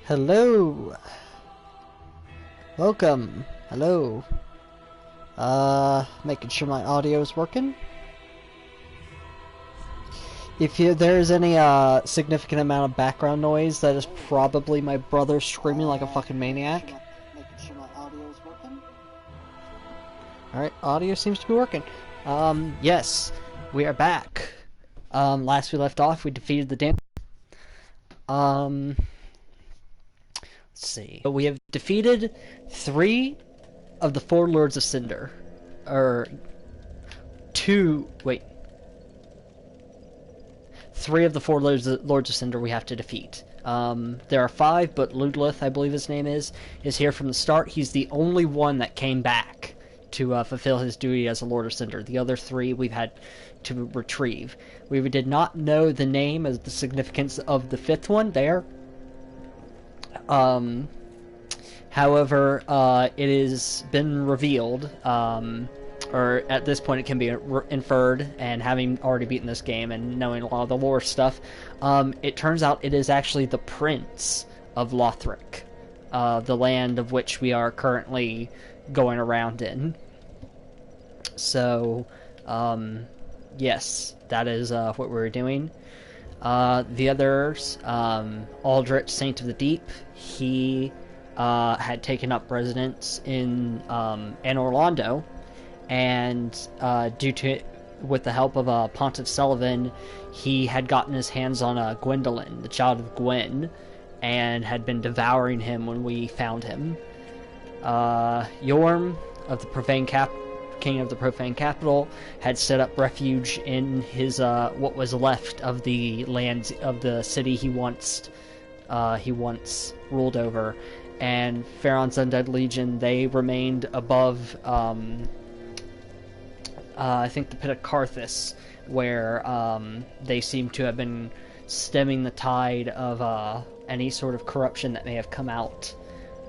Hello. Welcome. Hello. Making sure my audio is working. If there's any significant amount of background noise, that is probably my brother screaming like a fucking maniac. Making sure my audio is working. Alright, audio seems to be working. Yes, we are back. Last we left off, we defeated the damn. Let's see. We have defeated 3 of the 4 Lords of Cinder. Or 2. Wait. 3 of the 4 Lords of Cinder we have to defeat. There are 5, but Ludleth, I believe his name is here from the start. He's the only one that came back to fulfill his duty as a Lord of Cinder. The other 3 we've had to retrieve. We did not know the name as the significance of the 5th one there. However, it has been revealed, or at this point it can be inferred, and having already beaten this game and knowing a lot of the lore stuff, it turns out it is actually the Prince of Lothric, the land of which we are currently going around in. So, yes, that is what we're doing. The others, Aldrich, Saint of the Deep, he had taken up residence in Orlando, and with the help of Pontiff Sullivan, he had gotten his hands on Gwendolyn, the child of Gwen, and had been devouring him when we found him. Yorm of the King of the Profane Capital, had set up refuge in his what was left of the lands of the city he once ruled over, and Pharaon's Undead Legion, they remained above I think the Pit of Carthus, where they seem to have been stemming the tide of any sort of corruption that may have come out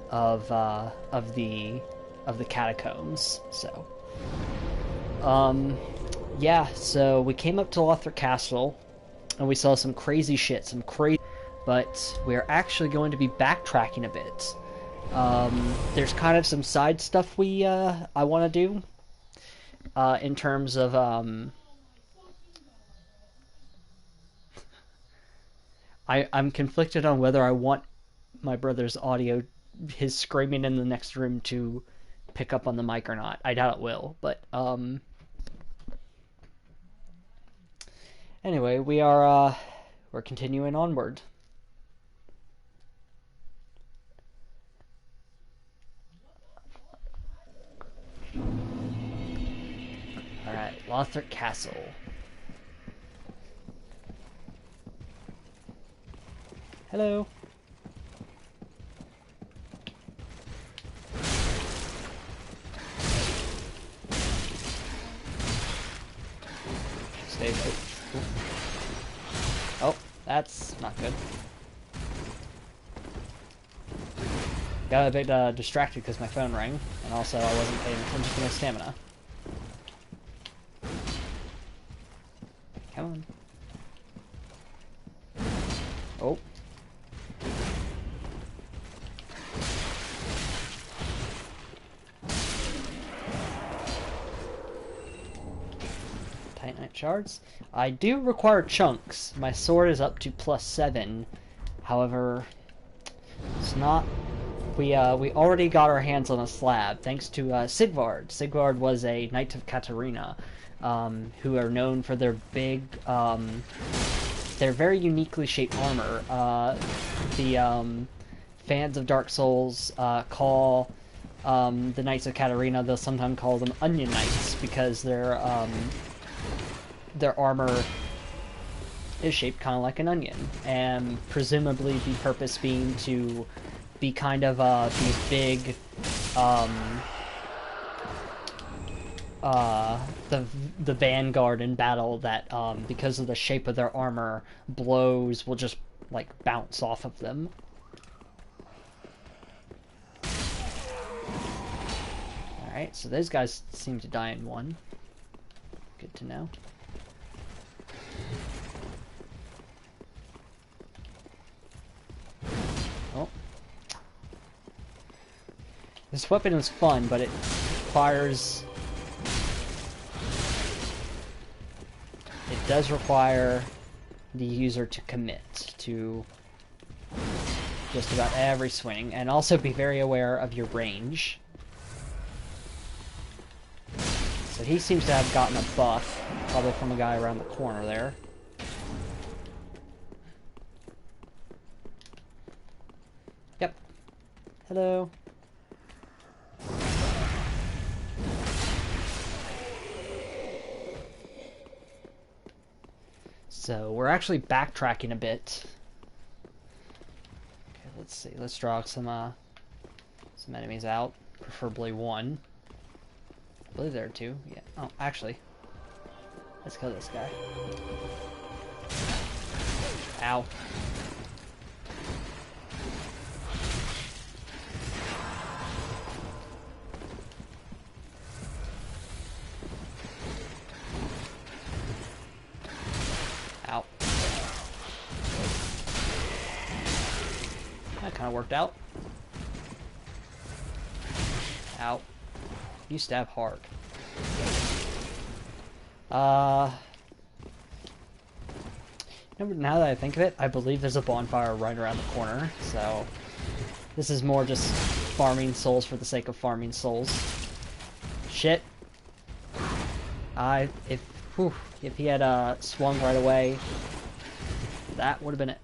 of the catacombs. So yeah, so we came up to Lothric Castle, and we saw some crazy shit, but we're actually going to be backtracking a bit. There's kind of some side stuff I want to do, in terms of, I'm conflicted on whether I want my brother's audio, his screaming in the next room, to pick up on the mic or not. I doubt it will, but anyway, we're continuing onward. Alright, Lothric Castle. Hello. Stay put. Oh, that's not good. Got a bit distracted because my phone rang, and also I wasn't paying attention to my stamina. Come on. Oh. Titanite shards. I do require chunks. My sword is up to +7. However, it's not. We already got our hands on a slab thanks to Sigvard. Sigvard was a knight of Katarina, who are known for their big, their very uniquely shaped armor. The fans of Dark Souls call the Knights of Katarina, they'll sometimes call them Onion Knights, because their armor is shaped kind of like an onion, and presumably the purpose being to be kind of these big, the vanguard in battle that, because of the shape of their armor, blows will just, like, bounce off of them. Alright, so those guys seem to die in one. Good to know. Oh, This weapon is fun, but it requires... It does require the user to commit to just about every swing, and also be very aware of your range. So he seems to have gotten a buff, probably from a guy around the corner there. Yep. Hello. So we're actually backtracking a bit. Okay, let's see. Let's draw some enemies out, preferably one. I believe there are two. Yeah. Oh, actually, let's kill this guy. Ow. Ow. That kind of worked out. Ow. You stab hard. Now that I think of it, I believe there's a bonfire right around the corner, so this is more just farming souls for the sake of farming souls. Shit. If he had swung right away, that would have been it.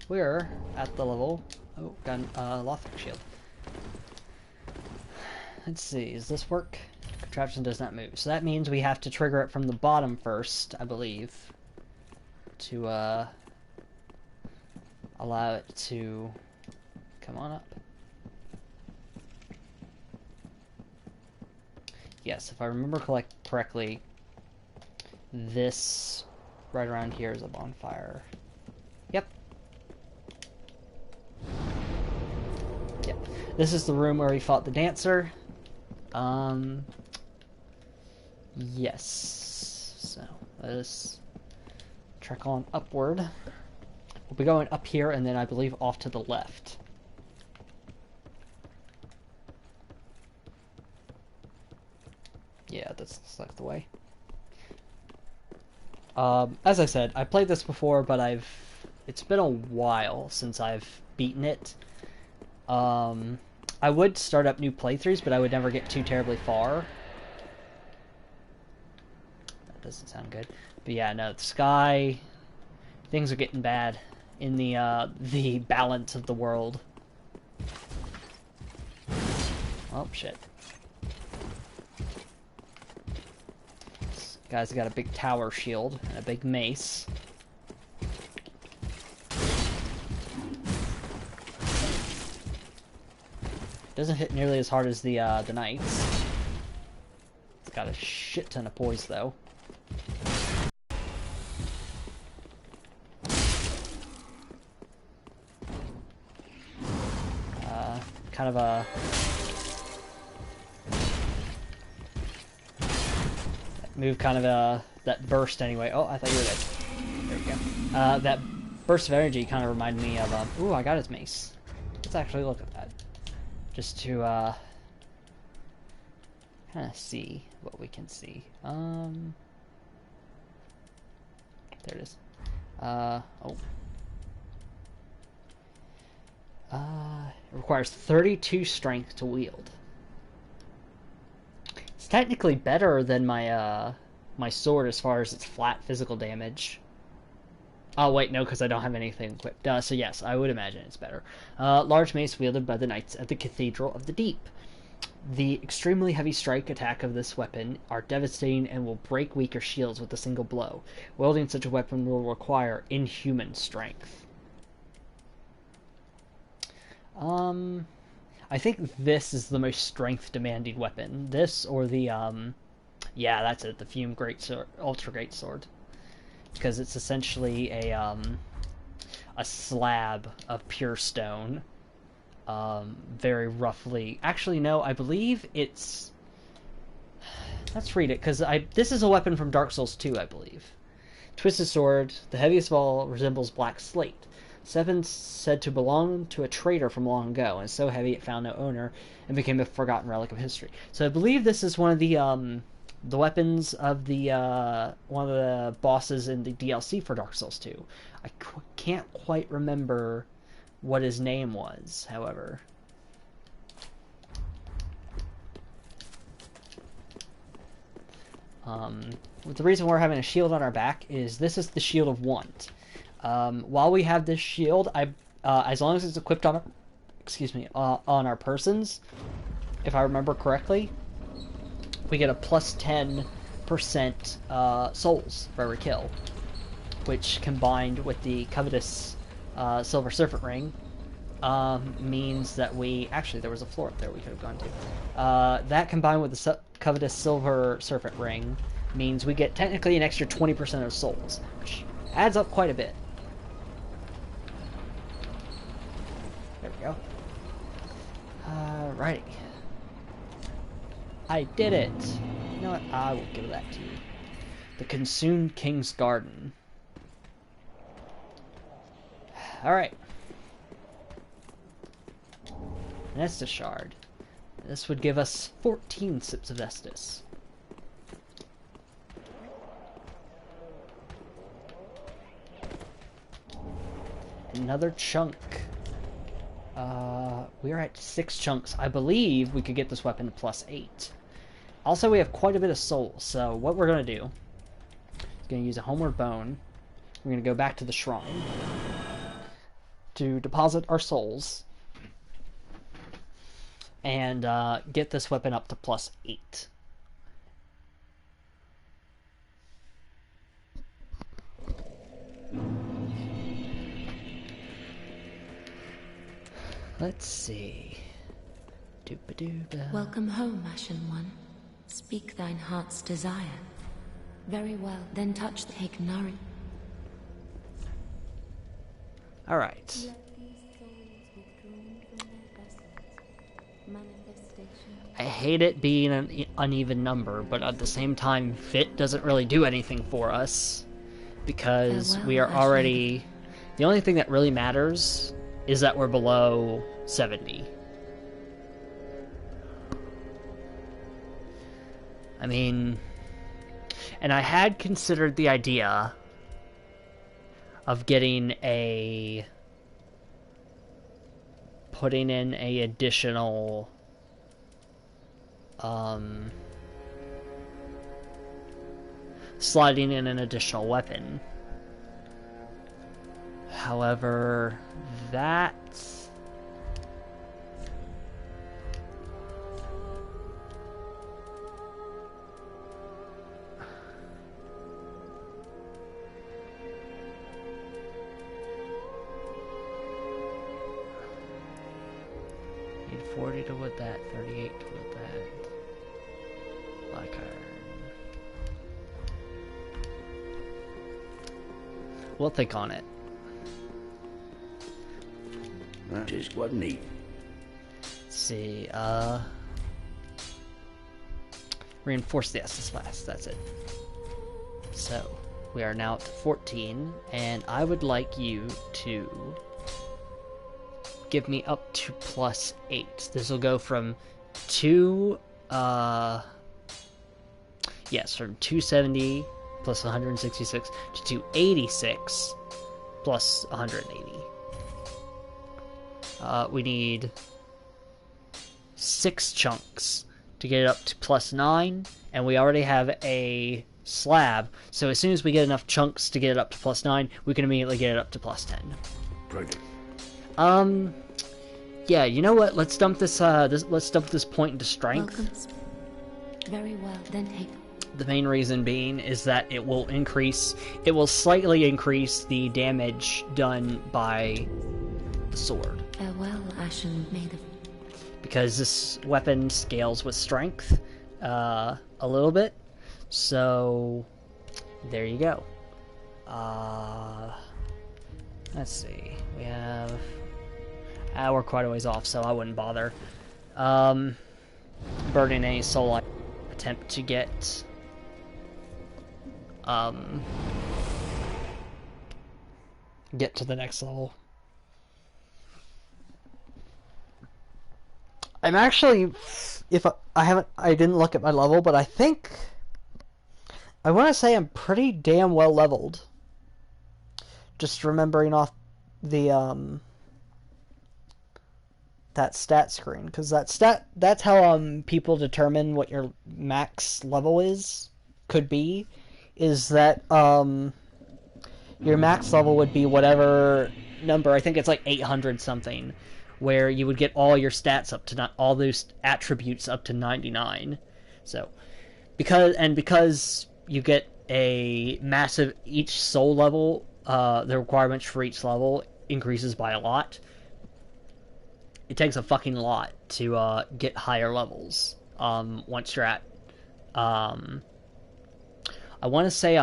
We're at the level. Oh, got a Lothric shield. Let's see, does this work? Contraption does not move. So that means we have to trigger it from the bottom first, I believe, to allow it to come on up. Yes, if I remember correctly, this right around here is a bonfire. Yep. Yep. This is the room where we fought the dancer. Yes. So let's trek on upward. We'll be going up here and then I believe off to the left. Yeah, that's like the way. As I said, I played this before, but it's been a while since I've beaten it. I would start up new playthroughs, but I would never get too terribly far. That doesn't sound good. But yeah, no, the sky, things are getting bad in the balance of the world. Oh, shit. This guy's got a big tower shield and a big mace. Doesn't hit nearly as hard as the knights. It's got a shit ton of poise though. Kind of a move, kind of that burst anyway. Oh, I thought you were dead. There you go. That burst of energy kind of reminded me of ooh, I got his mace. Let's actually look at that. Just to kind of see what we can see. There it is. Oh. It requires 32 strength to wield. It's technically better than my my sword as far as its flat physical damage. Oh, wait, no, because I don't have anything equipped. So yes, I would imagine it's better. Large mace wielded by the knights at the Cathedral of the Deep. The extremely heavy strike attack of this weapon are devastating and will break weaker shields with a single blow. Wielding such a weapon will require inhuman strength. I think this is the most strength-demanding weapon. This or the, yeah, that's it, the Fume Greatsword, Ultra Greatsword. Because it's essentially a slab of pure stone, very roughly. Actually, no, I believe it's. Let's read it, because this is a weapon from Dark Souls 2, I believe. Twisted sword, the heaviest of all, resembles black slate. 7 said to belong to a trader from long ago, and so heavy it found no owner and became a forgotten relic of history. So I believe this is one of the weapons of the one of the bosses in the DLC for Dark Souls 2. I can't quite remember what his name was, however. The reason we're having a shield on our back is this is the Shield of Want. While we have this shield, as long as it's equipped on our, on our persons, if I remember correctly, we get a plus 10% souls for every kill, which combined with the covetous silver serpent ring means that we actually there was a floor up there we could have gone to. That combined with the covetous silver serpent ring means we get technically an extra 20% of souls, which adds up quite a bit. There we go. Alrighty. I did it! You know what? I will give that to you. The Consumed King's Garden. Alright. Estus Shard. This would give us 14 sips of Estus. Another chunk. We're at 6 chunks. I believe we could get this weapon to plus 8. Also, we have quite a bit of souls, so what we're going to do is going to use a Homeward Bone. We're going to go back to the shrine to deposit our souls and get this weapon up to plus 8. Let's see. Dooba-dooba. Welcome home, Ashen One. Speak thine heart's desire. Very well, then touch the Ignari. Alright. I hate it being an uneven number, but at the same time, fit doesn't really do anything for us. Because we are already... The only thing that really matters is that we're below 70. I mean... And I had considered the idea of getting a... putting in a additional... sliding in an additional weapon. However, that... Need 40 to wood that, 38 to wood that. Black iron. We'll think on it. That is quite neat. Let's see, reinforce the Estus last, that's it. So, we are now up to 14, and I would like you to give me up to plus 8. This will go from 2, yes, from 270 plus 166 to 286 plus 180. We need 6 chunks to get it up to plus 9, and we already have a slab, so as soon as we get enough chunks to get it up to plus 9, we can immediately get it up to plus 10. Right. Yeah, you know what? Let's dump this, let's dump this point into strength. Welcome. Very well, then take... The main reason being is that it will slightly increase the damage done by the sword. Farewell, Ashen Maiden. Because this weapon scales with strength, a little bit. So, there you go. Let's see. We have... we're quite a ways off, so I wouldn't bother. Burning any soul attempt to get... get to the next level. I'm actually, if I didn't look at my level, but I think I want to say I'm pretty damn well leveled. Just remembering off the that stat screen, because that's how people determine what your max level could be, is that your max level would be whatever number. I think it's like 800 something, where you would get all your stats up to not all those attributes up to 99. So because you get a massive each soul level, the requirements for each level increases by a lot. It takes a fucking lot to get higher levels. Once you're at, I want to say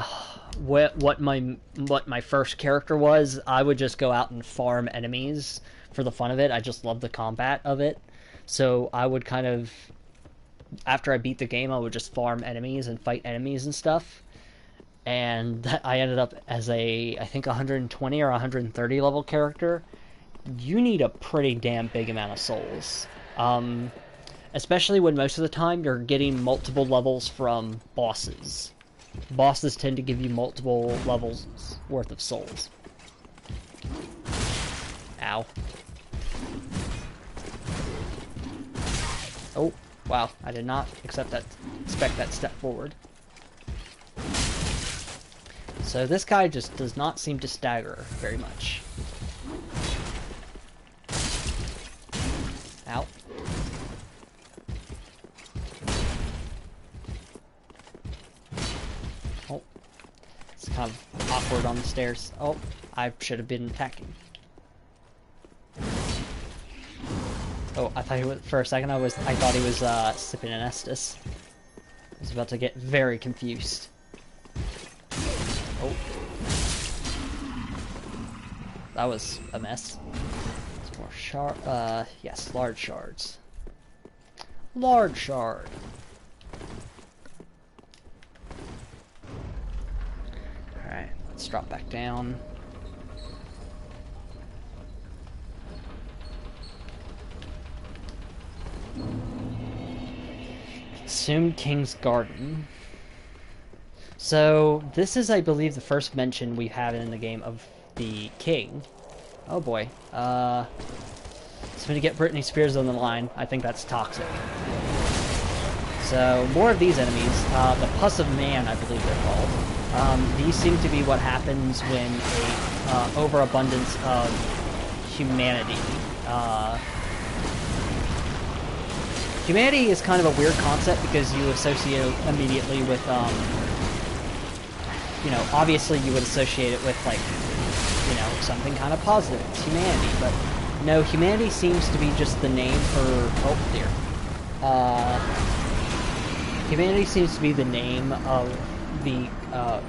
what my first character was. I would just go out and farm enemies for the fun of it. I just love the combat of it. So I would kind of, after I beat the game, I would just farm enemies and fight enemies and stuff. And I ended up as I think 120 or 130 level character. You need a pretty damn big amount of souls. Especially when most of the time you're getting multiple levels from bosses. Bosses tend to give you multiple levels worth of souls. Ow. Oh, wow. I did not expect that step forward. So this guy just does not seem to stagger very much. Ow. Oh. It's kind of awkward on the stairs. Oh, I should have been attacking. Oh, I thought he was, for a second I thought he was sipping an Estus. I was about to get very confused. Oh. That was a mess. Some more shard, yes, large shards. Large shard. Alright, let's drop back down. Consumed King's Garden. So, this is, I believe, the first mention we have in the game of the king. Oh boy. It's going to get Britney Spears on the line. I think that's toxic. So, more of these enemies. The Pus of Man, I believe they're called. These seem to be what happens when a overabundance of humanity. Humanity is kind of a weird concept because you associate it immediately with, you know, obviously you would associate it with, like, you know, something kind of positive. It's humanity, but no, humanity seems to be just the name for, oh dear. Humanity seems to be the name of the,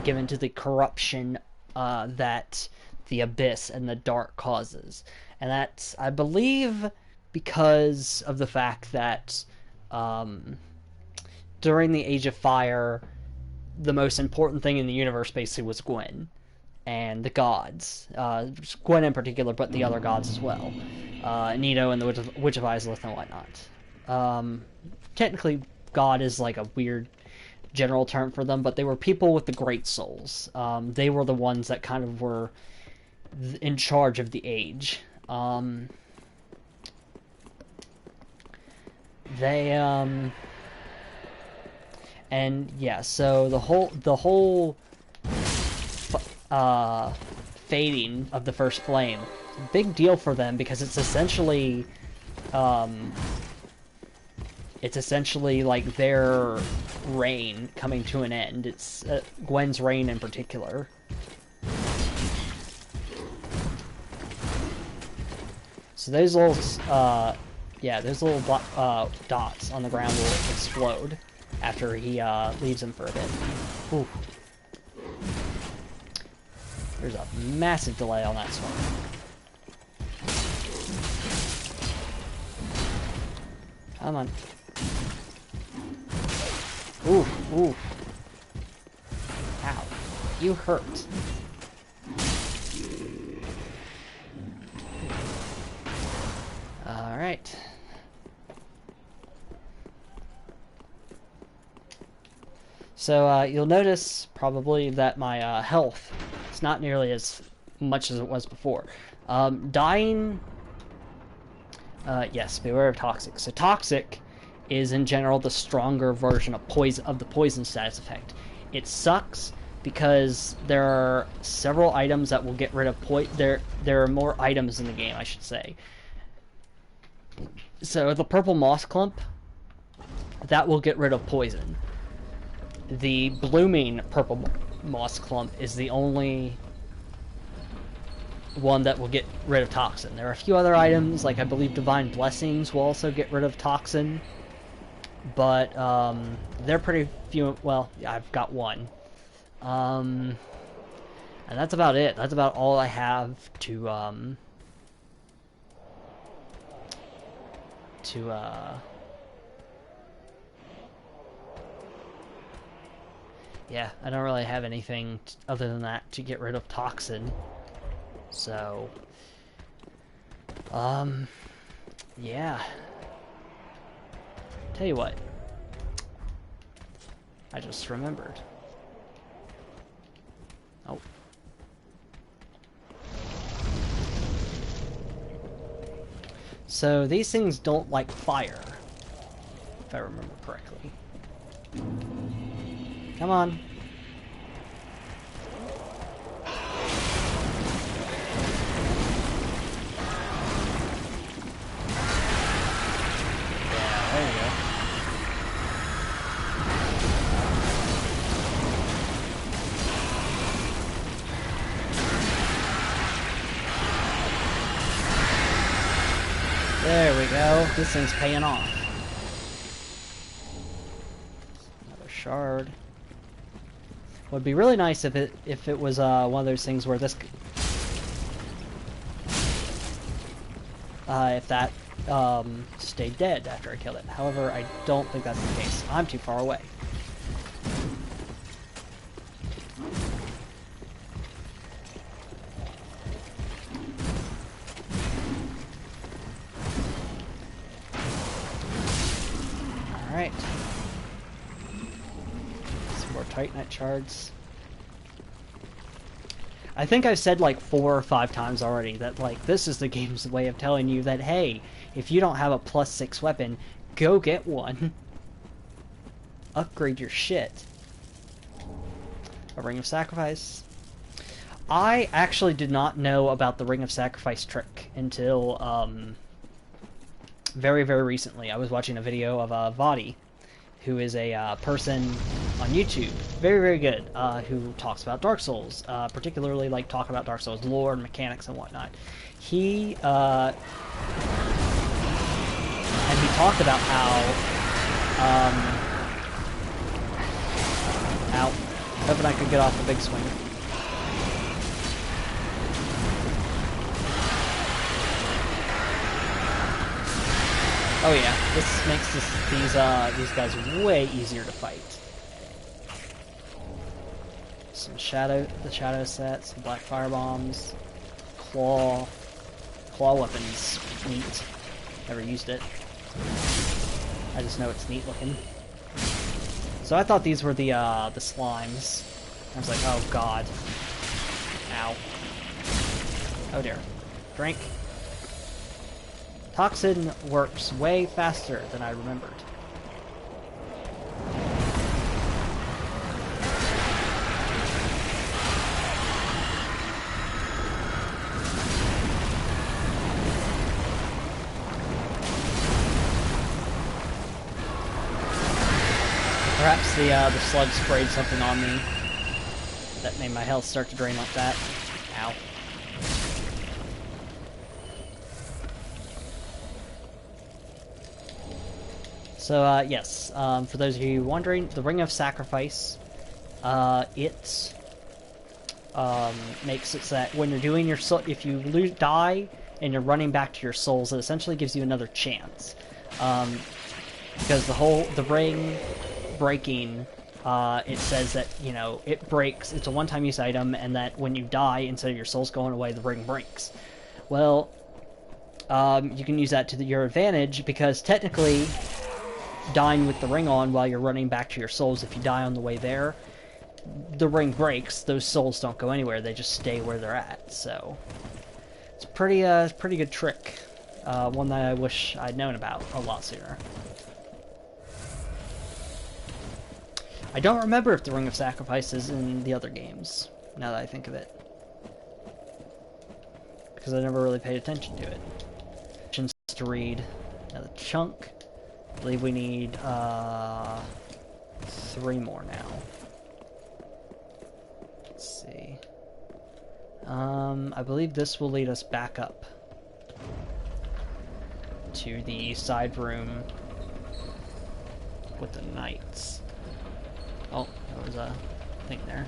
given to the corruption, that the Abyss and the Dark causes. And that's, I believe, because of the fact that, during the Age of Fire, the most important thing in the universe basically was Gwen and the gods. Gwen in particular, but the other gods as well. Nito and the Witch of Izalith and whatnot. Technically, God is like a weird general term for them, but they were people with the great souls. They were the ones that kind of were in charge of the age. And yeah, so the whole fading of the first flame, it's a big deal for them because it's essentially like their reign coming to an end. It's Gwen's reign in particular. So those little those little dots on the ground will explode after he leaves them for a bit. Ooh. There's a massive delay on that one. Come on. Ooh, ooh. Ow. You hurt. So you'll notice probably that my health is not nearly as much as it was before. Dying, yes, beware of toxic. So toxic is in general the stronger version of the poison status effect. It sucks because there are several items that will get rid of there are more items in the game, I should say. So the purple moss clump, that will get rid of poison. The blooming purple moss clump is the only one that will get rid of toxin. There are a few other items, like I believe divine blessings will also get rid of toxin, but they're pretty few. Well, I've got one, and that's about it. That's about all I have to yeah, I don't really have anything other than that to get rid of toxin. So, yeah. Tell you what. I just remembered. Oh. So, these things don't like fire, if I remember correctly. Come on. Yeah, there you go. There we go. This thing's paying off. Another shard. Would be really nice if it was one of those things where this if that stayed dead after I killed it. However, I don't think that's the case. I'm too far away. All right. Titanite shards. I think I've said like 4 or 5 times already that like this is the game's way of telling you that hey, if you don't have a +6 weapon, go get one. Upgrade your shit. A Ring of Sacrifice. I actually did not know about the Ring of Sacrifice trick until very, very recently. I was watching a video of Vadi, who is a person on YouTube, very, very good, who talks about Dark Souls, particularly like talk about Dark Souls lore and mechanics and whatnot. He talked about how, ow, hoping I could get off the big swing. Oh yeah, this makes these guys way easier to fight. Some the shadow set, some black fire bombs, claw weapons, neat. Never used it. I just know it's neat looking. So I thought these were the slimes. I was like, oh god, ow, oh dear, drink. Toxin works way faster than I remembered. Perhaps the slug sprayed something on me that made my health start to drain like that. Ow. So, yes, for those of you wondering, the Ring of Sacrifice, it makes it so that when you're doing your soul, if you die and you're running back to your souls, it essentially gives you another chance. Because the ring breaking, it says that, you know, it breaks, it's a one-time use item, and that when you die, instead of your souls going away, the ring breaks. Well, you can use that to your advantage, because technically, dying with the ring on while you're running back to your souls. If you die on the way there, the ring breaks. Those souls don't go anywhere. They just stay where they're at. So it's pretty good trick. One that I wish I'd known about a lot sooner. I don't remember if the Ring of Sacrifice is in the other games, now that I think of it. Because I never really paid attention to it. To read another chunk. I believe we need 3 more now. Let's see. I believe this will lead us back up to the side room with the knights. Oh, there was a thing there.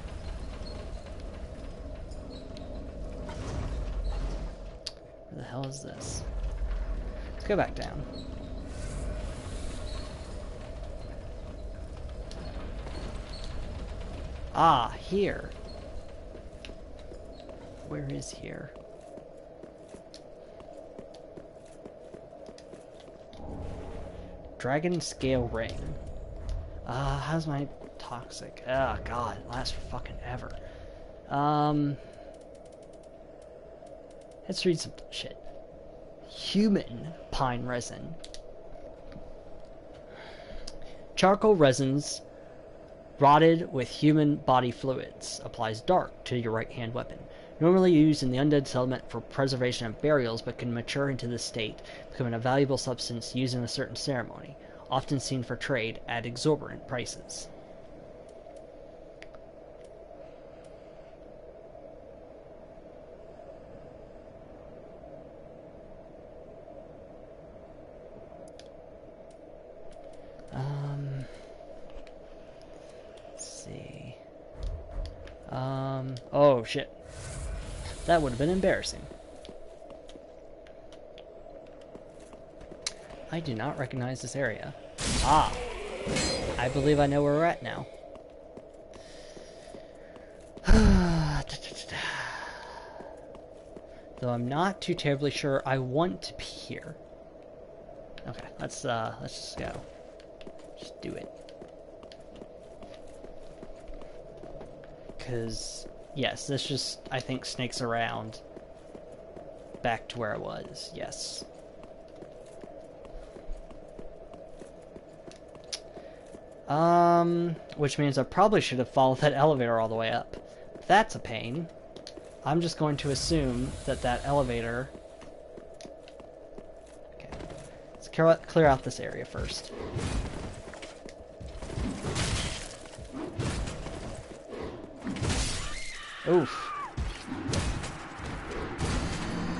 Where the hell is this? Let's go back down. Ah, here. Where is here? Dragon Scale Ring. How's my toxic? Oh god, it lasts for fucking ever. Let's read some shit. Human pine resin. Charcoal resins rotted with human body fluids. Applies dark to your right hand weapon. Normally used in the undead settlement for preservation of burials, but can mature into this state, becoming a valuable substance used in a certain ceremony. Often seen for trade at exorbitant prices. Let's see. Oh shit. That would have been embarrassing. I do not recognize this area. Ah! I believe I know where we're at now. Though I'm not too terribly sure I want to be here. Okay, let's just go. Just do it. Cause yes, this just I think snakes around back to where I was. Yes. Which means I probably should have followed that elevator all the way up. That's a pain. I'm just going to assume that that elevator... Okay. Let's clear out this area first. Oof.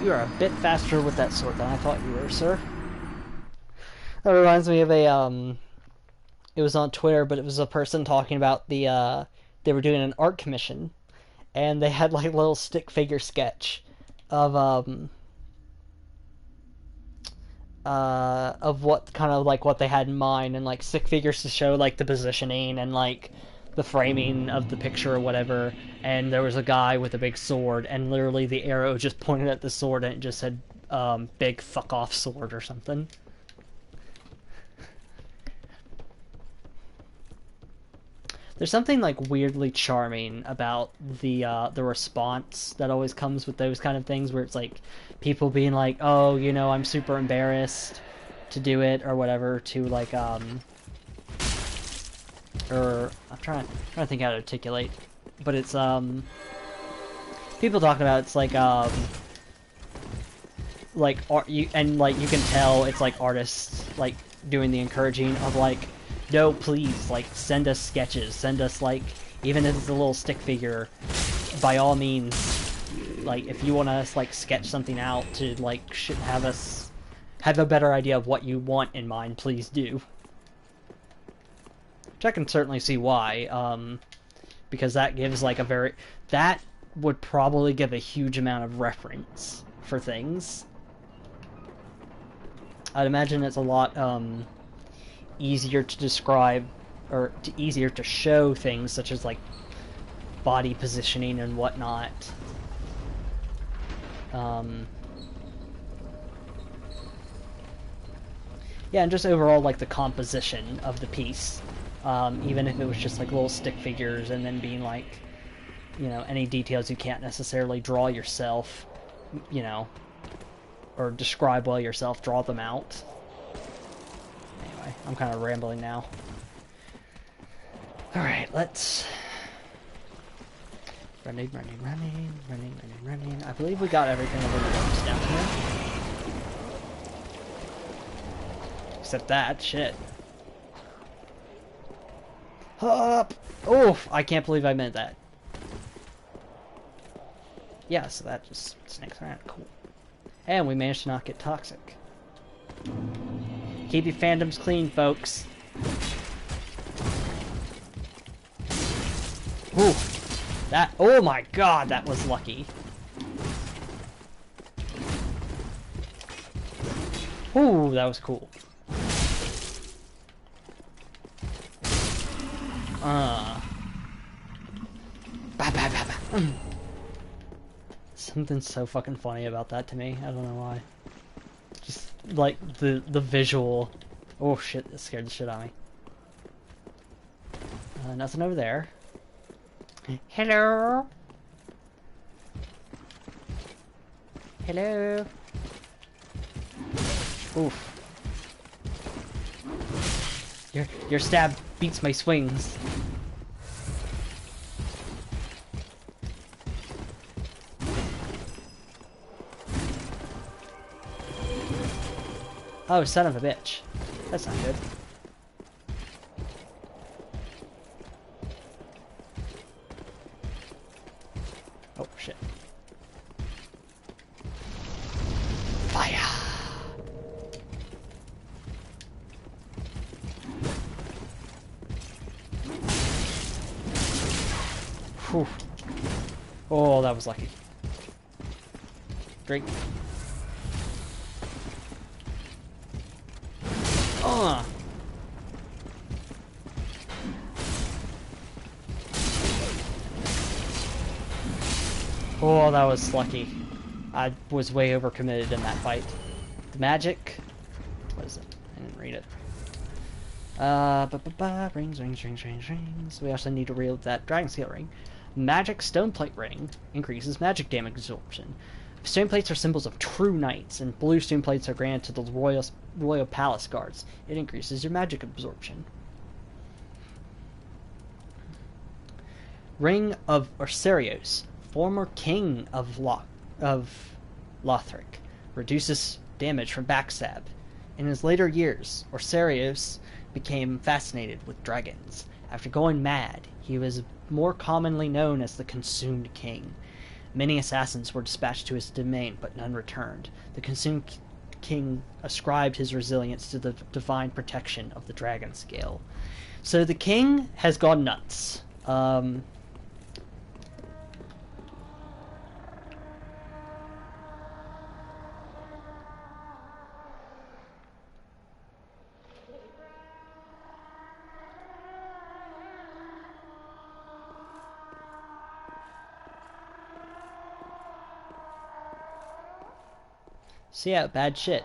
You are a bit faster with that sword than I thought you were, sir. That reminds me of a, it was on Twitter, but it was a person talking about the, they were doing an art commission, and they had, like, a little stick figure sketch of what, kind of, like, what they had in mind, and, like, stick figures to show, like, the positioning, and, like, the framing of the picture or whatever, and there was a guy with a big sword, and literally the arrow just pointed at the sword, and it just said, big fuck off sword or something. There's something, like, weirdly charming about the response that always comes with those kind of things, where it's, like, people being like, oh, you know, I'm super embarrassed to do it, or whatever, to, like, or, I'm trying to think how to articulate, but it's, people talking about, it's, like, art, you can tell it's, like, artists, like, doing the encouraging of, like, no, please, like, send us sketches, send us, like, even if it's a little stick figure, by all means, like, if you want us, like, sketch something out to, like, have us have a better idea of what you want in mind, please do. Which I can certainly see why, because that gives, like, that would probably give a huge amount of reference for things. I'd imagine it's a lot, easier to describe, or easier to show things such as, like, body positioning and whatnot. Yeah, and just overall, like, the composition of the piece. Even if it was just, like, little stick figures, and then being, like, you know, any details you can't necessarily draw yourself, you know, or describe well yourself, draw them out. Anyway, I'm kind of rambling now. Alright, let's... Running. I believe we got everything over the ropes down here. Except that, shit. Up! Oof! I can't believe I meant that. Yeah, so that just snakes around. Cool. And we managed to not get toxic. Keep your fandoms clean, folks. Ooh! That, oh my god, that was lucky. Ooh, that was cool. Something so fucking funny about that to me. I don't know why. Just like the visual. Oh shit, that scared the shit out of me. Nothing over there. Hello. Hello. Oof. Your stab beats my swings. Oh, son of a bitch. That's not good. Oh, shit. Fire! Whew. Oh, that was lucky. Drink. Oh, that was lucky. I was way overcommitted in that fight. The magic... What is it? I didn't read it. Rings. We also need to reload that Dragon Scale ring. Magic Stoneplate ring increases magic damage absorption. Stone plates are symbols of true knights, and blue stone plates are granted to the royal palace guards. It increases your magic absorption. Ring of Orsarios, former king of Lothric, reduces damage from backstab. In his later years, Orsarios became fascinated with dragons. After going mad, he was more commonly known as the Consumed King. Many assassins were dispatched to his domain, but none returned. The Consumed King ascribed his resilience to the divine protection of the Dragon Scale. So the king has gone nuts. So yeah, bad shit.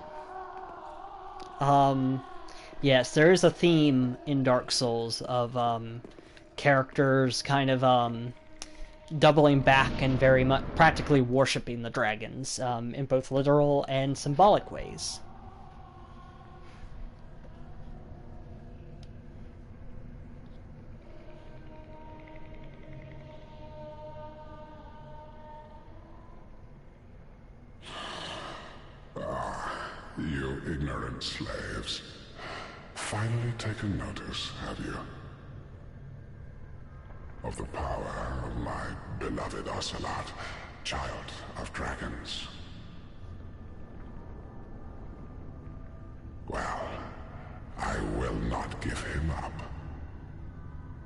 Yes, there is a theme in Dark Souls of characters kind of doubling back and very much practically worshipping the dragons in both literal and symbolic ways. You ignorant slaves. Finally taken notice, have you? Of the power of my beloved Ocelot, child of dragons. Well, I will not give him up.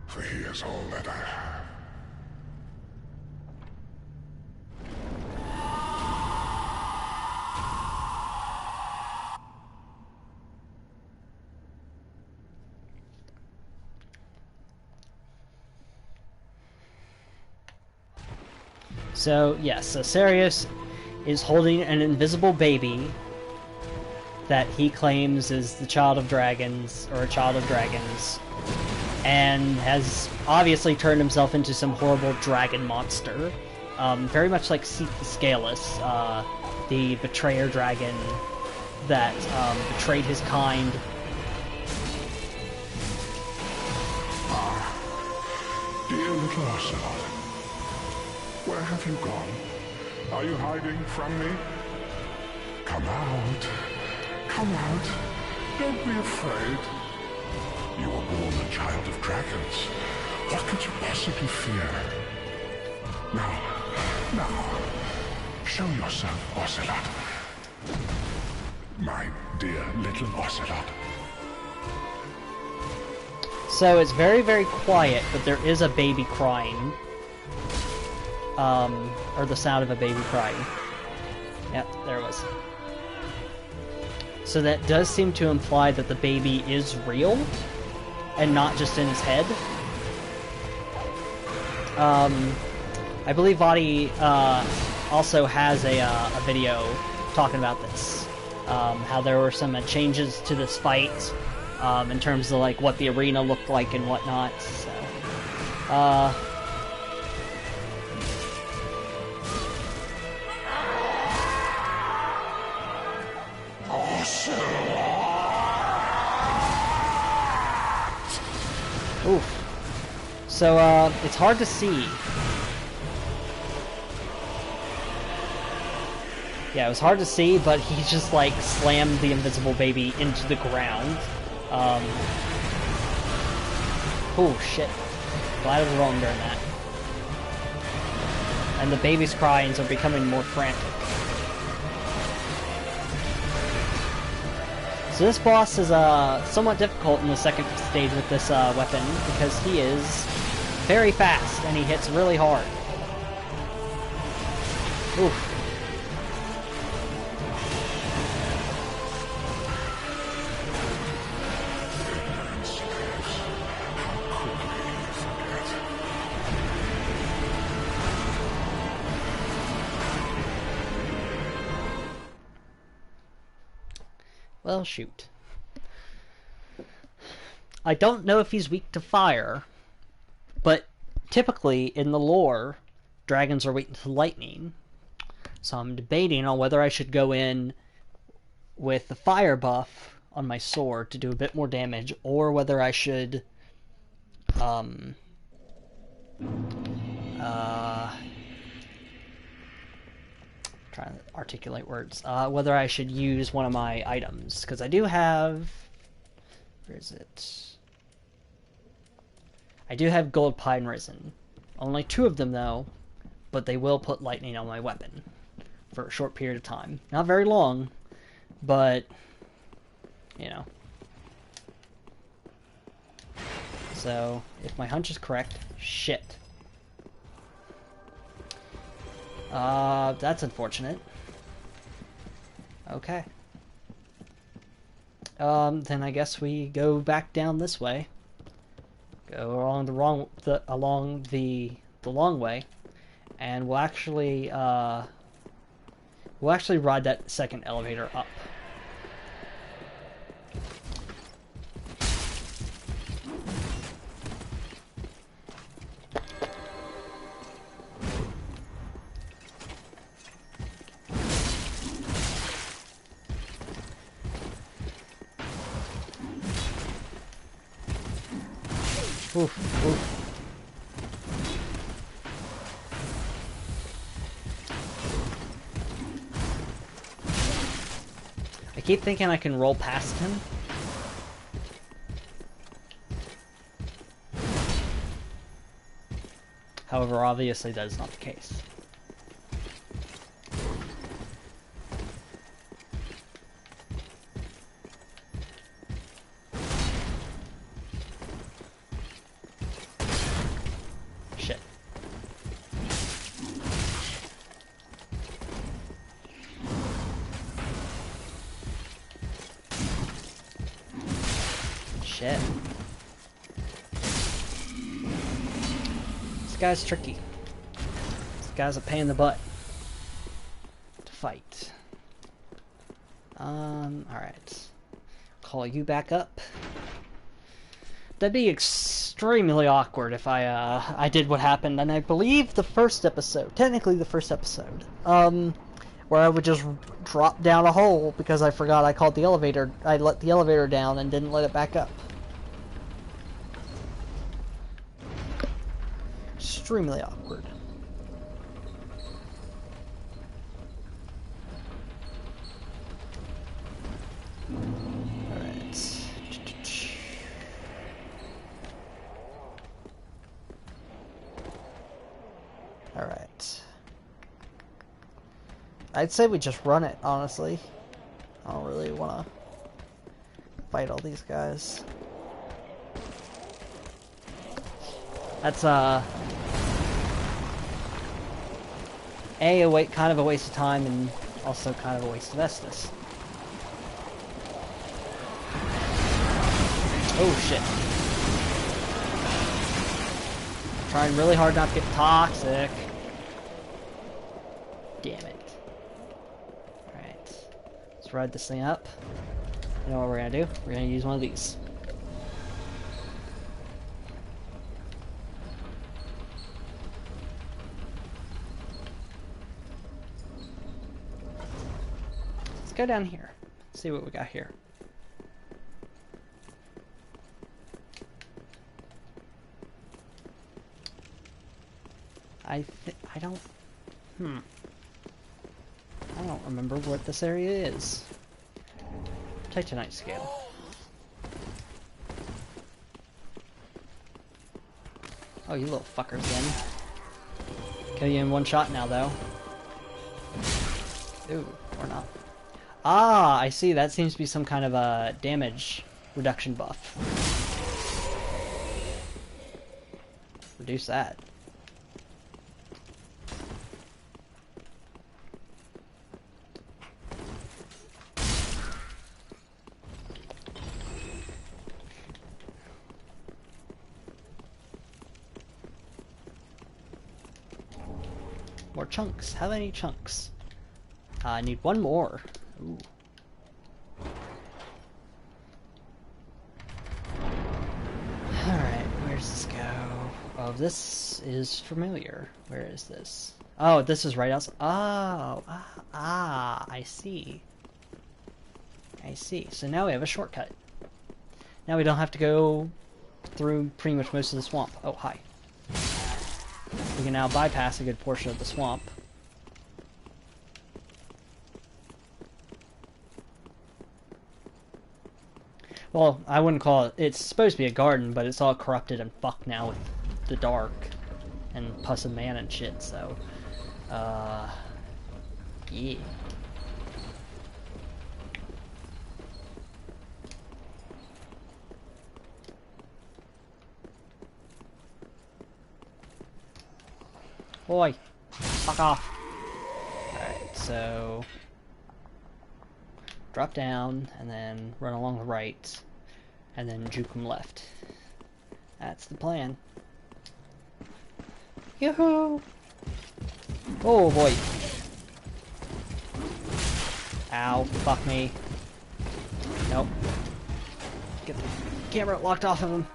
For he is all that I have. So, yes, so Sarius is holding an invisible baby that he claims is the child of dragons, or a child of dragons, and has obviously turned himself into some horrible dragon monster. Very much like Scalus, the betrayer dragon that betrayed his kind. Dear little Ocelot, where have you gone? Are you hiding from me? Come out. Come out. Don't be afraid. You were born a child of dragons. What could you possibly fear? Now, show yourself, Ocelot. My dear little Ocelot. So it's very, very quiet, but there is a baby crying. Or the sound of a baby crying. Yep, there it was. So that does seem to imply that the baby is real, and not just in his head. I believe Vadi also has a video talking about this. How there were some changes to this fight, in terms of like what the arena looked like and whatnot. So, oof. So, it's hard to see. Yeah, it was hard to see, but he just, like, slammed the invisible baby into the ground. Oh, shit. Glad I was wrong during that. And the baby's cryings are becoming more frantic. So this boss is somewhat difficult in the second stage with this weapon, because he is very fast, and he hits really hard. Oof. Well, shoot. I don't know if he's weak to fire, but typically in the lore, dragons are weak to lightning. So I'm debating on whether I should go in with the fire buff on my sword to do a bit more damage, or whether I should trying to articulate words. Whether I should use one of my items, because I do have... Where is it? I do have Gold Pine Risen. Only 2 of them, though, but they will put lightning on my weapon for a short period of time. Not very long, but, you know. So, if my hunch is correct, shit. That's unfortunate. Okay. Then I guess we go back down this way. Go along the long way, and we'll actually ride that second elevator up. Oof, oof. I keep thinking I can roll past him. However, obviously that is not the case. Shit. This guy's tricky. This guy's a pain in the butt to fight. Alright. Call you back up. That'd be extremely awkward if I did what happened, and I believe the first episode, technically the first episode, where I would just drop down a hole because I forgot I called the elevator, I let the elevator down and didn't let it back up. Extremely awkward. Alright. Alright. I'd say we just run it, honestly. I don't really want to fight all these guys. That's, A, kind of a waste of time, and also kind of a waste of Estus. Oh, shit. Trying really hard not to get toxic. Damn it. Alright. Let's ride this thing up. You know what we're gonna do? We're gonna use one of these. Let's go down here. See what we got here. I don't remember what this area is. Titanite scale. Oh, you little fuckers again. Kill you in one shot now, though. Ooh, or not. Ah, I see. That seems to be some kind of a damage reduction buff. Reduce that. More chunks. How many chunks? I need one more. Ooh. Alright, where's this go? Oh, this is familiar. Where is this? Oh, this is right outside. Oh, I see. I see. So now we have a shortcut. Now we don't have to go through pretty much most of the swamp. Oh, hi. We can now bypass a good portion of the swamp. Well, I wouldn't call it... It's supposed to be a garden, but it's all corrupted and fucked now with the dark and pus of man and shit, so... yeah. Boy, fuck off. Alright, so... drop down, and then run along the right, and then juke them left. That's the plan. Yoo-hoo! Oh boy. Ow, fuck me. Nope. Get the camera locked off of him.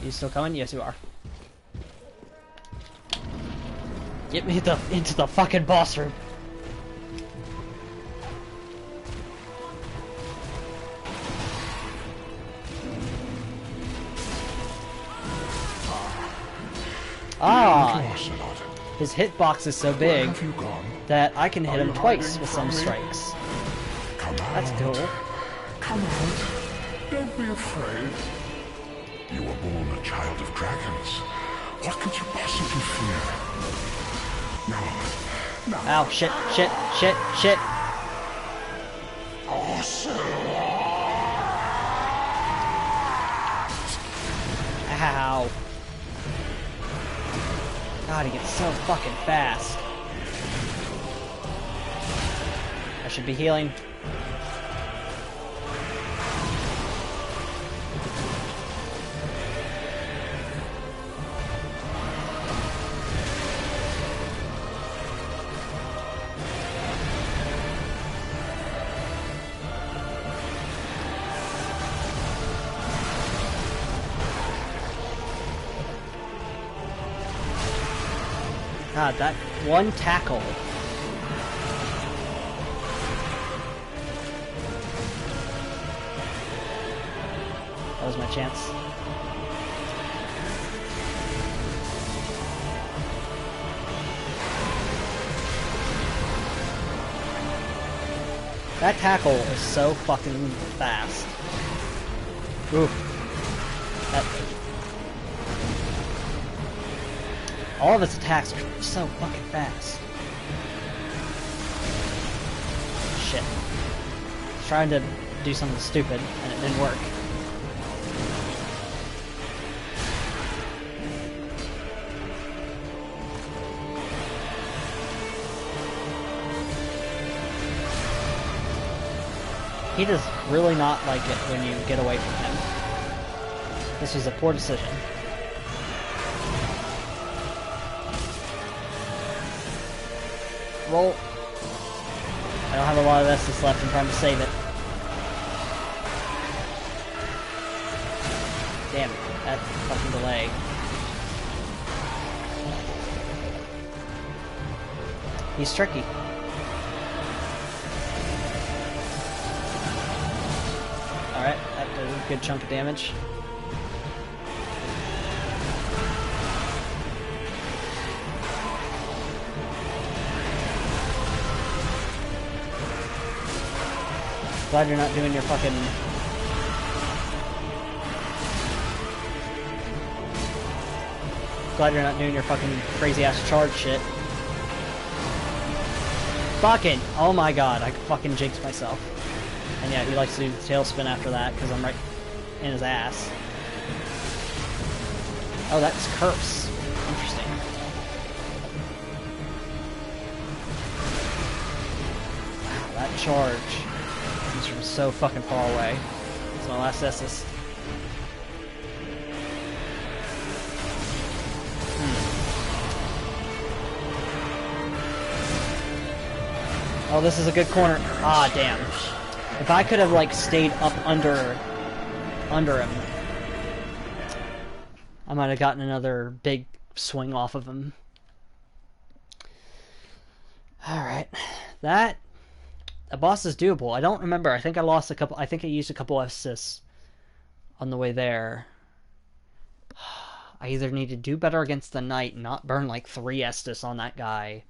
You still coming? Yes, you are. Get me into the fucking boss room. Ah! His hitbox is so big that I can hit him twice with some strikes. That's cool. Come out. Don't be afraid. You were born a child of dragons. What could you possibly fear? No. Ow, shit. Ow. God, he gets so fucking fast. I should be healing. God, that one tackle. That was my chance. That tackle is so fucking fast. Ooh. All of its attacks are so fucking fast. Shit. I was trying to do something stupid, and it didn't work. He does really not like it when you get away from him. This was a poor decision. Roll. I don't have a lot of Estus left. I'm trying to save it. Damn it. That fucking delay. He's tricky. Alright, that does a good chunk of damage. Glad you're not doing your fucking... Glad you're not doing your fucking crazy-ass charge shit. Fucking! Oh my god, I fucking jinxed myself. And yeah, he likes to do the tailspin after that, because I'm right in his ass. Oh, that's Curse. Interesting. Wow, that charge. He's from so fucking far away. It's my last Estus. Oh, this is a good corner. Ah, damn. If I could have, like, stayed up under him, I might have gotten another big swing off of him. Alright. The boss is doable. I don't remember. I think I lost a couple... I think I used a couple assists on the way there. I either need to do better against the knight and not burn, like, 3 Estus on that guy,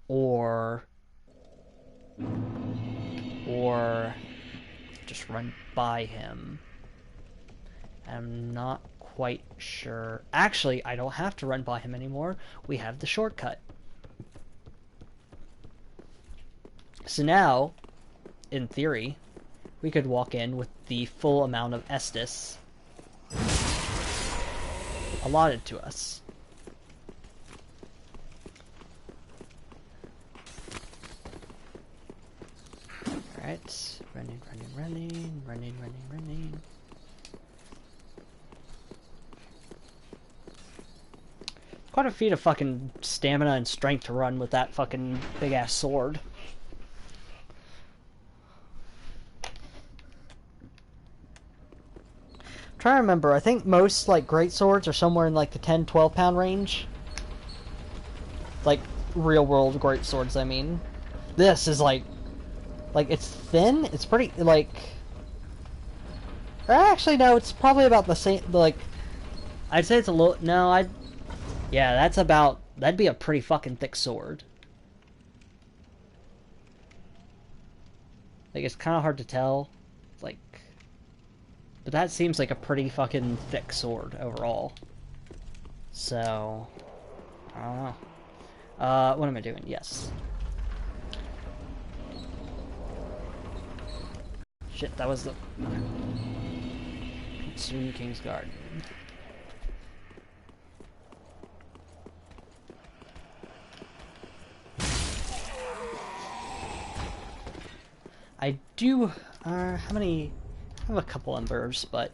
or just run by him. I'm not quite sure. Actually, I don't have to run by him anymore. We have the shortcut. So now, in theory, we could walk in with the full amount of Estus allotted to us. Alright, running. Quite a feat of fucking stamina and strength to run with that fucking big-ass sword. I'm trying to remember, I think most, like, great swords are somewhere in, like, the 10-12 pound range. Like, real-world great swords, I mean. This is, like, it's thin. It's pretty, like... Actually, no, it's probably about the same, like... I'd say it's a little... No, yeah, that's about... That'd be a pretty fucking thick sword. Like, it's kind of hard to tell. Like... But that seems like a pretty fucking thick sword overall. So... I don't know. What am I doing? Yes. Shit, that was the... Soon King's Garden. I do... how many... I have a couple embers, but...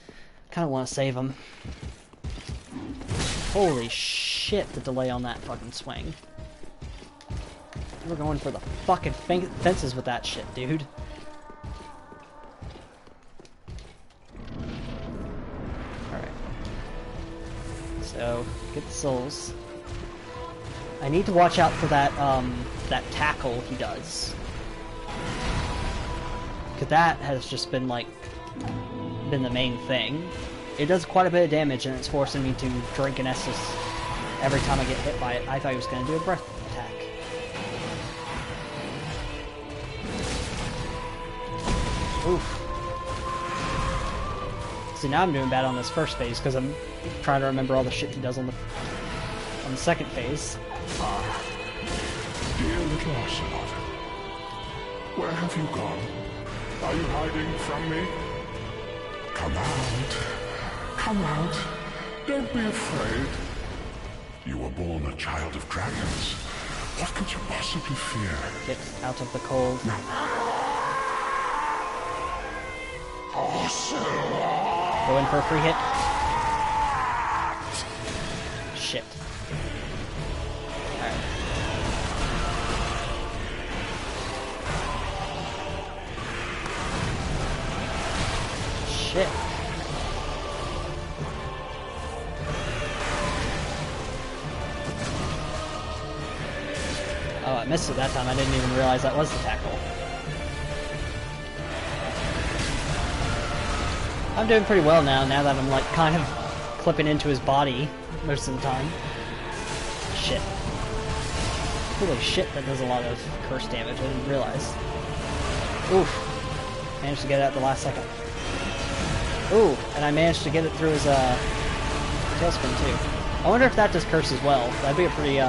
I kind of want to save them. Holy shit, the delay on that fucking swing. We're going for the fucking fences with that shit, dude. Alright. So, get the souls. I need to watch out for that, that tackle he does. Because that has just been, like, been the main thing. It does quite a bit of damage, and it's forcing me to drink an Estus every time I get hit by it. I thought he was going to do a breath attack. Oof. See, now I'm doing bad on this first phase, because I'm trying to remember all the shit he does on the second phase. Ah, dear little Ocelot, where have you gone? Are you hiding from me? Come out. Come out. Don't be afraid. You were born a child of dragons. What could you possibly fear? Get out of the cold. Ocelot! Go in for a free hit. Shit. Alright. Shit. Oh, I missed it that time. I didn't even realize that was the tackle. I'm doing pretty well now that I'm like kind of clipping into his body most of the time. Shit. Holy shit, that does a lot of curse damage. I didn't realize. Oof. Managed to get it at the last second. Ooh, and I managed to get it through his tailspin too. I wonder if that does curse as well. That'd be a pretty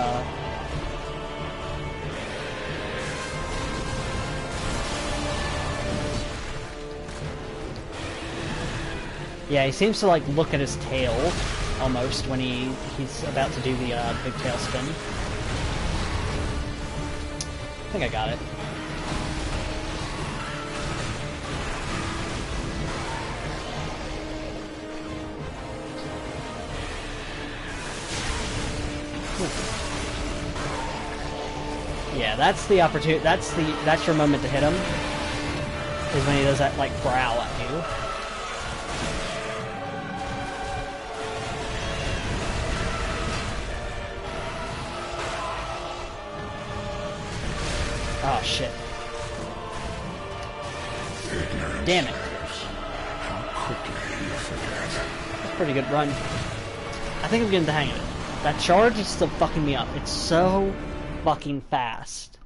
yeah, he seems to like look at his tail almost when he's about to do the big tail spin. I think I got it. Yeah, that's the opportunity. That's your moment to hit him. Is when he does that like growl at you. Oh shit! Ignorance. Damn it! How quickly you forget. That's a pretty good run. I think I'm getting the hang of it. That charge is still fucking me up. It's so fucking fast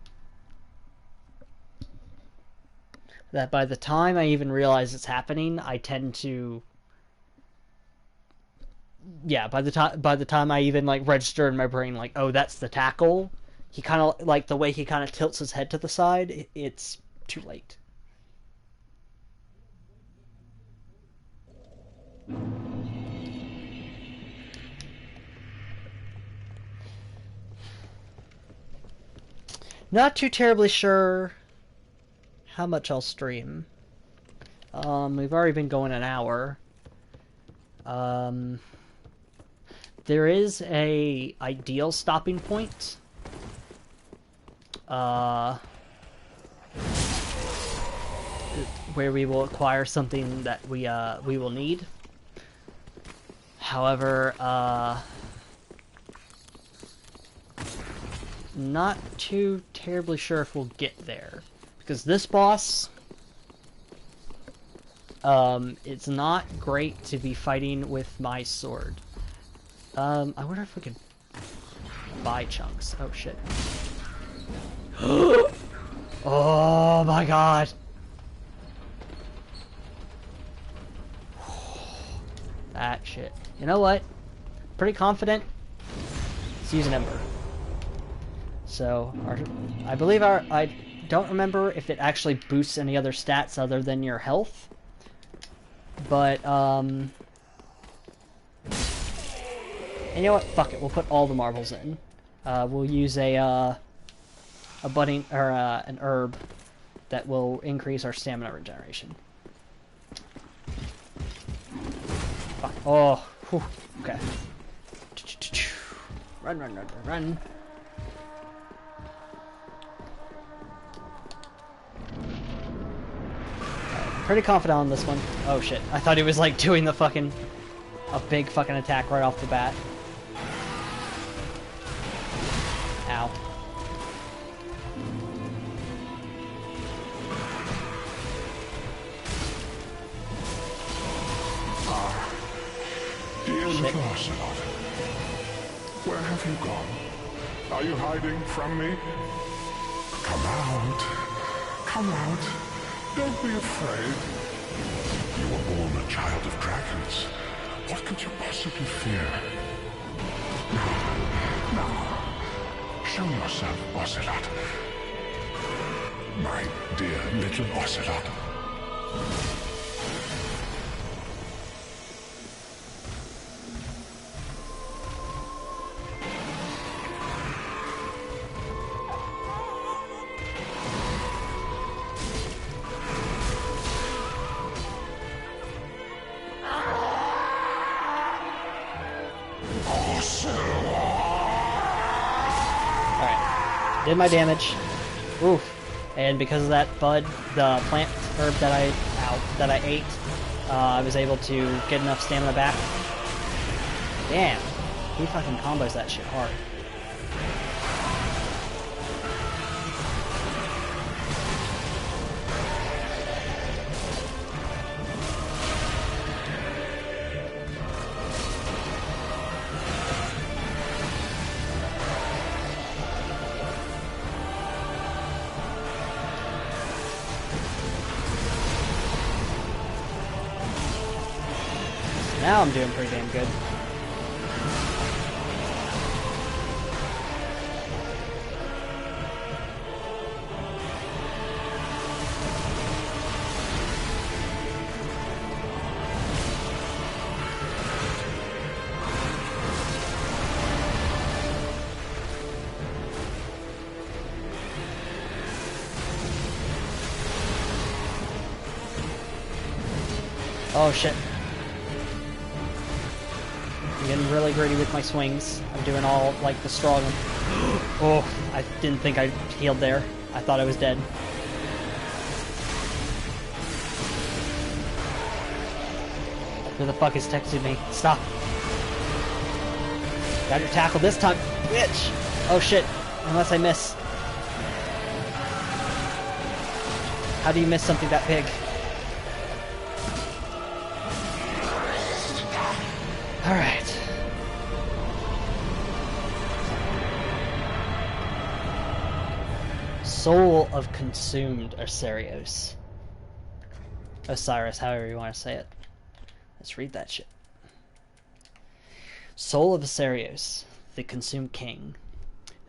that by the time I even realize it's happening, I tend to, yeah, by the time I even like register in my brain like, oh, that's the tackle, he kind of like the way he kind of tilts his head to the side, it's too late. Not too terribly sure how much I'll stream. We've already been going an hour. There is a ideal stopping point. Where we will acquire something that we will need. However, not too terribly sure if we'll get there, because this boss, it's not great to be fighting with my sword. I wonder if we could buy chunks. Oh shit. Oh my god. That shit. You know what? Pretty confident. Let's use an ember. So, I believe I don't remember if it actually boosts any other stats other than your health. But, and you know what? Fuck it. We'll put all the marbles in. We'll use a budding, or an herb that will increase our stamina regeneration. Fuck. Oh, whew. Okay. Run, run, run, run, run. Pretty confident on this one. Oh shit. I thought he was like doing the fucking... a big fucking attack right off the bat. Dear Shit. little Ocelot, where have you gone? Are you hiding from me? Come out. Come out. Don't be afraid. You were born a child of dragons. What could you possibly fear? Now, show yourself, Ocelot. My dear little Ocelot. Alright. Did my damage. Oof. And because of that bud, the plant herb that I ate, I was able to get enough stamina back. Damn. He fucking combos that shit hard. Now I'm doing pretty damn good. Oh shit. I'm getting really gritty with my swings. I'm doing all, like, the strong... Oh, I didn't think I healed there. I thought I was dead. Who the fuck is texting me? Stop. Got your tackle this time, bitch! Oh shit, unless I miss. How do you miss something that big? Alright. Soul of Consumed Osiris. Osiris, however you want to say it. Let's read that shit. Soul of Osiris, the Consumed King.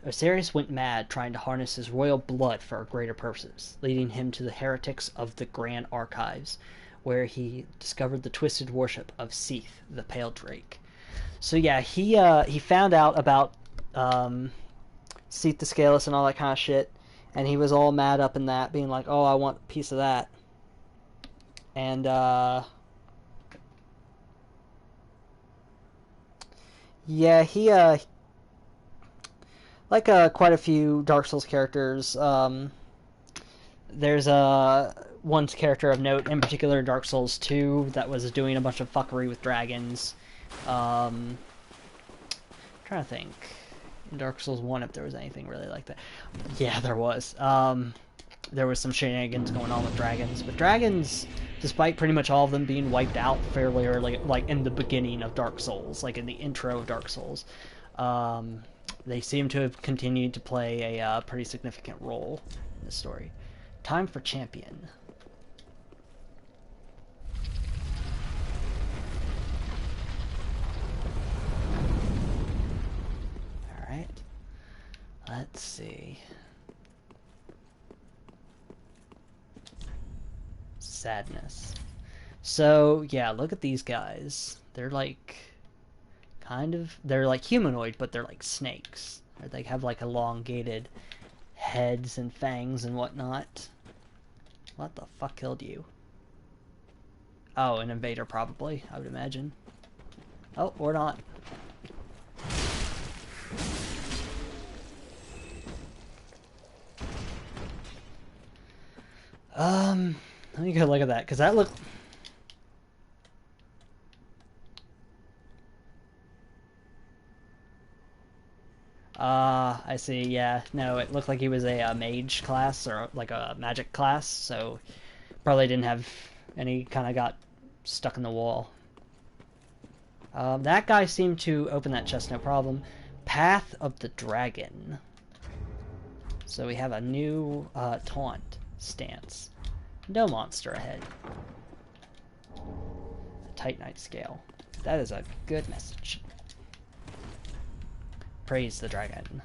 Osiris went mad trying to harness his royal blood for greater purposes, leading him to the heretics of the Grand Archives, where he discovered the twisted worship of Seath, the Pale Drake. So yeah, he found out about Seath the Scaleless and all that kind of shit, and he was all mad up in that, being like, oh, I want a piece of that. And yeah, he like quite a few Dark Souls characters, there's one character of note, in particular Dark Souls 2, that was doing a bunch of fuckery with dragons. I'm trying to think. In Dark Souls 1, if there was anything really like that. Yeah, there was. There was some shenanigans going on with dragons. But dragons, despite pretty much all of them being wiped out fairly early, like in the beginning of Dark Souls, like in the intro of Dark Souls, they seem to have continued to play a pretty significant role in the story. Time for champion. Alright. Let's see. Sadness. So, yeah, look at these guys. They're like... they're like humanoid, but they're like snakes. They have like elongated heads and fangs and whatnot. What the fuck killed you? Oh, an invader probably, I would imagine. Oh, or not. Let me go look at that, because that looked... I see, yeah. No, it looked like he was a mage class, or like a magic class, so probably didn't have any, kind of got stuck in the wall. That guy seemed to open that chest, no problem. Path of the Dragon. So we have a new taunt stance. No monster ahead. A Titanite scale. That is a good message. Praise the dragon.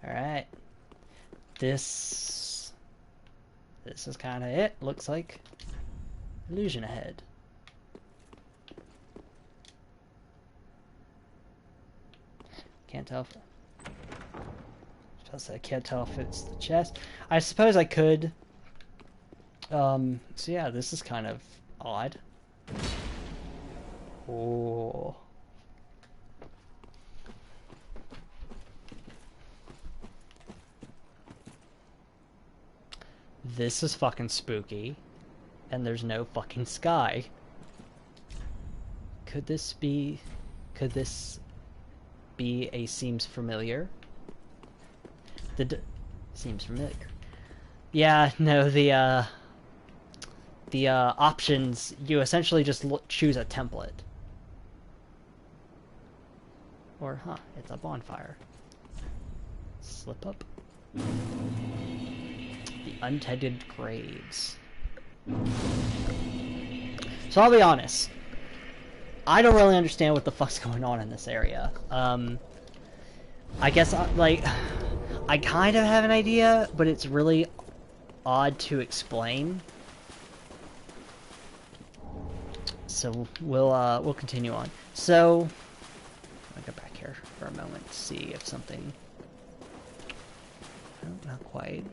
Alright. This is kind of it, looks like. Illusion ahead. Can't tell if... I can't tell if it's the chest. I suppose I could... so yeah, this is kind of odd. Oh. This is fucking spooky. And there's no fucking sky. Could this be a seems familiar? Seems familiar. Yeah, no, the options, you essentially just choose a template. Or, it's a bonfire. Slip up. The untended graves. So I'll be honest. I don't really understand what the fuck's going on in this area. I guess, I kind of have an idea, but it's really odd to explain. So we'll continue on. So I'll go back here for a moment to see if something. Oh, not quite.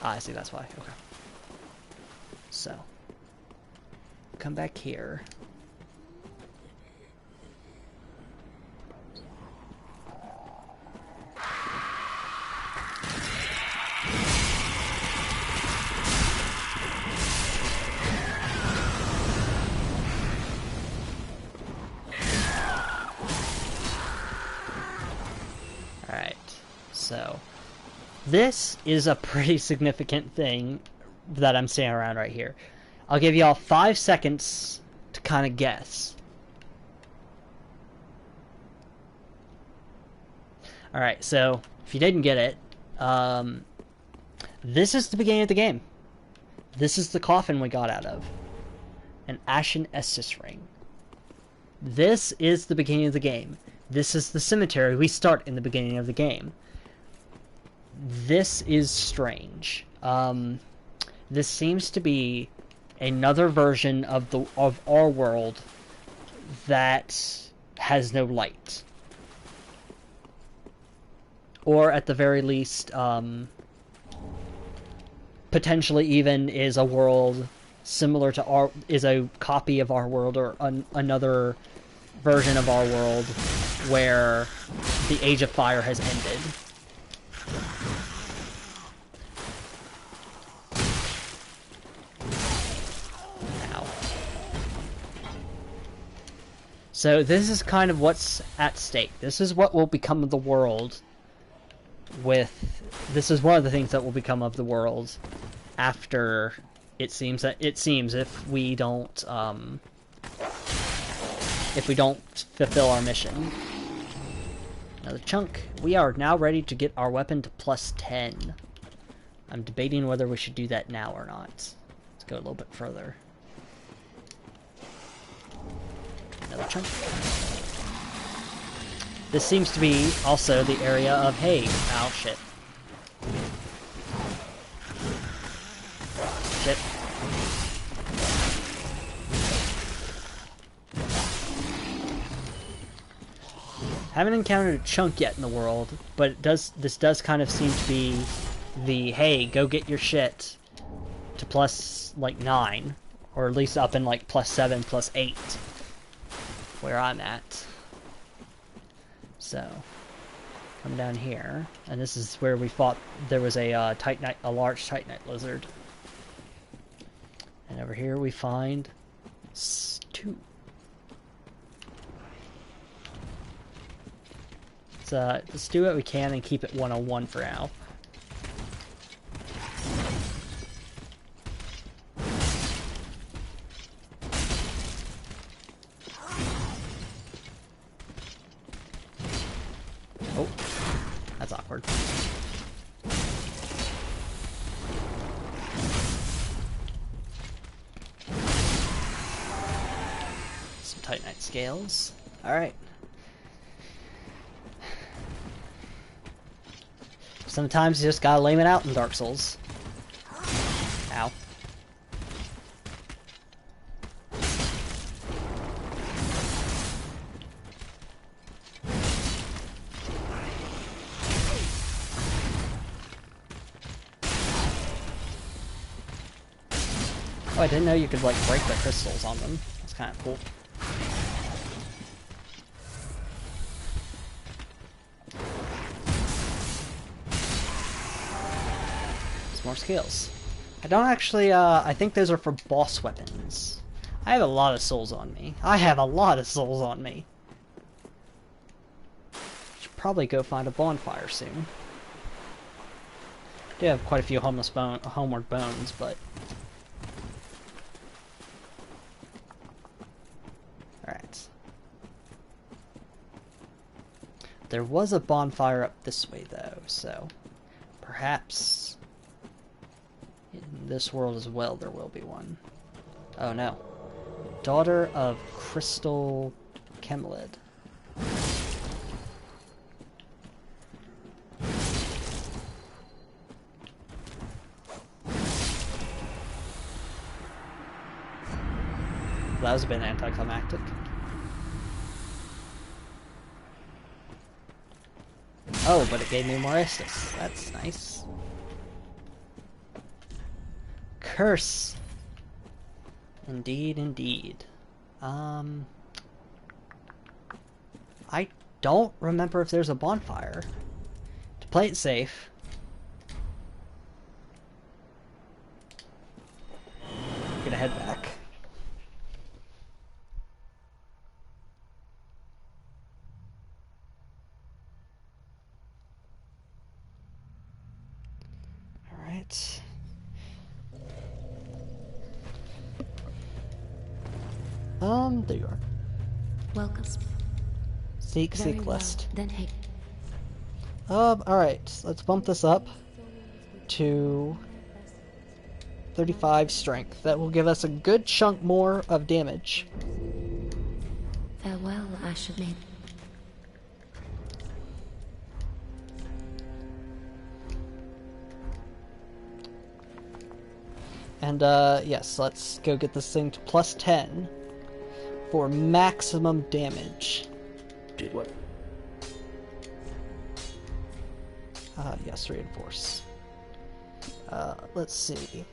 Ah, I see. That's why. Okay. So come back here. So, this is a pretty significant thing that I'm saying around right here. I'll give y'all 5 seconds to kind of guess. Alright, so, if you didn't get it, this is the beginning of the game. This is the coffin we got out of. An Ashen Estus ring. This is the beginning of the game. This is the cemetery we start in the beginning of the game. This is strange. This seems to be another version of our world that has no light, or at the very least, potentially even is a world similar to is a copy of our world, or another version of our world where the Age of Fire has ended. So this is kind of what's at stake. This is what will become of the world this is one of the things that will become of the world after it seems if we don't fulfill our mission. Another chunk. We are now ready to get our weapon to +10. I'm debating whether we should do that now or not. Let's go a little bit further. Another chunk. This seems to be also the area of, hey, ow, shit. Shit. Haven't encountered a chunk yet in the world, but this does kind of seem to be the, hey, go get your shit to +9, or at least up in like +7, +8. Where I'm at. So, come down here, and this is where we fought. There was a large Titanite lizard, and over here we find stew. Let's do what we can and keep it 101 for now. Some Titanite scales. Alright. Sometimes you just gotta lame it out in Dark Souls. Ow. Oh, I didn't know you could, like, break the crystals on them. That's kind of cool. Some more skills. I don't actually, I think those are for boss weapons. I have a lot of souls on me. I have a lot of souls on me. Should probably go find a bonfire soon. I do have quite a few homeward bones, but... Alright. There was a bonfire up this way, though, so... Perhaps... in this world as well, there will be one. Oh, no. Daughter of Crystal Camelid. That was a bit anticlimactic. Oh, but it gave me more Estus. That's nice. Curse. Indeed, indeed. I don't remember if there's a bonfire. To play it safe. I'm gonna head back. Alright. There you are. Welcome. Seek list. Then hey. Alright, let's bump this up to 35 strength. That will give us a good chunk more of damage. Farewell, Asher Maid. And, yes, let's go get this thing to plus 10 for maximum damage. Did what? Yes, reinforce. Let's see.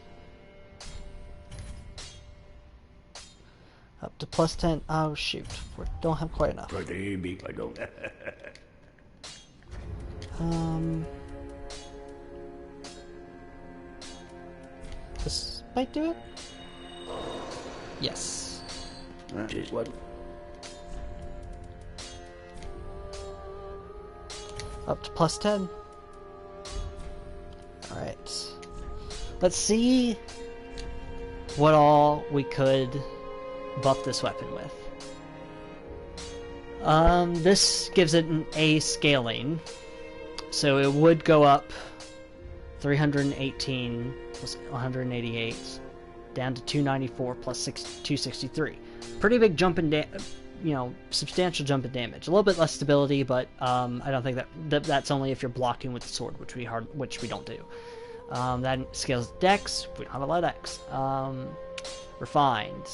Up to plus 10. Oh, shoot. We don't have quite enough. Pretty big, I don't. This might do it? Yes. Did what? Up to plus 10. Alright. Let's see what all we could buff this weapon with. This gives it an A scaling. So it would go up 318 plus 188 down to 294 plus 263. Pretty big jump in substantial jump in damage. A little bit less stability, but I don't think that's only if you're blocking with the sword, which we don't do. That scales dex. We don't have a lot of dex. Refined.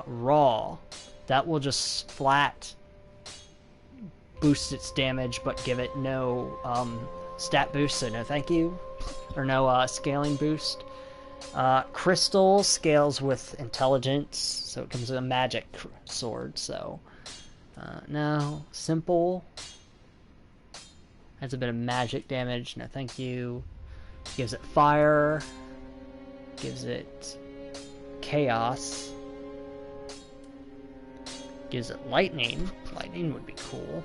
Raw. That will just flat boost its damage, but give it no stat boost, so no thank you. Or no scaling boost. Crystal scales with intelligence, so it comes with a magic sword, so no. Simple has a bit of magic damage, no thank you. Gives it fire, gives it chaos, gives it lightning. Lightning would be cool.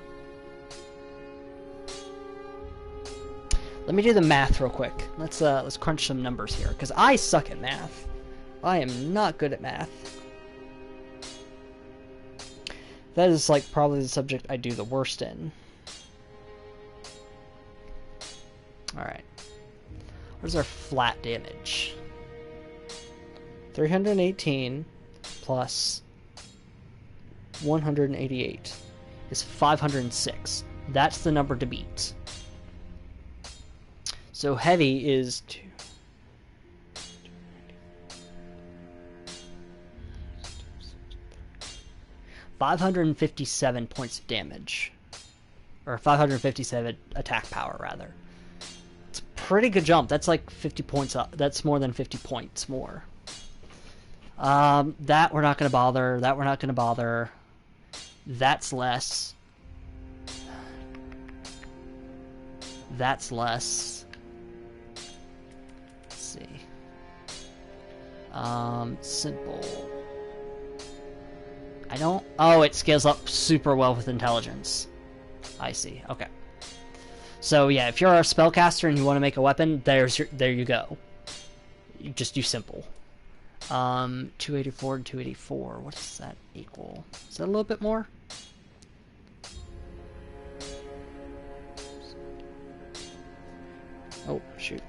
Let me do the math real quick. Let's crunch some numbers here, because I suck at math. I am not good at math. That is like probably the subject I do the worst in. Alright. Where's our flat damage? 318 plus 188 is 506. That's the number to beat. So heavy is 2. 557 points of damage. Or 557 attack power, rather. It's a pretty good jump. That's like 50 points up. That's more than 50 points more. That we're not going to bother. That we're not going to bother. That's less. That's less. Let's see. Simple. I don't... Oh, it scales up super well with intelligence. I see. Okay. So, yeah, if you're a spellcaster and you want to make a weapon, there you go. You just do simple. 284 and 284. What does that equal? Is that a little bit more? Oh, shoot.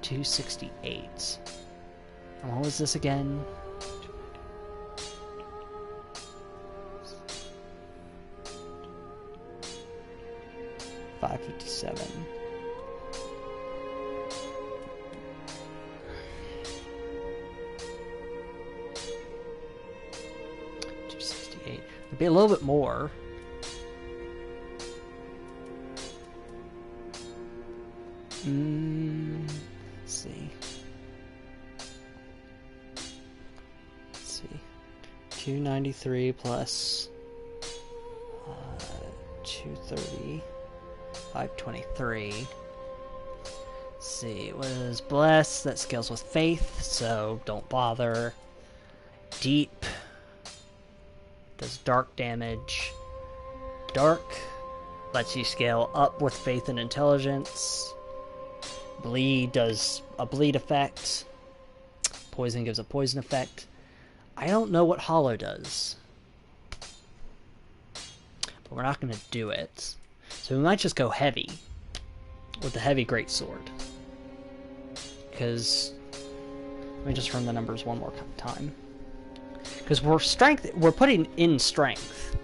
268. And what was this again? 557. 268. It'd be a little bit more. Let's see. 293 plus 230. 523. Let's see, what is Bless? That scales with Faith, so don't bother. Deep does dark damage. Dark lets you scale up with Faith and Intelligence. Bleed does a bleed effect. Poison gives a poison effect. I don't know what Hollow does, but we're not going to do it. So we might just go heavy with the heavy greatsword. Because let me just run the numbers one more time. Because we're putting in strength,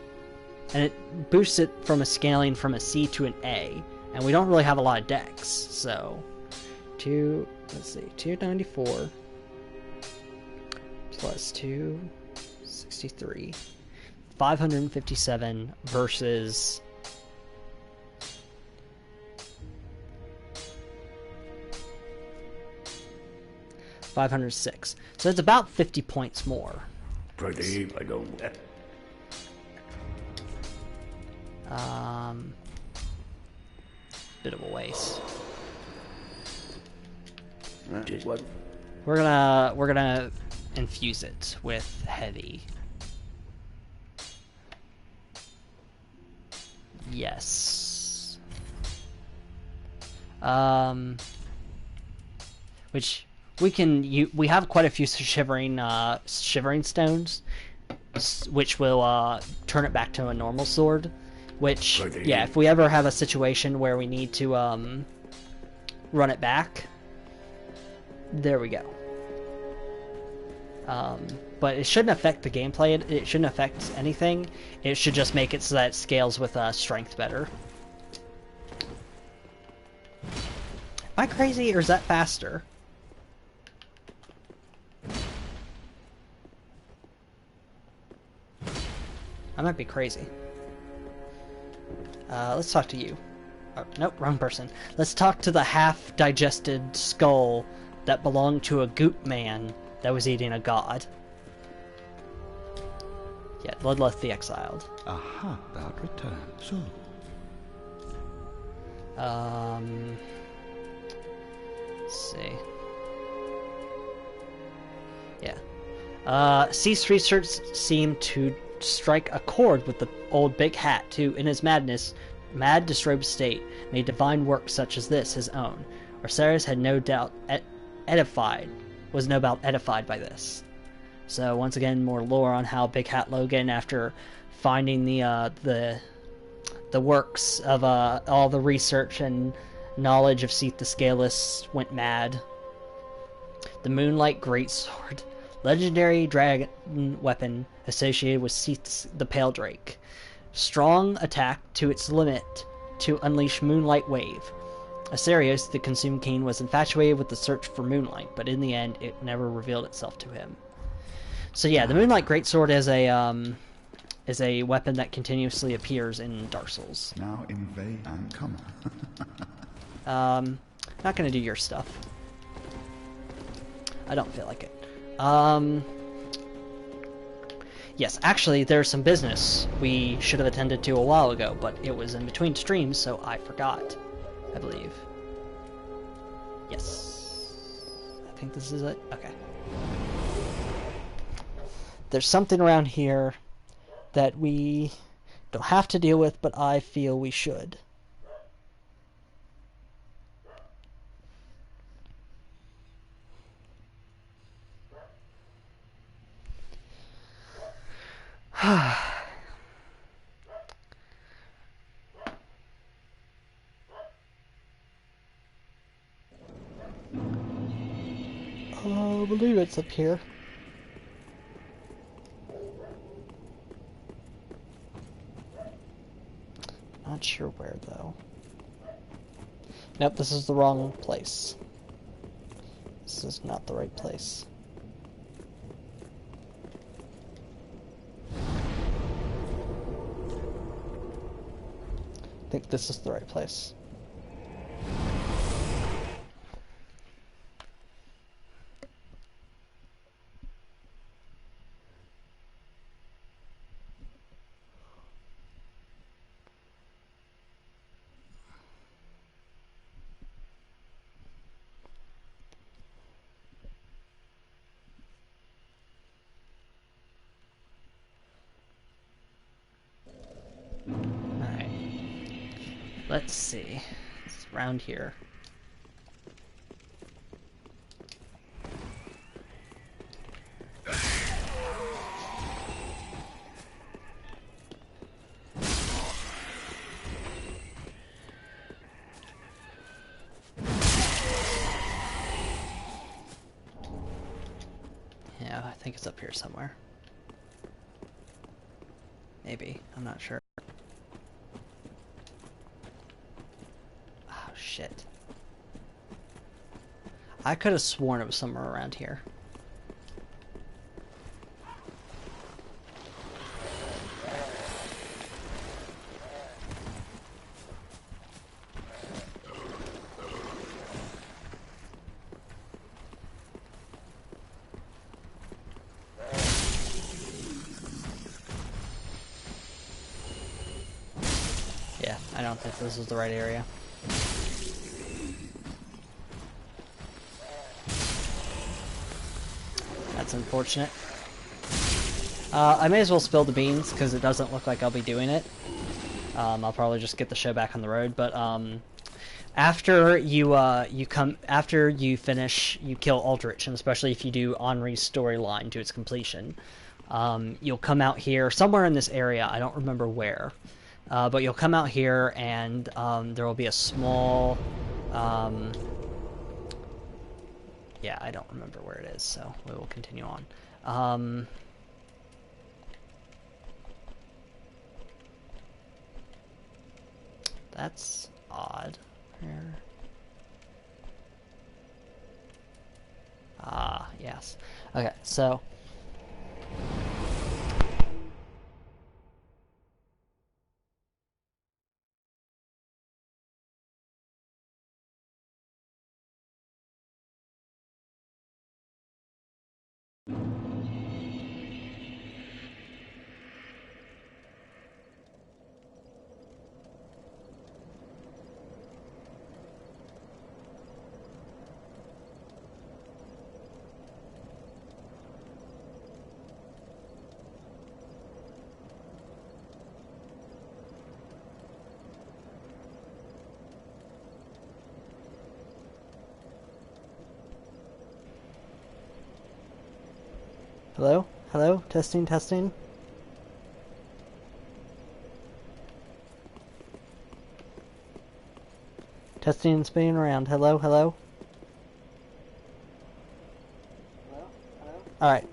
and it boosts it from a scaling from a C to an A, and we don't really have a lot of dex. So 294 plus 263, 557 versus 506. So it's about 50 points more. Pretty, I don't. Bit of a waste. Just what? We're gonna infuse it with heavy. Yes. Which we have quite a few shivering stones, which will turn it back to a normal sword. Which, yeah, if we ever have a situation where we need to run it back, there we go. But it shouldn't affect the gameplay. It shouldn't affect anything. It should just make it so that it scales with strength better. Am I crazy, or is that faster? I might be crazy. Let's talk to you. Oh, nope, wrong person. Let's talk to the half-digested skull that belonged to a goop man that was eating a god. Yeah, Bloodlust the Exiled. Aha, thou return soon. Let's see. Yeah. Cease research seemed to strike a chord with the old big hat, who, in his mad disrobed state, made divine work such as this his own. Osiris had no doubt was no doubt edified by this. So once again, more lore on how Big Hat Logan, after finding the works of all the research and knowledge of Seath the Scaleless went mad. The Moonlight Greatsword, legendary dragon weapon associated with Seath the Pale Drake. Strong attack to its limit to unleash Moonlight Wave. Asterios, the Consumed King, was infatuated with the search for moonlight, but in the end, it never revealed itself to him. So yeah, the Moonlight Greatsword is a weapon that continuously appears in Dark Souls. Now invade and come. Not gonna do your stuff. I don't feel like it. Yes, actually, there's some business we should have attended to a while ago, but it was in between streams, so I forgot, I believe. Yes. I think this is it. Okay. There's something around here that we don't have to deal with, but I feel we should. I believe it's up here. Not sure where, though. Nope, this is the wrong place. This is not the right place. I think this is the right place. Let's see. It's around here. Yeah, I think it's up here somewhere. Maybe. I'm not sure. Shit. I could have sworn it was somewhere around here. Yeah, I don't think this is the right area. That's unfortunate. I may as well spill the beans because it doesn't look like I'll be doing it. I'll probably just get the show back on the road. But after you finish, you kill Aldrich, and especially if you do Henri's storyline to its completion, you'll come out here somewhere in this area. I don't remember where, but you'll come out here, and there will be a small. Yeah, I don't remember where it is, so we will continue on. That's odd. Here. Ah, yes. Okay, so... Hello? Hello? Testing, testing? Testing and spinning around. Hello, hello. Alright.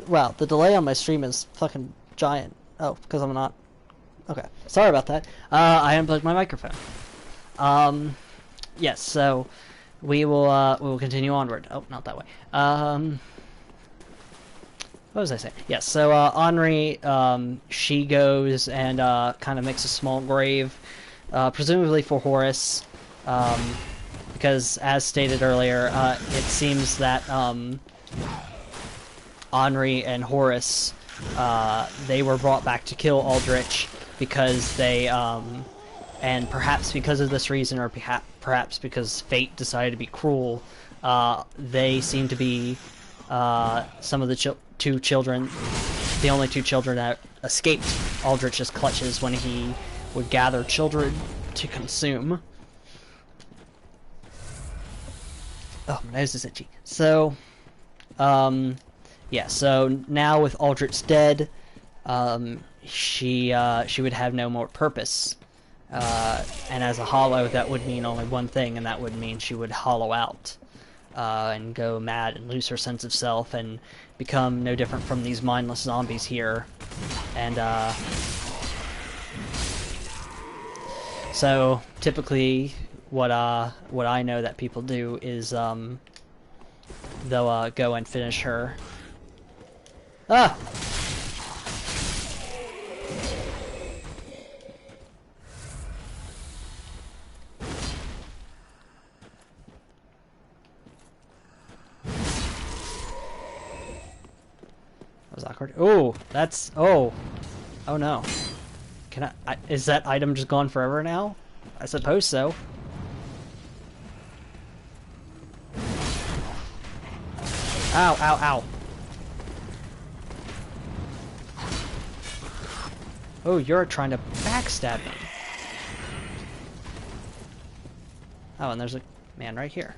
Wow, the delay on my stream is fucking giant. Oh, because I'm not... Okay, sorry about that. I unplugged my microphone. Yes, so we will continue onward. Oh, not that way. What was I saying? Yes, so Henri, she goes and kind of makes a small grave, presumably for Horus, because as stated earlier, it seems that Henri and Horus, they were brought back to kill Aldrich because they, and perhaps because of this reason, or perhaps because fate decided to be cruel, they seem to be some of the two children, the only two children that escaped Aldrich's clutches when he would gather children to consume. Oh, my nose is itchy. So, yeah, so now with Aldrich dead, she would have no more purpose. And as a hollow, that would mean only one thing, and that would mean she would hollow out. And go mad and lose her sense of self and become no different from these mindless zombies here. And, so, typically, what I know that people do is, they'll, go and finish her. Ah! That was awkward. Oh, that's... Oh. Oh no. Can I... Is that item just gone forever now? I suppose so. Ow, ow, ow. Oh, you're trying to backstab me. Oh, and there's a man right here.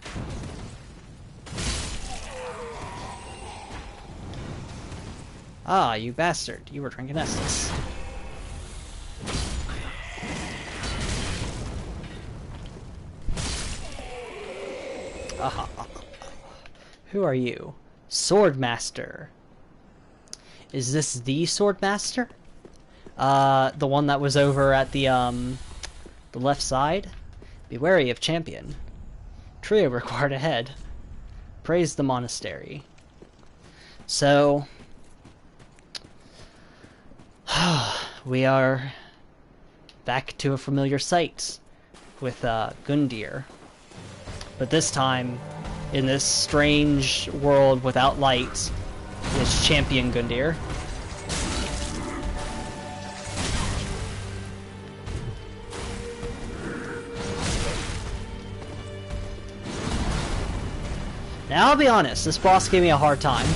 Ah, you bastard. You were drinking Estus. Aha. Who are you? Swordmaster. Is this the Swordmaster? The one that was over at the left side? Be wary of champion. Trio required ahead. Praise the monastery. So... we are back to a familiar sight with Gundyr. But this time, in this strange world without light, it's Champion Gundyr. Now I'll be honest, this boss gave me a hard time.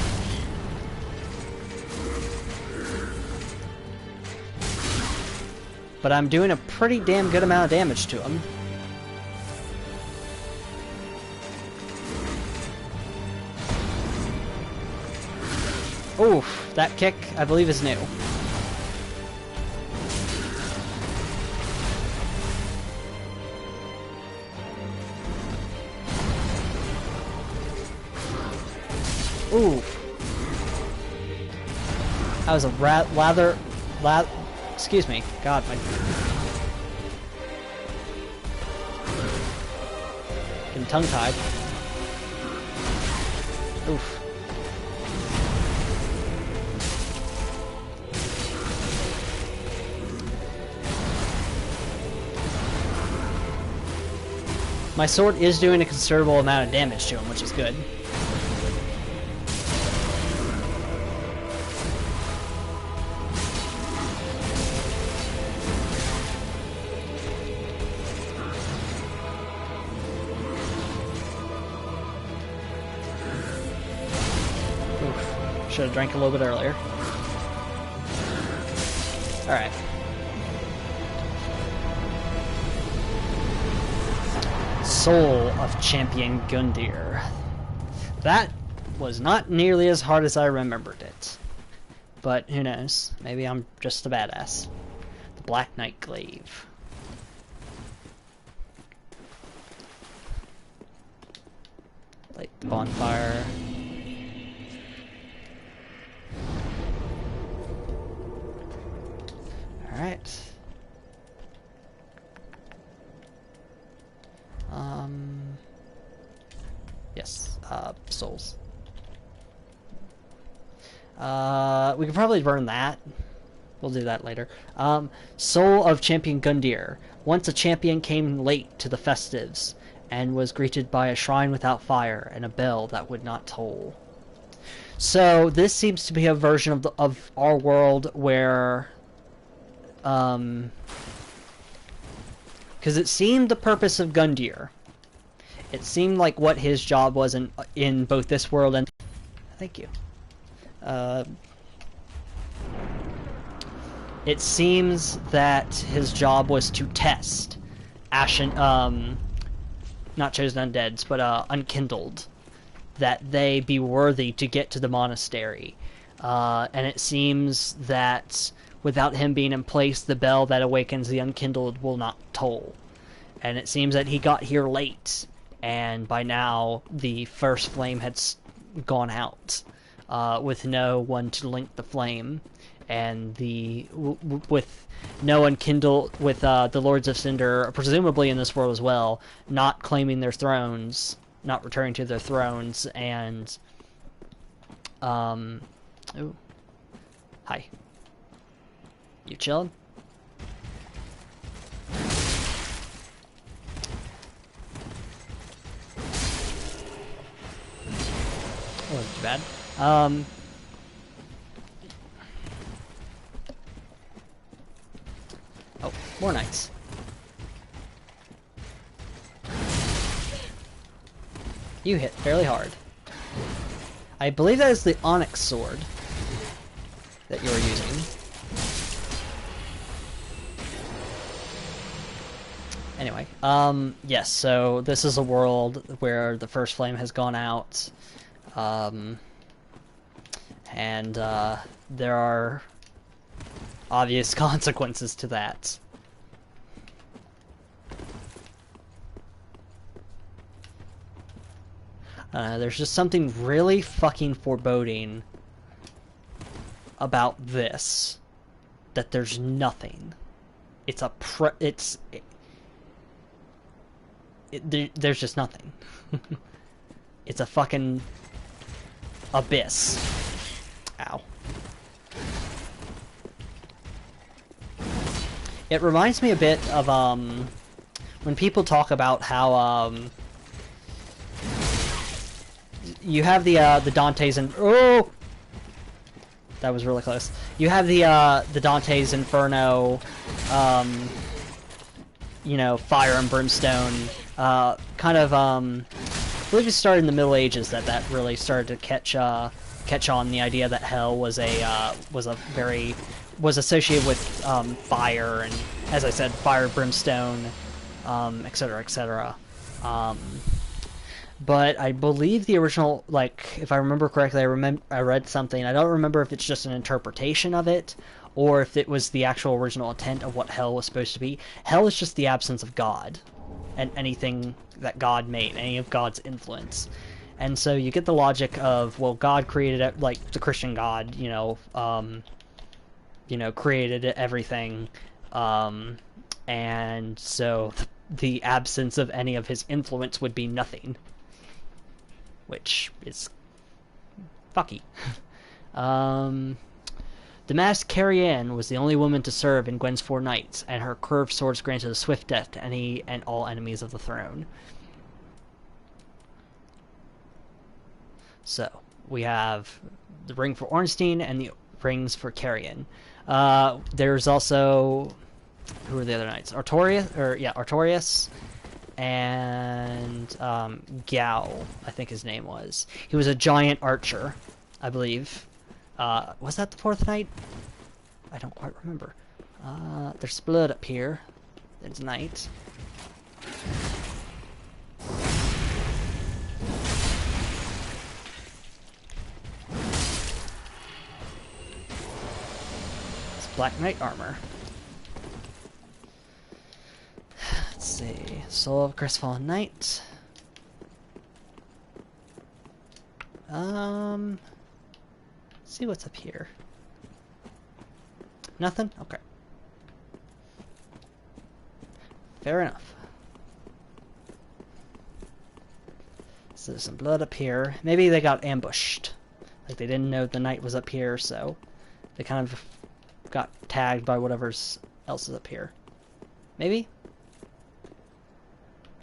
But I'm doing a pretty damn good amount of damage to him. Oof, that kick, I believe, is new. Oof. That was a excuse me. God, my... Getting tongue-tied. Oof. My sword is doing a considerable amount of damage to him, which is good. Should have drank a little bit earlier. Alright. Soul of Champion Gundyr. That was not nearly as hard as I remembered it. But who knows? Maybe I'm just a badass. The Black Knight Glaive. Light the bonfire. Alright. Yes, souls. We can probably burn that. We'll do that later. Soul of Champion Gundyr. Once a champion came late to the festives, and was greeted by a shrine without fire, and a bell that would not toll. So, this seems to be a version of our world where... Because it seemed the purpose of Gundyr. It seemed like what his job was in both this world and... Thank you. It seems that his job was to test Ashen... not chosen undeads, but unkindled. That they be worthy to get to the monastery. And it seems that without him being in place, the bell that awakens the unkindled will not toll. And it seems that he got here late, and by now the first flame had gone out, with no one to link the flame, and with no one kindled, with the Lords of Cinder, presumably in this world as well, not claiming their thrones, not returning to their thrones, and ooh, hi. You chillin'? Wasn't too bad. Oh, more knights. You hit fairly hard. I believe that is the Onyx sword that you're using. Anyway, yes, so this is a world where the first flame has gone out, and there are obvious consequences to that. There's just something really fucking foreboding about this, that there's nothing. It's a there's just nothing. It's a fucking abyss. Ow. It reminds me a bit of when people talk about how you have the Dante's and oh, that was really close. You have the Dante's Inferno, you know, fire and brimstone, kind of I believe it started in the Middle Ages that really started to catch on, the idea that hell was associated with fire, and as I said, fire, brimstone, etc., etc. But I believe the original, like, if I remember correctly, I read something. I don't remember if it's just an interpretation of it, or if it was the actual original intent of what hell was supposed to be. Hell is just the absence of God, and anything that God made, any of God's influence. And so you get the logic of, well, God created it, like the Christian God, created everything, and so the absence of any of his influence would be nothing, which is fucky. Damask Carrion was the only woman to serve in Gwen's 4 Knights, and her curved swords granted a swift death to any and all enemies of the throne. So, we have the ring for Ornstein and the rings for Carrion. There's also... who are the other knights? Artorias and Gao, I think his name was. He was a giant archer, I believe. Was that the 4th knight? I don't quite remember. There's blood up here. There's knight. It's Black Knight armor. Let's see. Soul of Crestfallen Knight. See what's up here. Nothing? Okay. Fair enough. So there's some blood up here. Maybe they got ambushed. Like they didn't know the knight was up here, so they kind of got tagged by whatever else is up here. Maybe?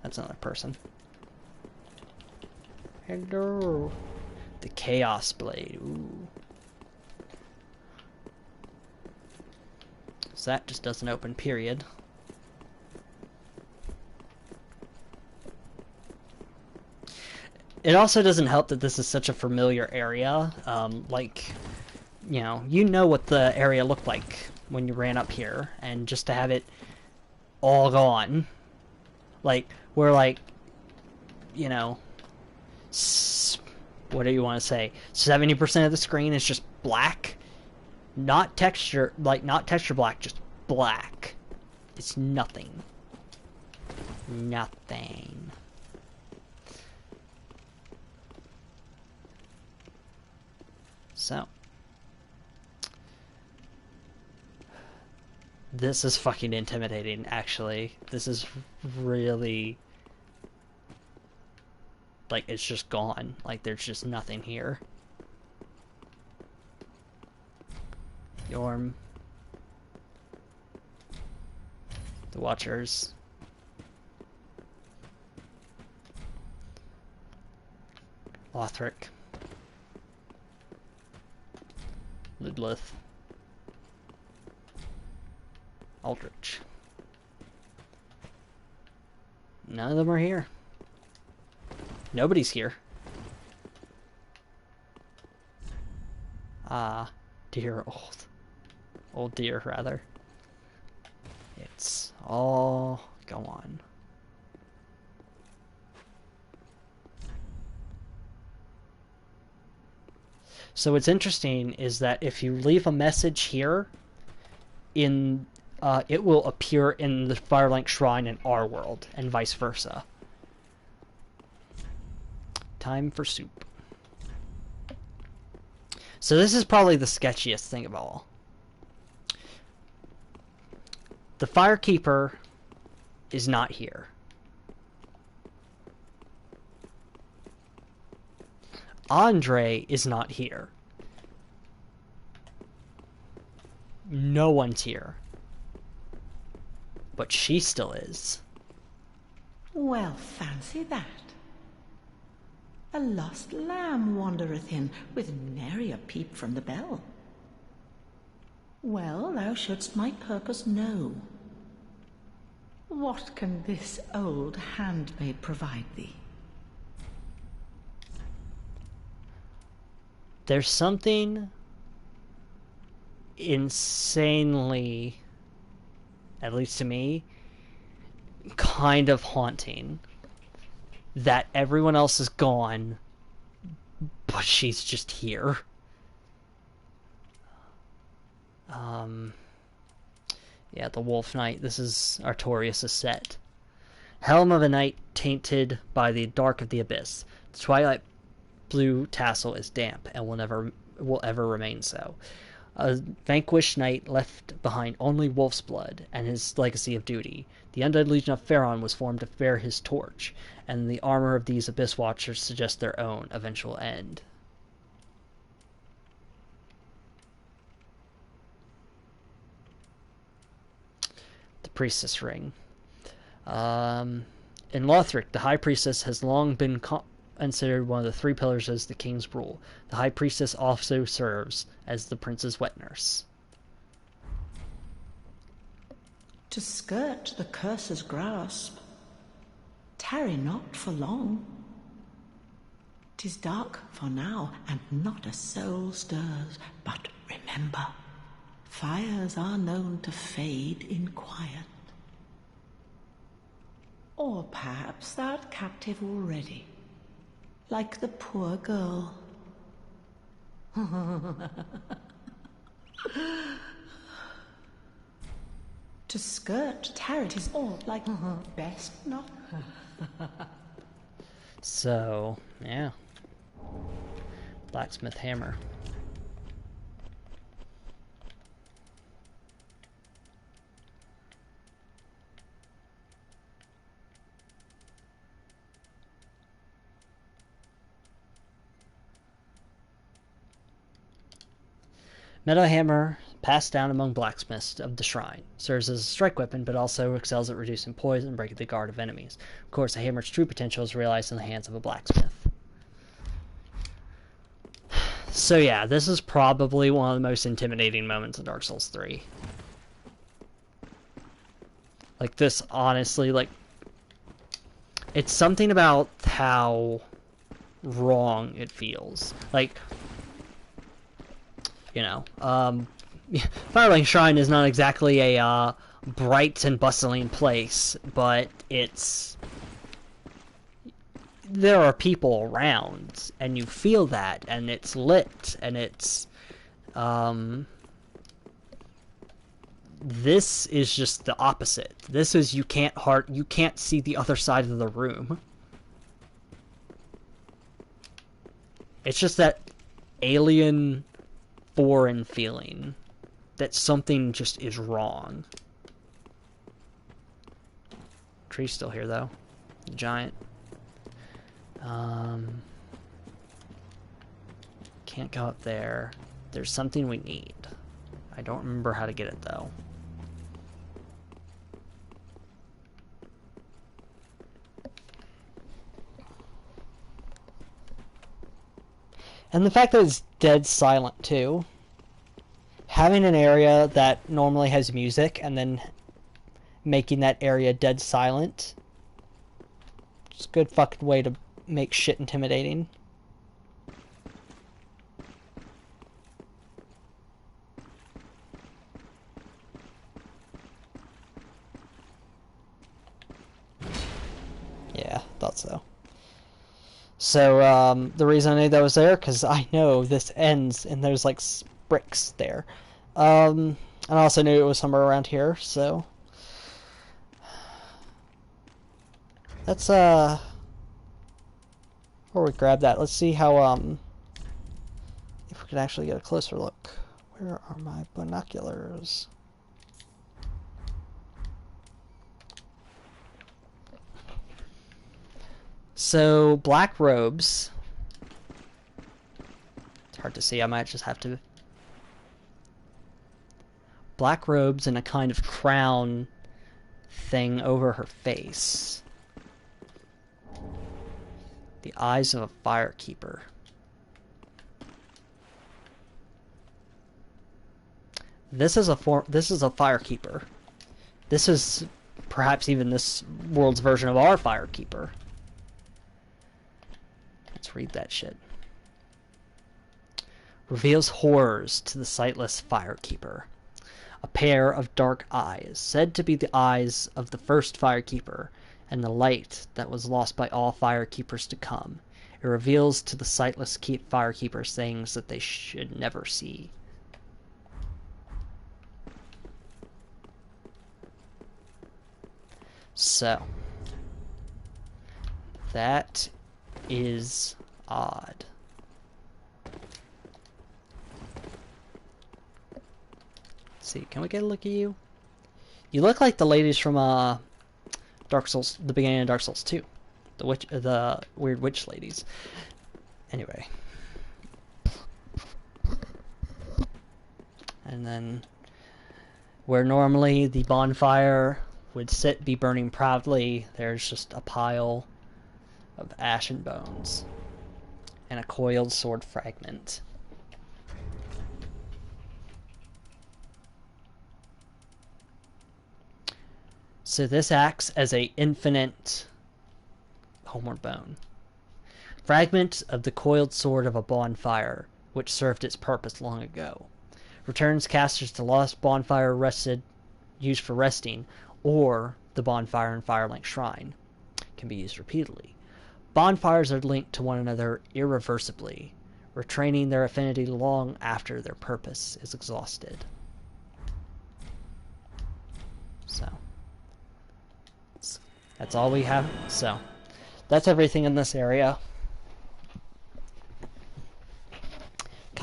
That's another person. Hello. The Chaos Blade. Ooh. So that just doesn't open, period. It also doesn't help that this is such a familiar area. Like, you know what the area looked like when you ran up here, and just to have it all gone, like, we're like, you know, what do you want to say? 70% of the screen is just black, not texture, like not texture black, just black. It's nothing. Nothing. So, this is fucking intimidating, actually. This is really, like, it's just gone. Like, there's just nothing here. Yorm. The Watchers. Lothric. Lidlith. Aldrich. None of them are here. Nobody's here. Ah, dear old. Old dear, rather. It's all gone. So what's interesting is that if you leave a message here, it will appear in the Firelink Shrine in our world, and vice versa. Time for soup. So this is probably the sketchiest thing of all. The Firekeeper is not here. Andre is not here. No one's here. But she still is. Well, fancy that. A lost lamb wandereth in, with nary a peep from the bell. Well, thou shouldst my purpose know. What can this old handmaid provide thee? There's something insanely, at least to me, kind of haunting that everyone else is gone, but she's just here. Yeah, the Wolf Knight. This is Artorias' set. Helm of a Knight tainted by the dark of the abyss. The twilight blue tassel is damp and will ever remain so. A vanquished knight left behind only wolf's blood and his legacy of duty. The undead legion of Pharaon was formed to bear his torch, and the armor of these abyss watchers suggests their own eventual end. The Priestess Ring. In Lothric, the High Priestess has long been considered one of the three pillars as the king's rule. The High Priestess also serves as the prince's wet nurse. To skirt the curse's grasp, tarry not for long. 'Tis dark for now, and not a soul stirs. But remember, fires are known to fade in quiet. Or perhaps thou'rt captive already, like the poor girl. To skirt tarry is all like best not. So, yeah. Blacksmith hammer. Metal hammer, passed down among blacksmiths of the shrine, serves as a strike weapon, but also excels at reducing poison and breaking the guard of enemies. Of course, a hammer's true potential is realized in the hands of a blacksmith. So yeah, this is probably one of the most intimidating moments in Dark Souls 3. Like, this, honestly, like, it's something about how wrong it feels. Like, you know, Firelink Shrine is not exactly a bright and bustling place, but there are people around, and you feel that, and it's lit, and it's, this is just the opposite. This is, you can't see the other side of the room. It's just that alien, foreign feeling that something just is wrong. Tree's still here though. Giant. Can't go up there. There's something we need. I don't remember how to get it though. And the fact that it's dead silent too. Having an area that normally has music and then making that area dead silent. It's a good fucking way to make shit intimidating. Yeah, thought so. So, the reason I knew that was there, because I know this ends and there's, like, bricks there. And I also knew it was somewhere around here, so... Let's, before we grab that, let's see how, if we can actually get a closer look. Where are my binoculars? So, black robes. It's hard to see, I might just have to... Black robes and a kind of crown thing over her face. The eyes of a firekeeper. This is a firekeeper. This is perhaps even this world's version of our firekeeper. Let's read that shit. Reveals horrors to the sightless firekeeper. A pair of dark eyes, said to be the eyes of the first firekeeper, and the light that was lost by all firekeepers to come. It reveals to the sightless firekeepers things that they should never see. So, that is odd. Let's see, can we get a look at you? You look like the ladies from Dark Souls, the beginning of Dark Souls 2. The weird witch ladies. Anyway. And then where normally the bonfire would be burning proudly, there's just a pile of ashen bones and a coiled sword fragment. So this acts as a infinite homeward bone. Fragment of the coiled sword of a bonfire, which served its purpose long ago. Returns casters to lost bonfire used for resting, or the bonfire in Firelink Shrine. Can be used repeatedly. Bonfires are linked to one another irreversibly, retaining their affinity long after their purpose is exhausted. So, that's all we have. So, that's everything in this area.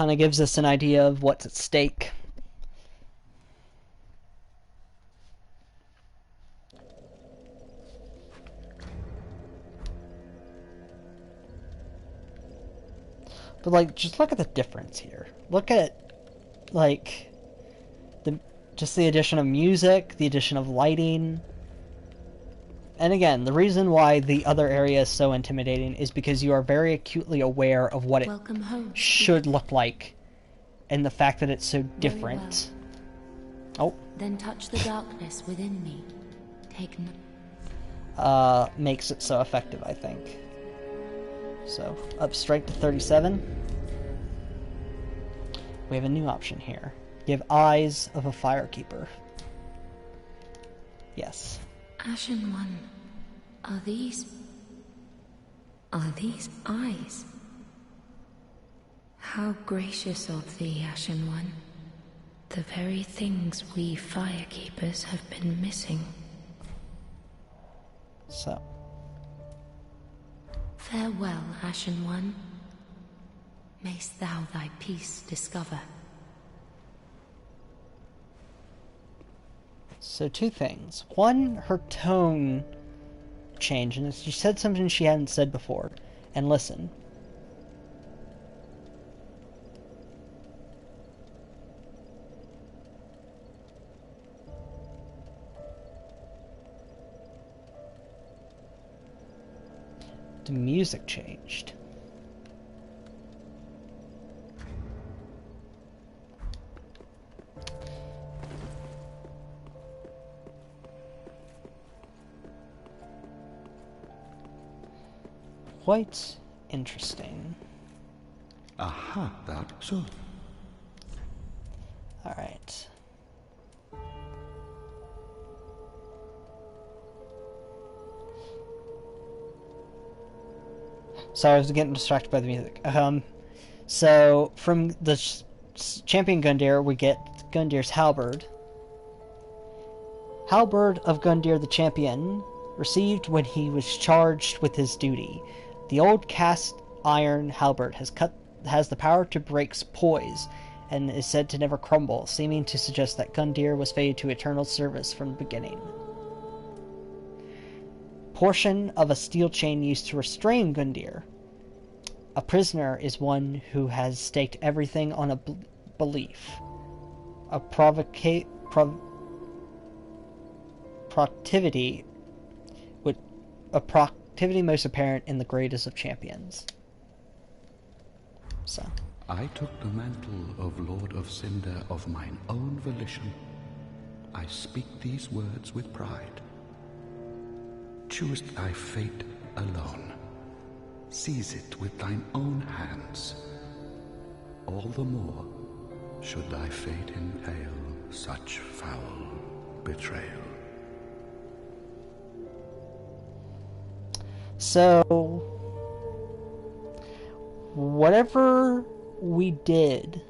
kind of gives us an idea of what's at stake. But, like, just look at the difference here. Look at, like, just the addition of music, the addition of lighting. And again, the reason why the other area is so intimidating is because you are very acutely aware of what it should look like, and the fact that it's so different. Well. Oh. Then touch the darkness within me. Take makes it so effective, I think. So, up straight to 37. We have a new option here. Give eyes of a firekeeper. Yes. Ashen One, are these eyes? How gracious of thee, Ashen One. The very things we firekeepers have been missing. So. Farewell, Ashen One. Mayst thou thy peace discover. So, two things. One, her tone changed, and she said something she hadn't said before. And listen. The music changed. Quite interesting. Aha, that so. Alright. Sorry, I was getting distracted by the music. So, from the champion Gundyr, we get Gundyr's halberd. Halberd of Gundyr the champion, received when he was charged with his duty. The old cast iron halberd has the power to break poise, and is said to never crumble, seeming to suggest that Gundyr was fated to eternal service from the beginning. Portion of a steel chain used to restrain Gundyr. A prisoner is one who has staked everything on a belief. A proctivity most apparent in the greatest of champions. So. I took the mantle of Lord of Cinder of mine own volition. I speak these words with pride. Choose thy fate alone. Seize it with thine own hands. All the more should thy fate entail such foul betrayal. So, whatever we did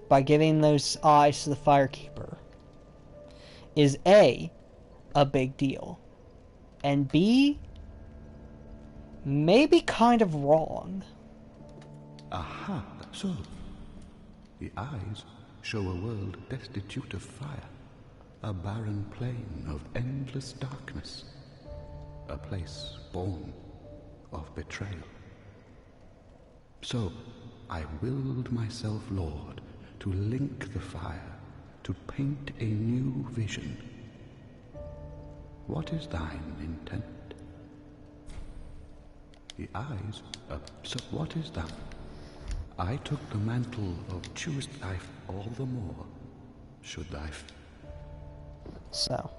by giving those eyes to the Firekeeper is A, a big deal, and B, maybe kind of wrong. Aha, so. The eyes show a world destitute of fire, a barren plain of endless darkness, a place born of betrayal. So, I willed myself Lord to link the fire, to paint a new vision. What is thine intent? The eyes, so what is that? I took the mantle of choose thy all the more, should thy So.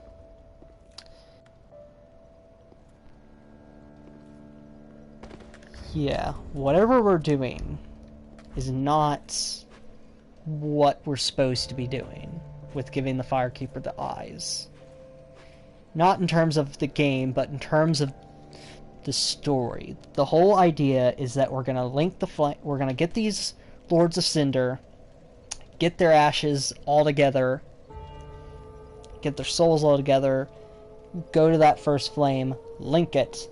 Yeah, whatever we're doing is not what we're supposed to be doing with giving the Firekeeper the eyes. Not in terms of the game, but in terms of the story. The whole idea is that we're gonna link the we're gonna get these Lords of Cinder, get their ashes all together, get their souls all together, go to that first flame, link it,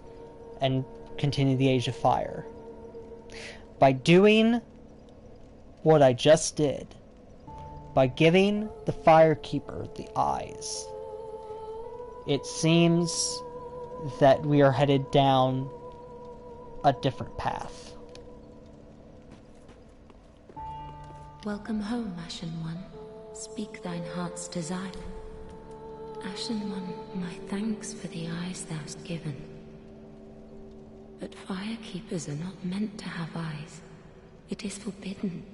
and continue the Age of Fire. By doing what I just did by giving the Firekeeper the eyes, it seems that we are headed down a different path. Welcome home, Ashen One. Speak thine heart's desire. Ashen One, my thanks for the eyes thou'st given. But Firekeepers are not meant to have eyes. It is forbidden.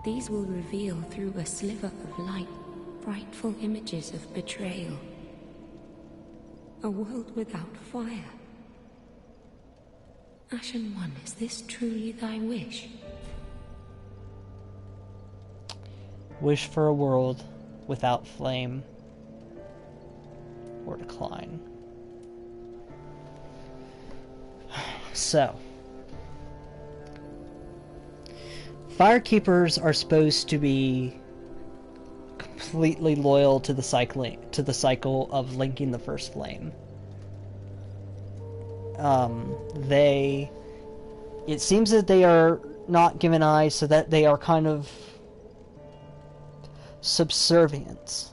These will reveal through a sliver of light frightful images of betrayal. A world without fire. Ashen One, is this truly thy wish? Wish for a world without flame or decline. So, Firekeepers are supposed to be completely loyal to the cycle of linking the first flame. It seems that they are not given eyes, so that they are kind of subservient.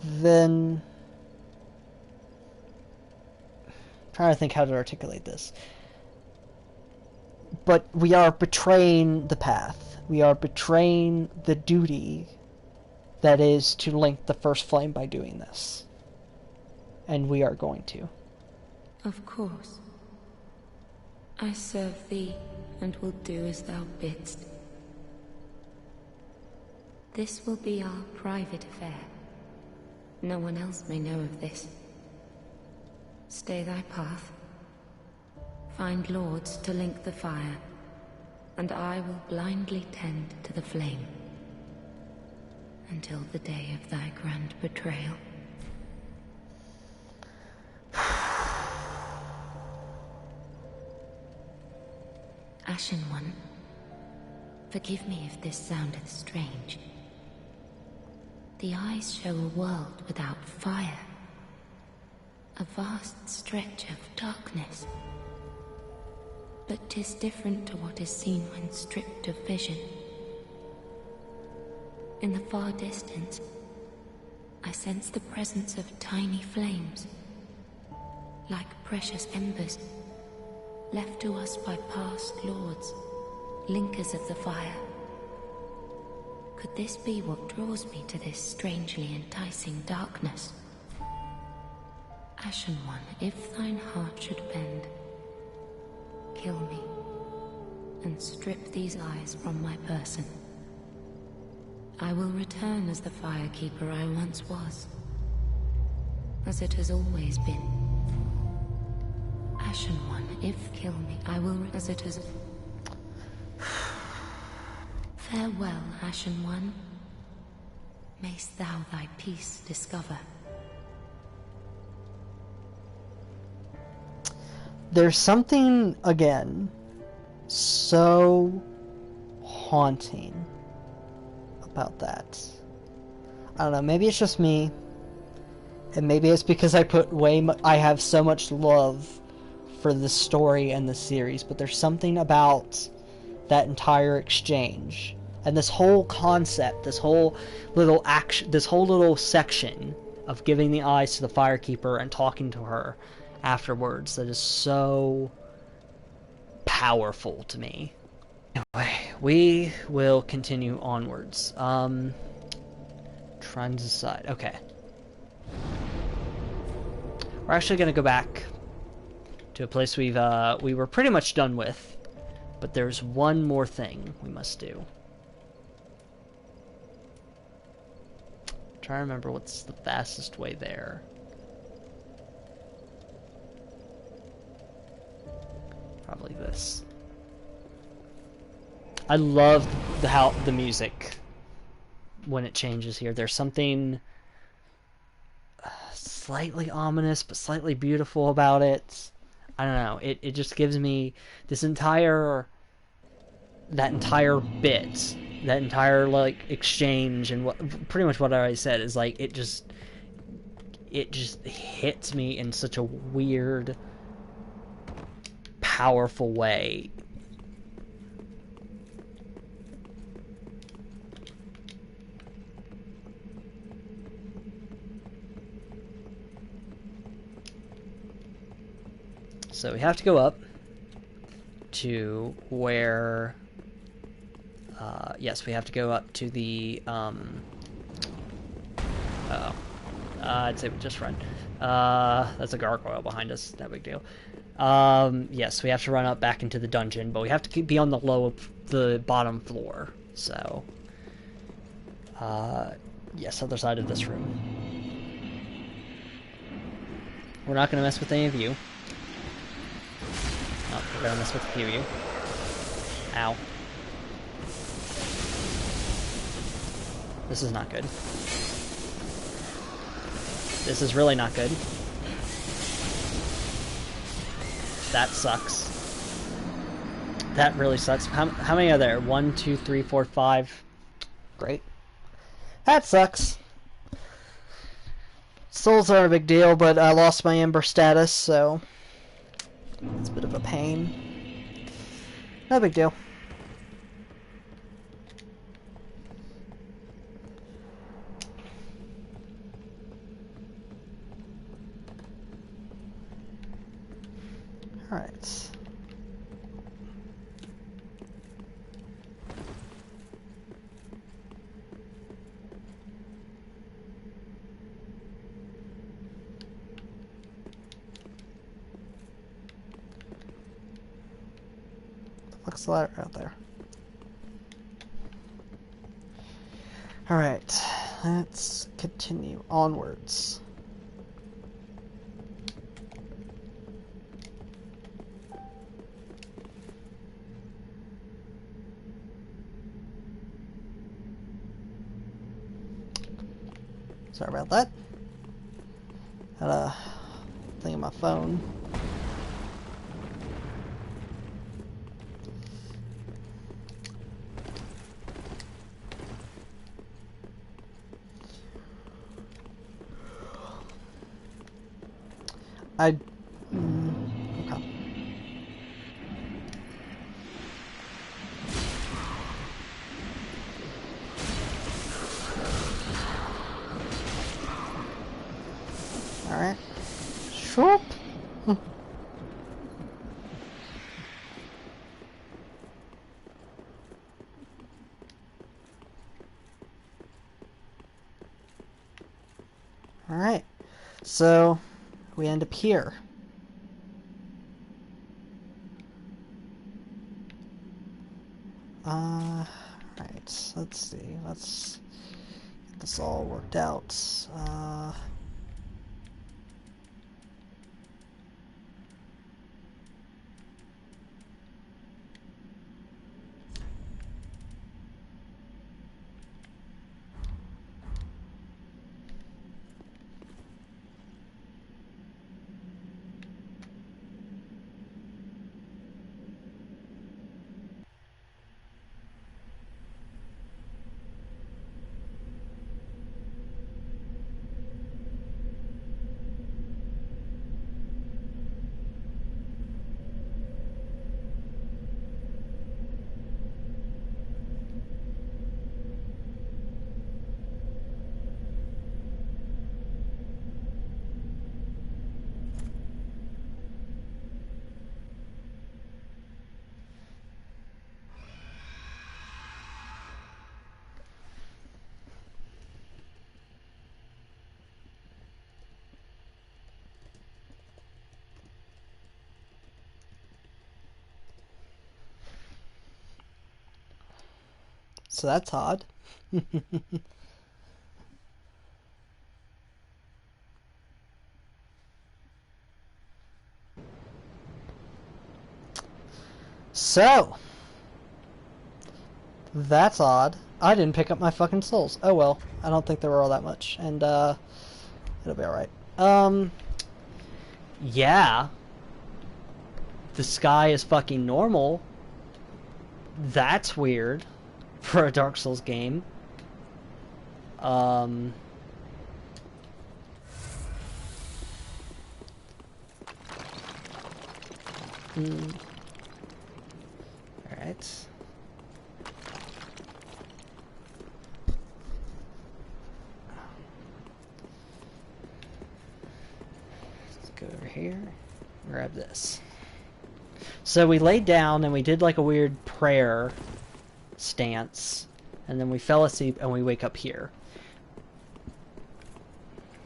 Then, I'm trying to think how to articulate this. But we are betraying the path. We are betraying the duty that is to link the first flame by doing this. And we are going to. Of course. I serve thee, and will do as thou bidst. This will be our private affair. No one else may know of this. Stay thy path. Find lords to link the fire, and I will blindly tend to the flame. Until the day of thy grand betrayal. Ashen One, forgive me if this soundeth strange. The eyes show a world without fire. A vast stretch of darkness. But 'tis different to what is seen when stripped of vision. In the far distance, I sense the presence of tiny flames, like precious embers, left to us by past lords, linkers of the fire. Could this be what draws me to this strangely enticing darkness? Ashen One, if thine heart should bend, kill me, and strip these eyes from my person. I will return as the Firekeeper I once was, as it has always been. Ashen One, if kill me, I will as it is. Farewell, Ashen One. Mayst thou thy peace discover. There's something, again, so haunting about that. I don't know, maybe it's just me, and maybe it's because I put I have so much love for the story and the series, but there's something about that entire exchange and this whole concept, this whole little action, this whole little section of giving the eyes to the Firekeeper and talking to her afterwards, that is so powerful to me. Anyway, we will continue onwards. Trying to decide. Okay. We're actually going to go back to a place we were pretty much done with, but there's one more thing we must do. I'm trying to remember what's the fastest way there. Probably this. I love how the music when it changes here. There's something slightly ominous but slightly beautiful about it. I don't know. It just gives me this entire bit, that entire like exchange, and what pretty much what I already said is like it it just hits me in such a weird, powerful way. So we have to go up to where... yes, we have to go up to the... I'd say we just run. That's a gargoyle behind us. No big deal. Yes, we have to run up back into the dungeon, but we have to be on the bottom floor. So, yes, other side of this room. We're not going to mess with any of you. Oh, we're going to mess with a few of you. Ow. This is not good. This is really not good. That sucks. That really sucks. How many are there? 1, 2, 3, 4, 5. Great. That sucks. Souls aren't a big deal, but I lost my Ember status, so it's a bit of a pain. No big deal. Alright. Looks a lot out there. Alright, let's continue onwards. Sorry about that. Had a thing on my phone. Okay. Alright. Shoop. Alright. So we end up here. Right. Let's see. Let's get this all worked out. So that's odd. So that's odd. I didn't pick up my fucking souls. Oh well. I don't think there were all that much. And it'll be alright. Yeah. The sky is fucking normal. That's weird for a Dark Souls game. Alright. Let's go over here. Grab this. So we laid down and we did like a weird prayer stance. And then we fell asleep and we wake up here.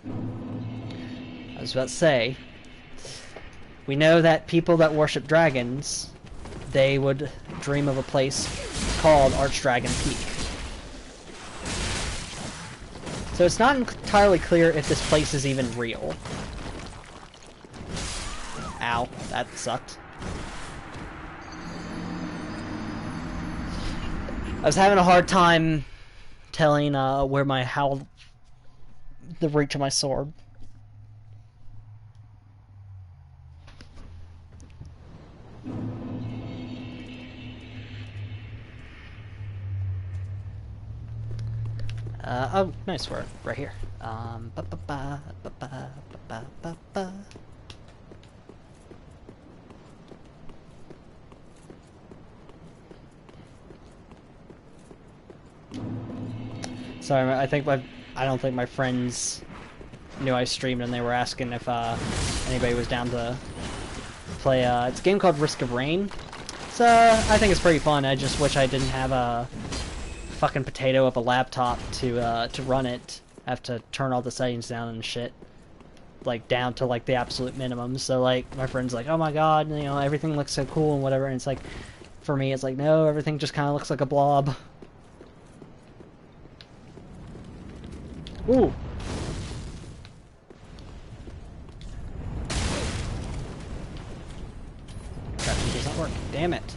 I was about to say, we know that people that worship dragons, they would dream of a place called Archdragon Peak. So it's not entirely clear if this place is even real. Ow, that sucked. I was having a hard time telling where the reach of my sword. Oh, nice, we're right here. Sorry, I don't think my friends knew I streamed, and they were asking if anybody was down to play. It's a game called Risk of Rain. So I think it's pretty fun. I just wish I didn't have a fucking potato of a laptop to run it. I have to turn all the settings down and shit, like down to like the absolute minimum. So like my friend's like, oh my god, you know, everything looks so cool and whatever. And it's like, for me, it's like, no, everything just kind of looks like a blob. Ooh. Crouching does not work. Damn it.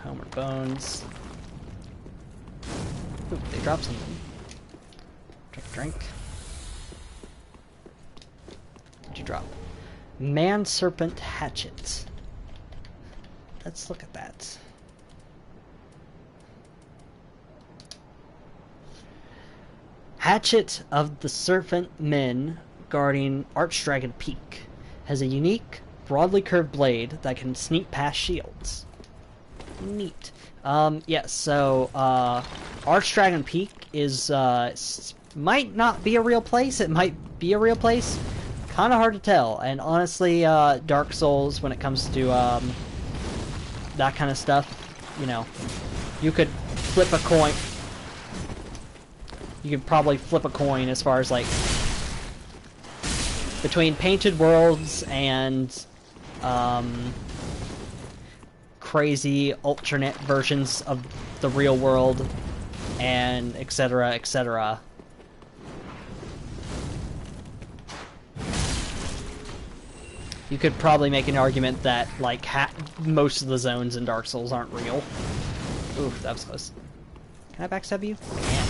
Homer bones. Ooh, they dropped something. Drink. What'd you drop? Man Serpent Hatchet. Let's look at that. Hatchet of the Serpent Men guarding Archdragon Peak has a unique, broadly curved blade that can sneak past shields. Neat. Yeah, so, Archdragon Peak is, might not be a real place, it might be a real place. Kinda hard to tell, and honestly, Dark Souls, when it comes to, that kind of stuff, you know, you could flip a coin. You could probably flip a coin as far as, like, between Painted Worlds and, crazy alternate versions of the real world, and etc., etc. You could probably make an argument that, like, most of the zones in Dark Souls aren't real. Oof, that was close. Can I backstab you? I can.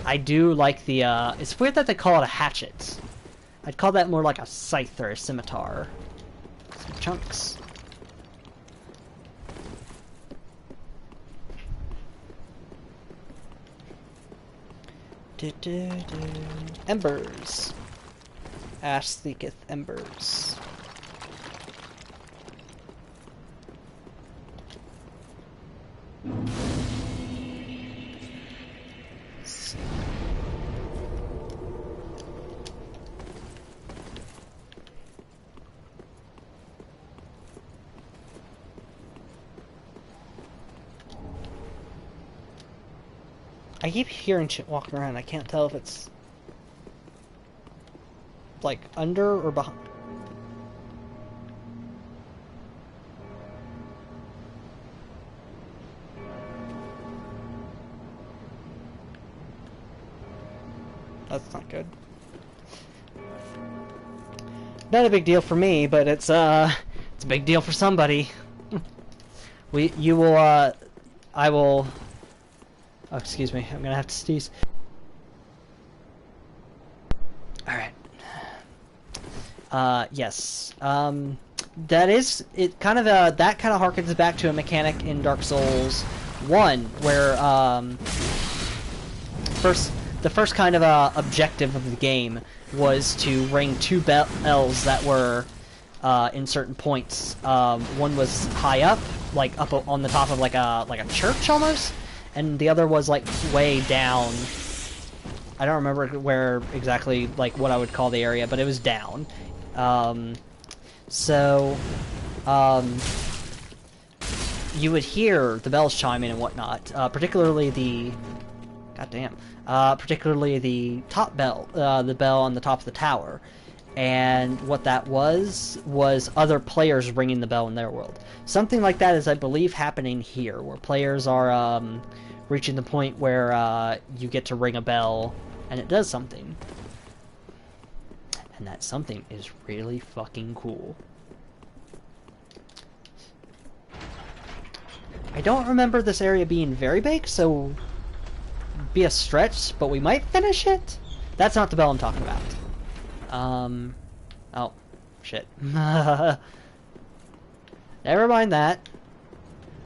I do like the, it's weird that they call it a hatchet. I'd call that more like a scythe or a scimitar. Some chunks. Embers. Ash seeketh embers. I keep hearing shit walking around. I can't tell if it's like under or behind. That's not good. Not a big deal for me, but it's a big deal for somebody. I will. Oh, excuse me. I'm gonna have to sneeze. Alright. Yes. That is... It kind of, that kind of harkens back to a mechanic in Dark Souls 1, where, the first kind of objective of the game was to ring two bells that were in certain points. One was high up, like up on the top of like a church almost, and the other was like way down. I don't remember where exactly, like what I would call the area, but it was down. You would hear the bells chiming and whatnot, particularly the top bell, the bell on the top of the tower. And what that was other players ringing the bell in their world. Something like that is, I believe, happening here, where players are reaching the point where you get to ring a bell and it does something. And that something is really fucking cool. I don't remember this area being very big, so be a stretch, but we might finish it? That's not the bell I'm talking about. Oh, shit. Never mind that.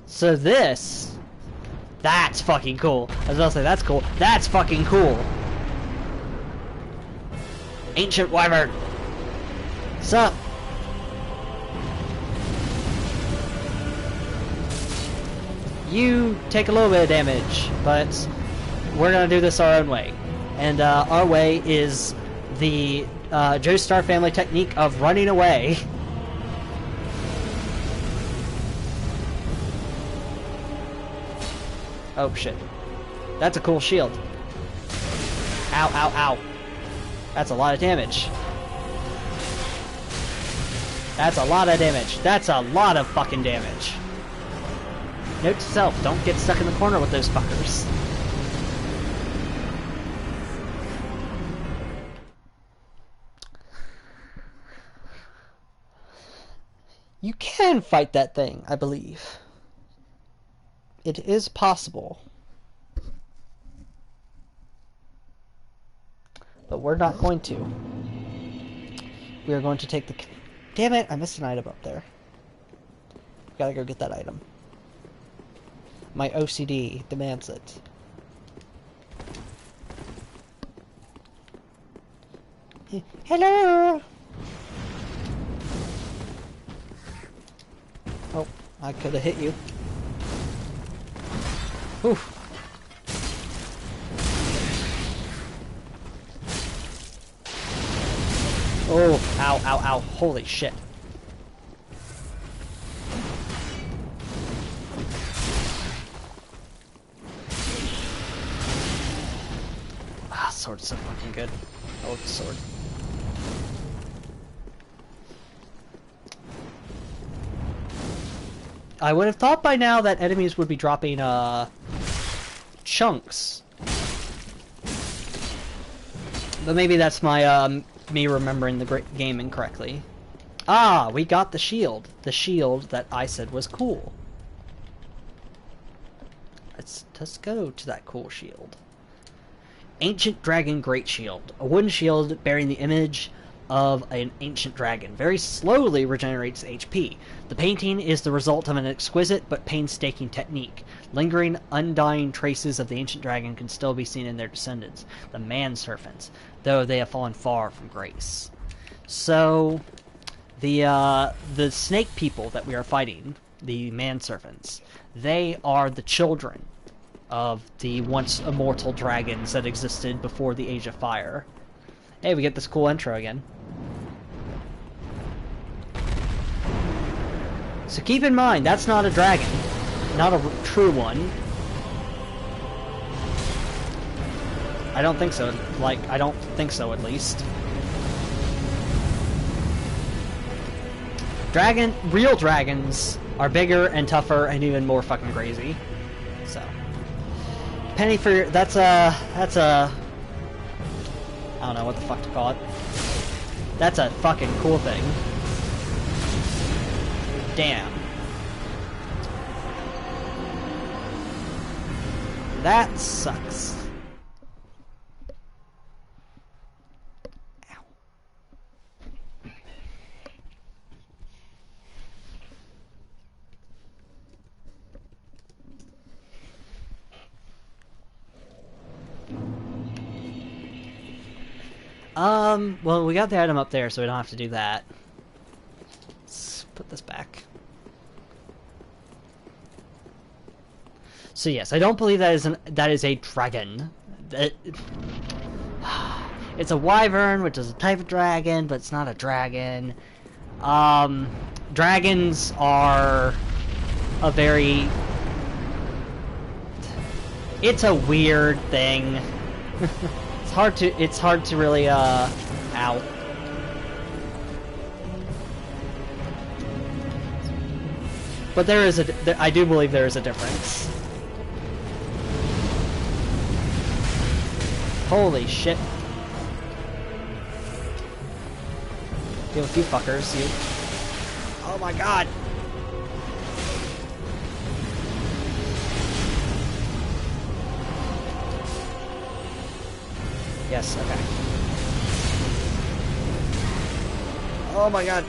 So that's fucking cool. I was about to say, that's cool. That's fucking cool. Ancient Wyvern. Sup? You take a little bit of damage, but we're gonna do this our own way. And our way is the Joestar family technique of running away. Oh shit. That's a cool shield. Ow, ow, ow. That's a lot of damage. That's a lot of damage. That's a lot of fucking damage. Note to self, don't get stuck in the corner with those fuckers. You can fight that thing, I believe. It is possible. But we're not going to. We are going to take the... Damn it, I missed an item up there. Gotta go get that item. My OCD demands it. Hello! Oh, I could have hit you. Oof. Oh, ow, ow, ow. Holy shit. Ah, sword's so fucking good. I love the sword. I would have thought by now that enemies would be dropping, chunks. But maybe that's my, me remembering the game incorrectly. Ah, we got the shield. The shield that I said was cool. Let's go to that cool shield. Ancient Dragon Great Shield. A wooden shield bearing the image of an ancient dragon. Very slowly regenerates HP. The painting is the result of an exquisite but painstaking technique. Lingering, undying traces of the ancient dragon can still be seen in their descendants, the man-serpents, though they have fallen far from grace. So, the snake people that we are fighting, the man-serpents, they are the children of the once immortal dragons that existed before the Age of Fire. Hey, we get this cool intro again. So keep in mind, that's not a dragon. Not a true one. I don't think so. Like, I don't think so, at least. Real dragons are bigger and tougher and even more fucking crazy. So. Penny for... That's a... I don't know what the fuck to call it. That's a fucking cool thing. Damn. That sucks. Ow. Well, we got the item up there, so we don't have to do that. Let's put this back. So yes, I don't believe that is a dragon. It's a wyvern, which is a type of dragon, but it's not a dragon. Dragons are a very... It's a weird thing. It's hard to really, ow. But I do believe there is a difference. Holy shit. Deal with you fuckers, you. Oh my god! Yes, okay. Oh my god.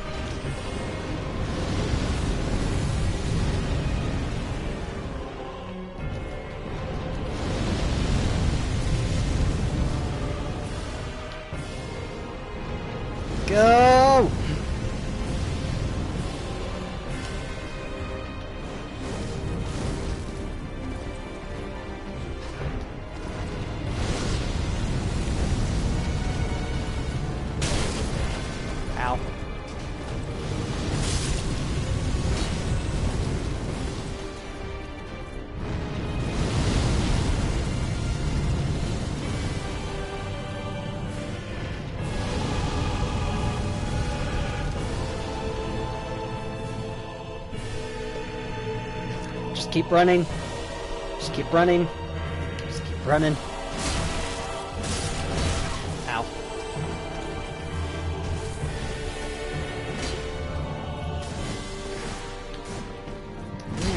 Go! Ow. Just keep running. Just keep running. Just keep running. Ow.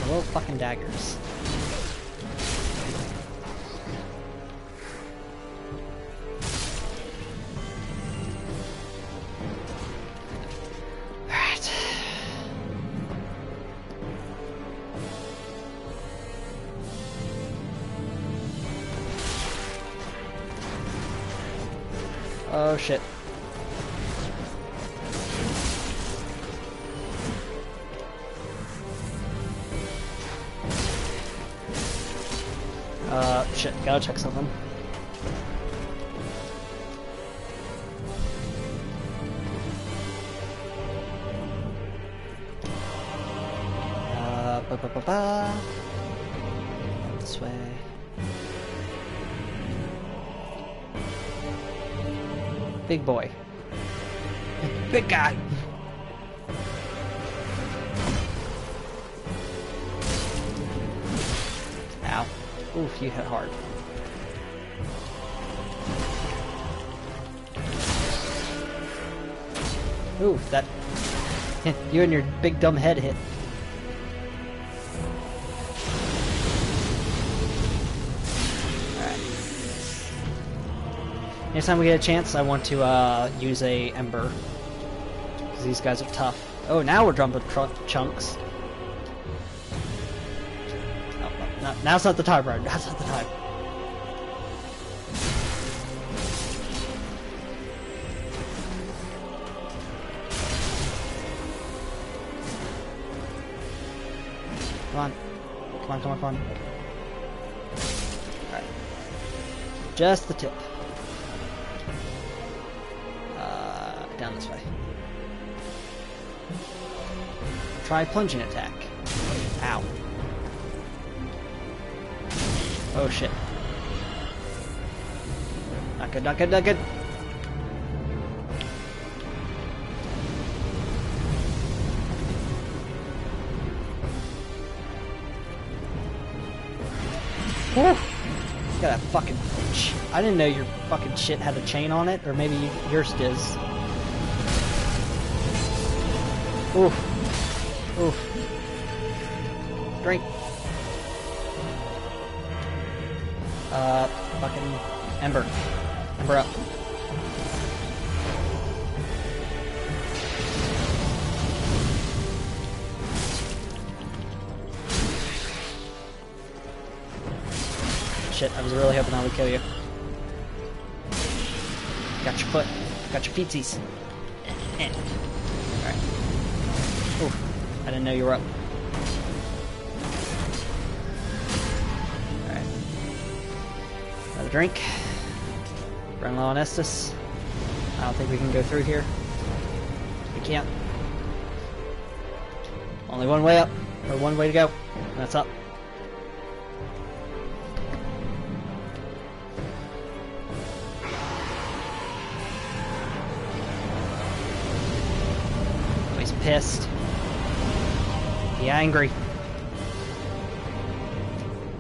Little fucking daggers. Alright. Oh shit. Shit, gotta check something. This way. Big boy. Big guy! Ow. Oof, you hit hard. Oof, that... you and your big dumb head hit. Alright. Next time we get a chance, I want to use a Ember. Because these guys are tough. Oh, now we're jumping chunks. No, now's not the time, bro. Now's not the time. Come on. Come on, come on, come on. Alright. Just the tip. Down this way. Try plunging attack. Ow. Oh shit. Not good, not good, not good. Whew. Got a fucking... I didn't know your fucking shit had a chain on it, or maybe yours does. Oof. Oof. Drink. Fucking Ember. Ember up. Shit, I was really hoping I would kill you. Got your foot. Got your feetsies. Alright. Oh, I didn't know you were up. Alright. Another drink. Run low on Estus. I don't think we can go through here. We can't. Only one way up, or one way to go, and that's up. Oh, he's pissed. He angry.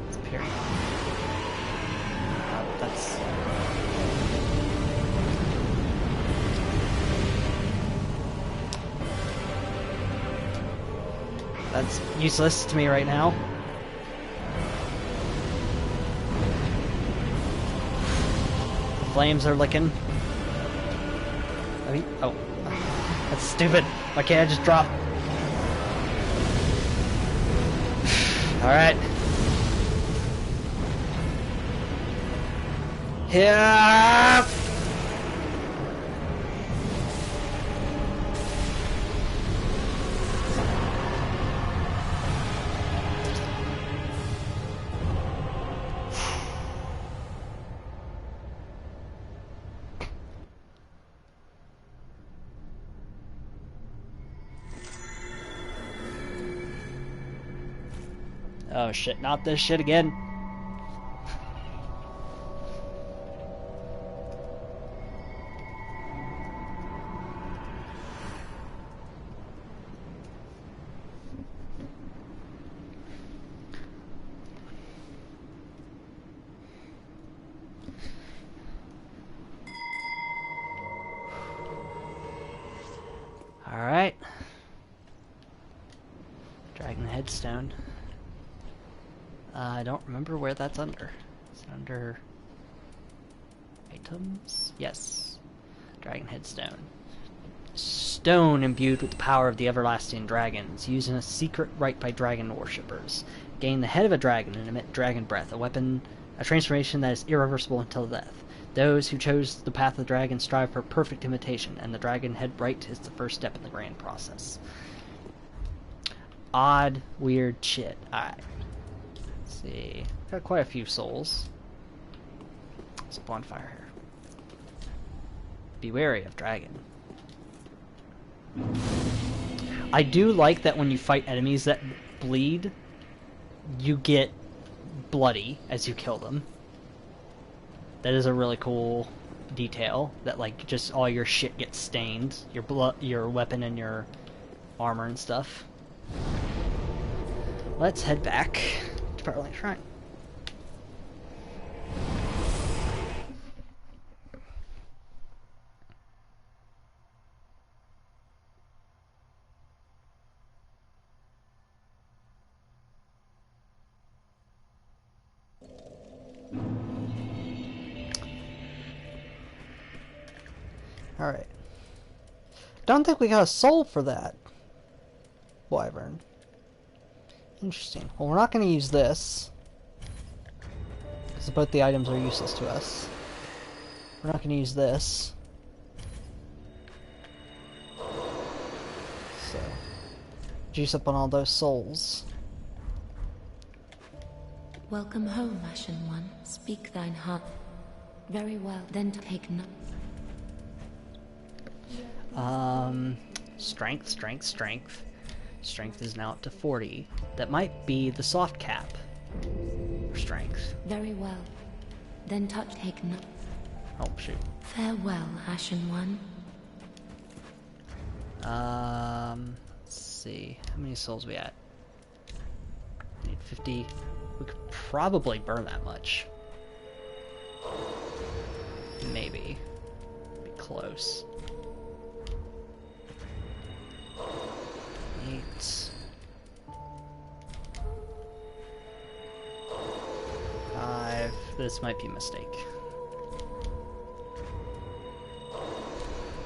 It's up here. Oh, that's... That's useless to me right now. The flames are licking. Oh, that's stupid. Why can't I just drop? Alright. Yeah. Oh shit, not this shit again. Alright. Dragon headstone. I don't remember where that's under. Is it under items? Yes. Dragon headstone. Stone imbued with the power of the everlasting dragons, used in a secret rite by dragon worshippers. Gain the head of a dragon and emit dragon breath, a transformation that is irreversible until death. Those who chose the path of the dragon strive for perfect imitation, and the dragon head rite is the first step in the grand process. Odd, weird shit. Alright. Let's see. Got quite a few souls. There's a bonfire here. Be wary of dragon. I do like that when you fight enemies that bleed, you get bloody as you kill them. That is a really cool detail, that like just all your shit gets stained, your weapon and your armor and stuff. Let's head back to Firelight Shrine. Alright. Don't think we got a soul for that wyvern. Interesting. Well, we're not going to use this, because both the items are useless to us. We're not going to use this. So, juice up on all those souls. Welcome home, Ashen One. Speak thine heart. Very well, then take note. Strength. Strength is now up to 40. That might be the soft cap for strength. Very well. Then take note. Oh, shoot. Farewell, Ashen One. Let's see. How many souls we at? Need 50. We could probably burn that much. Maybe. Be close. 8. 5. This might be a mistake.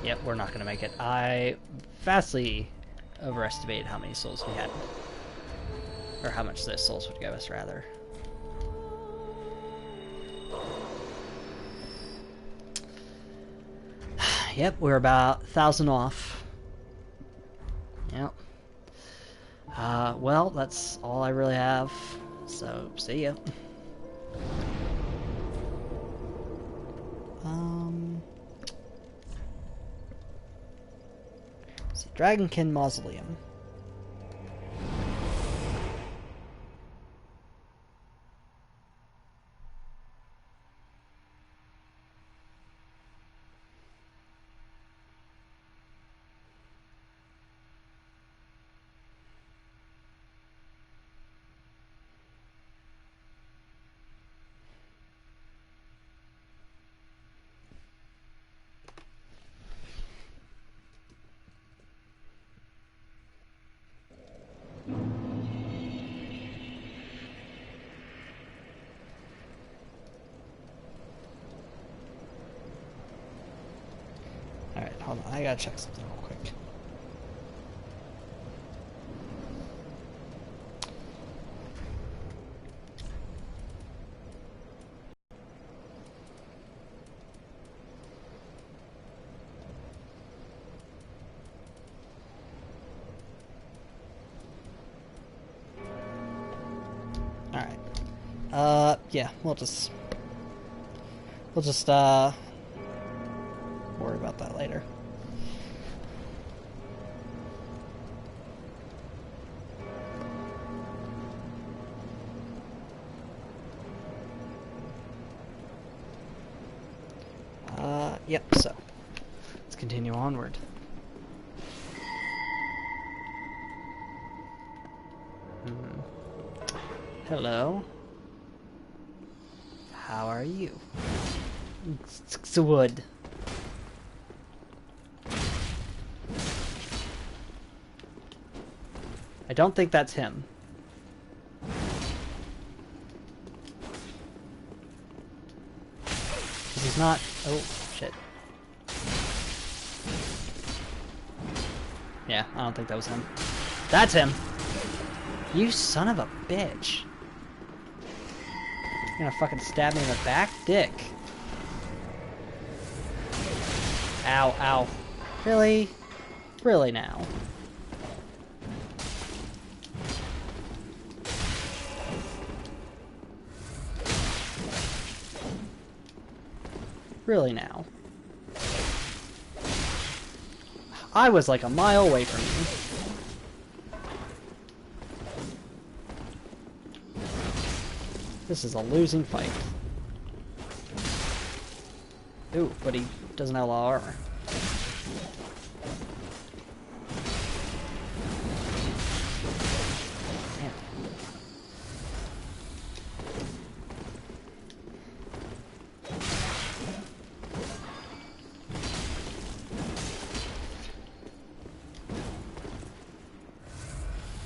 Yep, we're not gonna make it. I vastly overestimated how many souls we had. Or how much those souls would give us, rather. Yep, we're about 1,000 off. Yep. Well, that's all I really have. So, see ya. See, Dragonkin Mausoleum. Alright, hold on. I gotta check something real quick. Alright. Yeah, we'll just worry about that later. Yep, so let's continue onward. Hello. How are you? It's wood. I don't think that's him. He's not. Oh, shit. Yeah, I don't think that was him. That's him! You son of a bitch. You're gonna fucking stab me in the back? Dick. Ow, ow. Really? Really now? Really now? I was like a mile away from you. This is a losing fight. Ooh, but he doesn't have a lot of armor.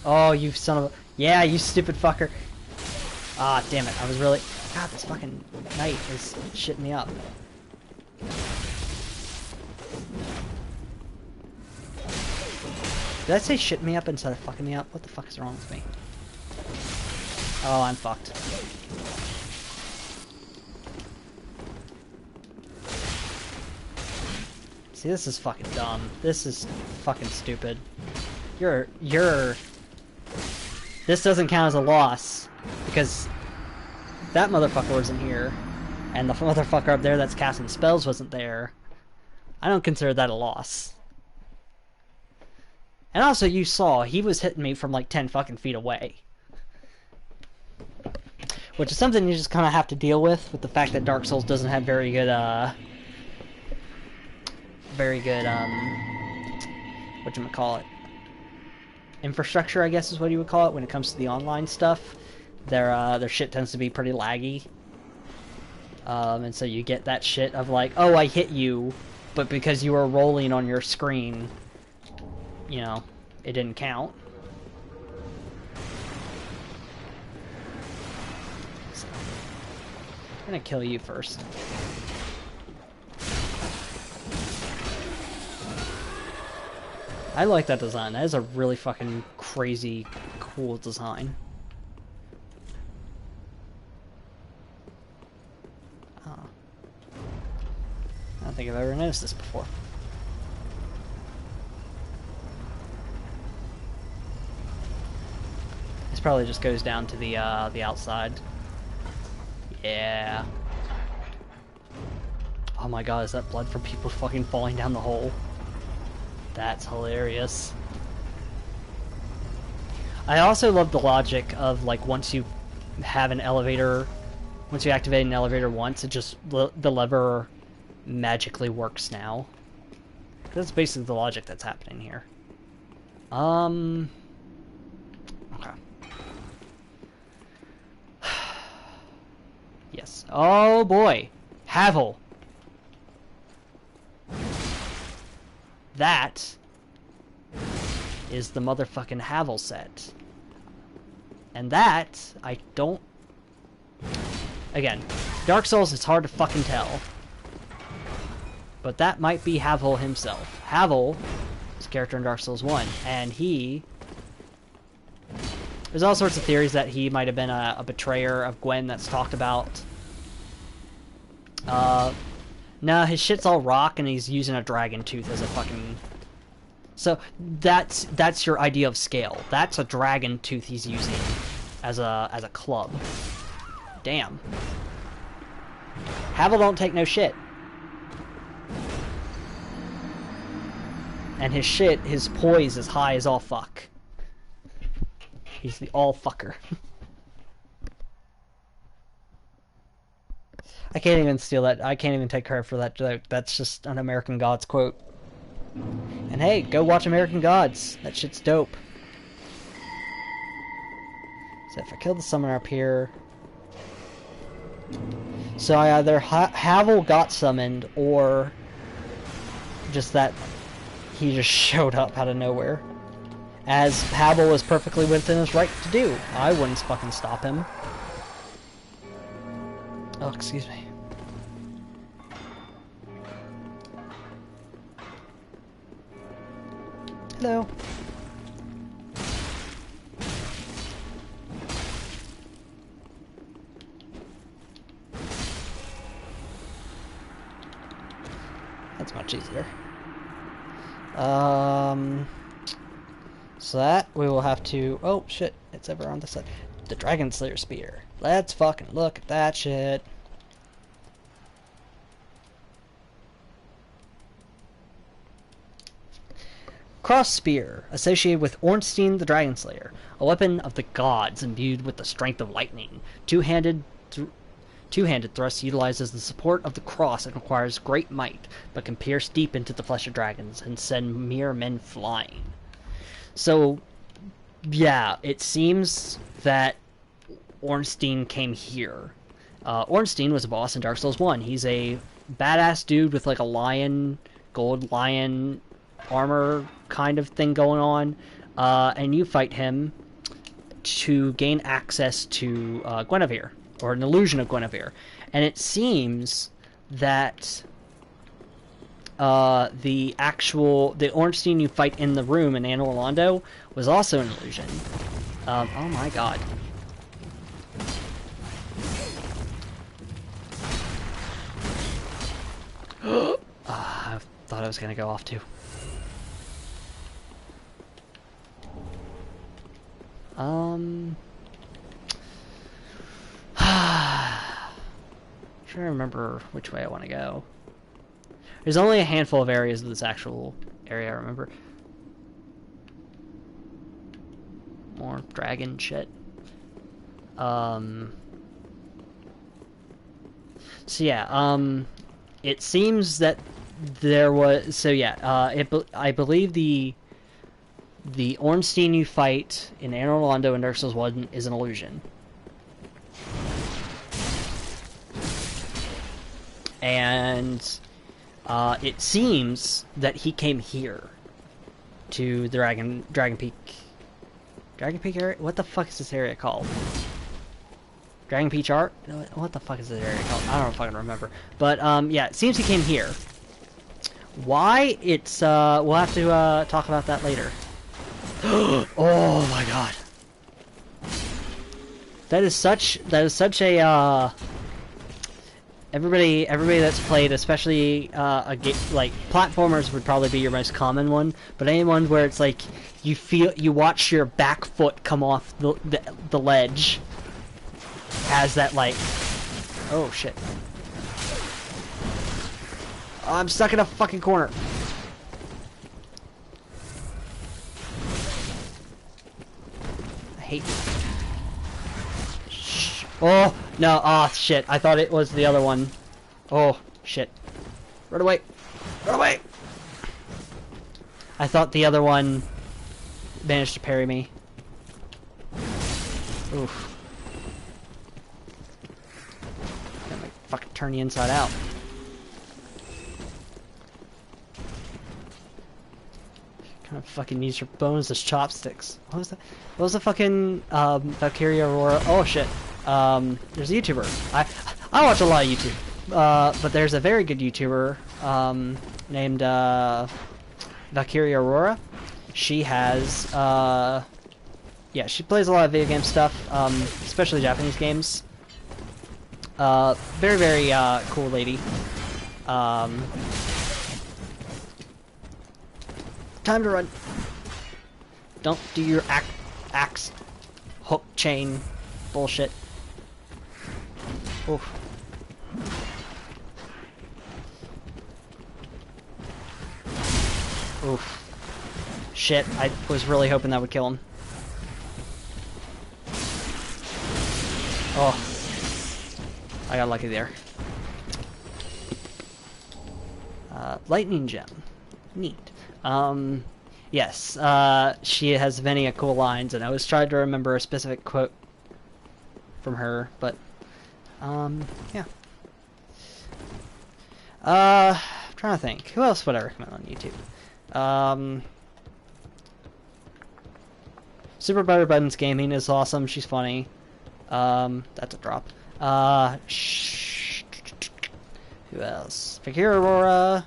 Oh, you son of a... Yeah, you stupid fucker. Ah, damn it. I was really... God, this fucking knight is shitting me up. Did I say shit me up instead of fucking me up? What the fuck is wrong with me? Oh, I'm fucked. See, this is fucking dumb. This is fucking stupid. This doesn't count as a loss, because that motherfucker wasn't here, and the motherfucker up there that's casting spells wasn't there. I don't consider that a loss. And also, you saw, he was hitting me from like 10 fucking feet away. Which is something you just kind of have to deal with the fact that Dark Souls doesn't have very good, whatchamacallit, infrastructure, I guess is what you would call it, when it comes to the online stuff. Their shit tends to be pretty laggy. And so you get that shit of like, oh, I hit you, but because you were rolling on your screen, you know, it didn't count. So, I'm gonna kill you first. I like that design. That is a really fucking crazy, cool design. Oh. I don't think I've ever noticed this before. probably just goes down to the outside. Yeah. Oh my god, is that blood from people fucking falling down the hole? That's hilarious. I also love the logic of, like, once you have an elevator, once you activate an elevator once, it just, the lever magically works now. That's basically the logic that's happening here. Okay. Yes. Oh boy! Havel! That is the motherfucking Havel set. And that, I don't... Again, Dark Souls, it's hard to fucking tell. But that might be Havel himself. Havel is a character in Dark Souls 1, and he... There's all sorts of theories that he might have been a betrayer of Gwen that's talked about. No, his shit's all rock, and he's using a dragon tooth as a fucking... So, that's your idea of scale. That's a dragon tooth he's using as a club. Damn. Havel don't take no shit. And his poise is high as all fuck. He's the all fucker. I can't even steal that. I can't even take credit for that joke. That's just an American Gods quote. And hey, go watch American Gods. That shit's dope. So if I kill the summoner up here... So either Havel got summoned, or just that he just showed up out of nowhere. As Havel was perfectly within his right to do. I wouldn't fucking stop him. Oh, excuse me. Hello. That's much easier. So that we will have to... Oh, shit. It's over on the side. The Dragon Slayer Spear. Let's fucking look at that shit. Cross Spear, associated with Ornstein the Dragon Slayer, a weapon of the gods imbued with the strength of lightning. Two-handed thrust utilizes the support of the cross and requires great might, but can pierce deep into the flesh of dragons and send mere men flying. So, yeah, it seems that Ornstein came here. Ornstein was a boss in Dark Souls 1. He's a badass dude with like a lion, gold lion armor kind of thing going on, and you fight him to gain access to Guinevere, or an illusion of Guinevere. And it seems that the Ornstein you fight in the room in Anor Londo was also an illusion. Oh my god. I thought I was gonna go off too. Trying to remember which way I want to go. There's only a handful of areas of this actual area I remember. More dragon shit. So yeah, it seems that there was... So yeah, I believe the Ornstein you fight in Anor Londo and Dark Souls 1 is an illusion. And it seems that he came here to the Dragon Peak. Dragon Peak area? What the fuck is this area called? Dragon Peak Art? What the fuck is this area called? I don't fucking remember. But yeah, it seems he came here. Why? It's we'll have to talk about that later. Oh my god. That is such a everybody that's played, especially like platformers would probably be your most common one, but anyone where it's like you watch your back foot come off the ledge has that like, oh shit. Oh, I'm stuck in a fucking corner. I hate you. Shh. Oh, no. Oh, shit. I thought it was the other one. Oh, shit. Run away. Run away. I thought the other one managed to parry me. Oof. That might fucking turn you inside out. Kind of fucking use your bones as chopsticks. What was that? What was the fucking Valkyria Aurora? Oh shit. There's a YouTuber. I watch a lot of YouTube. But there's a very good YouTuber named Valkyria Aurora. She has yeah, she plays a lot of video game stuff, especially Japanese games. Very, very cool lady. Time to run. Don't do your axe hook chain bullshit. Oof. Oof. Shit, I was really hoping that would kill him. Oh. I got lucky there. Lightning gem. Neat. Yes, she has many cool lines, and I was trying to remember a specific quote from her, but, yeah. I'm trying to think. Who else would I recommend on YouTube? Super Butter Buttons Gaming is awesome. She's funny. That's a drop. Who else? Fakir Aurora.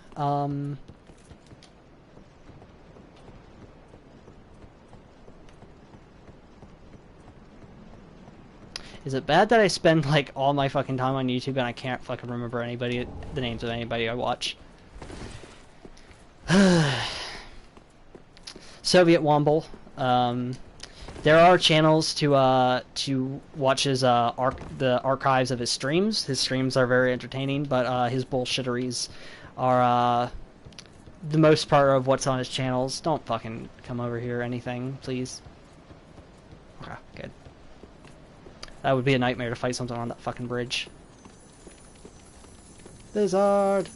Is it bad that I spend like all my fucking time on YouTube and I can't fucking remember the names of anybody I watch? Soviet Womble. There are channels to watch his the archives of his streams. His streams are very entertaining, but his bullshitteries are the most part of what's on his channels. Don't fucking come over here or anything, please. Okay, good. That would be a nightmare to fight something on that fucking bridge. Lizard!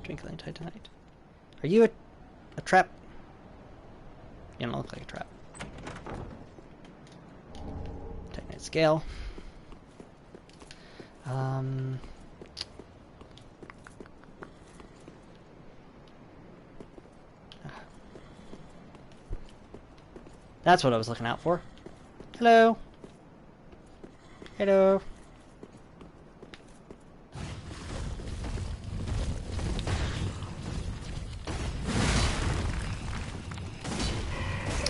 Twinkling Titanite. Are you a trap? You don't look like a trap. Titanite scale. That's what I was looking out for. Hello. Hello.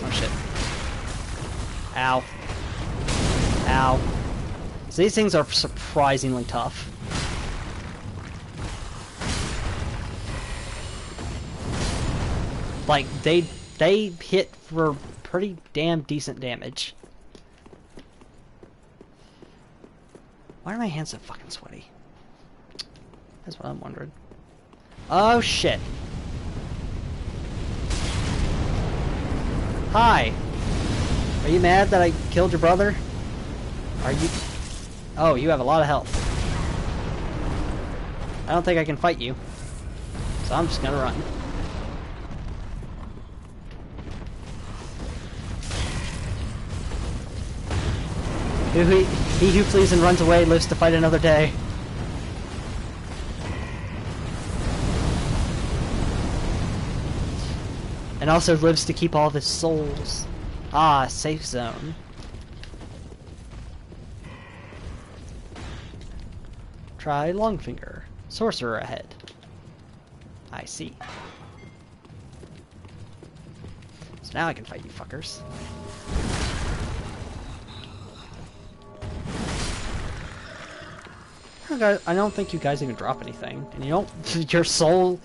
Oh shit. Ow. Ow. So these things are surprisingly tough. Like, they hit for pretty damn decent damage. Why are my hands so fucking sweaty? That's what I'm wondering. Oh shit. Hi. Are you mad that I killed your brother? Are you... Oh, you have a lot of health. I don't think I can fight you. So I'm just gonna run. He who flees and runs away lives to fight another day. And also lives to keep all of his souls. Ah, safe zone. Try Longfinger. Sorcerer ahead. I see. So now I can fight you fuckers. I don't think you guys even drop anything, and you don't. Your soul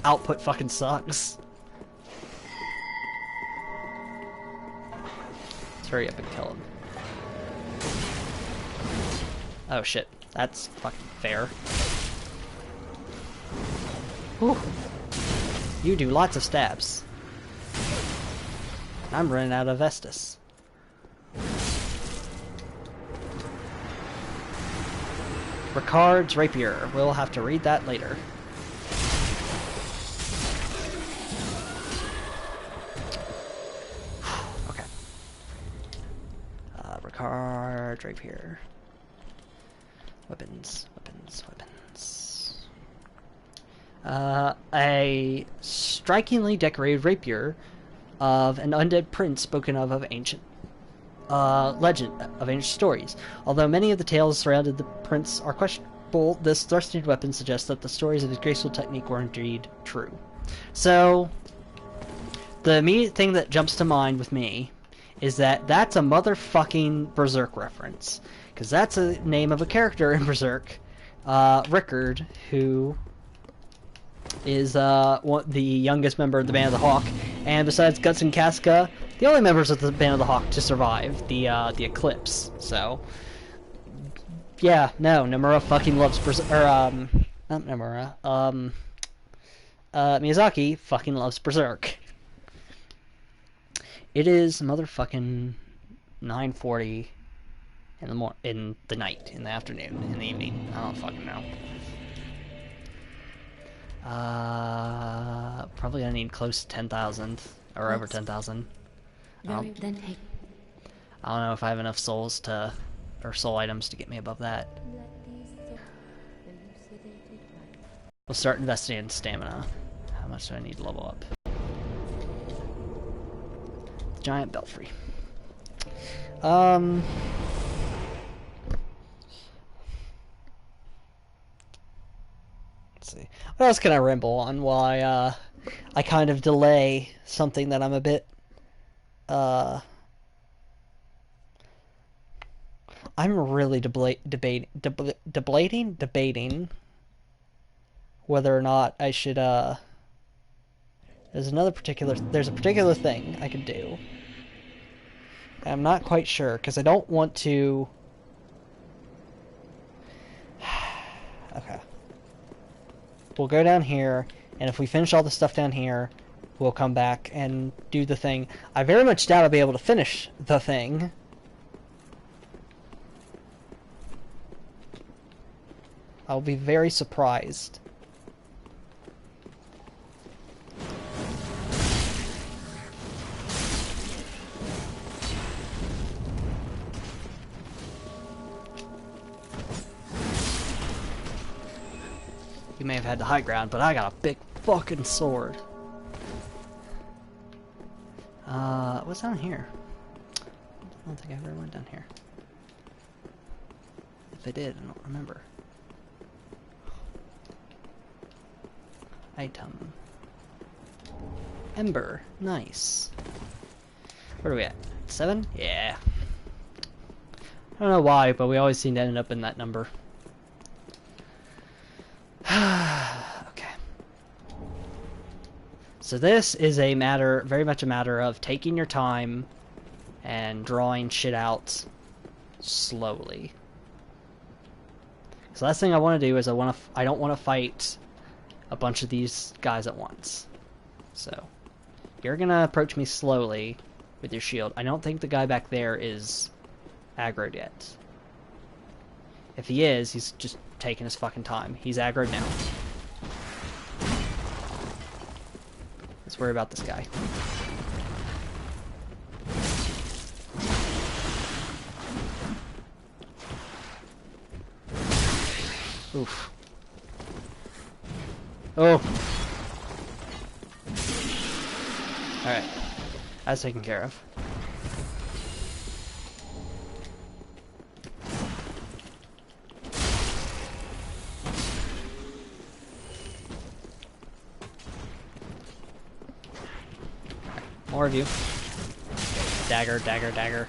output fucking sucks. Let's hurry up and kill him. Oh shit, that's fucking fair. Whew. You do lots of stabs. I'm running out of Vestus. Ricard's rapier. We'll have to read that later. Okay. Ricard's rapier. Weapons, weapons, weapons. A strikingly decorated rapier of an undead prince spoken of ancient legend of ancient stories. Although many of the tales surrounding the prince are questionable, this thrusted weapon suggests that the stories of his graceful technique were indeed true. So, the immediate thing that jumps to mind with me is that that's a motherfucking Berserk reference. Because that's a name of a character in Berserk, Rickard, who is the youngest member of the Band of the Hawk, and besides Guts and Casca, the only members of the Band of the Hawk to survive the Eclipse. So, yeah, no, Nomura fucking loves Berserk, or not Nomura, Miyazaki fucking loves Berserk. It is motherfucking 9:40 in the night, in the afternoon, in the evening. I don't fucking know. Probably gonna need close to 10,000 or over 10,000. I don't know if I have enough souls or soul items to get me above that. We'll start investing in stamina. How much do I need to level up? The giant belfry. See. What else can I ramble on while I kind of delay something that I'm a bit I'm really debating whether or not I should there's a particular thing I could do. I'm not quite sure because I don't want to. Okay. We'll go down here, and if we finish all the stuff down here, we'll come back and do the thing. I very much doubt I'll be able to finish the thing. I'll be very surprised. You may have had the high ground, but I got a big fucking sword. What's down here? I don't think I ever went down here. If I did, I don't remember. Item. Ember. Nice. Where are we at? 7? Yeah. I don't know why, but we always seem to end up in that number. Okay. So this is very much a matter of taking your time and drawing shit out slowly. So last thing I want to do is I don't want to fight a bunch of these guys at once. So you're gonna approach me slowly with your shield. I don't think the guy back there is aggroed yet. If he is, he's just taking his fucking time. He's aggroed now. Let's worry about this guy. Oof. Oh! Alright. That's taken care of. More of you. Dagger, dagger, dagger.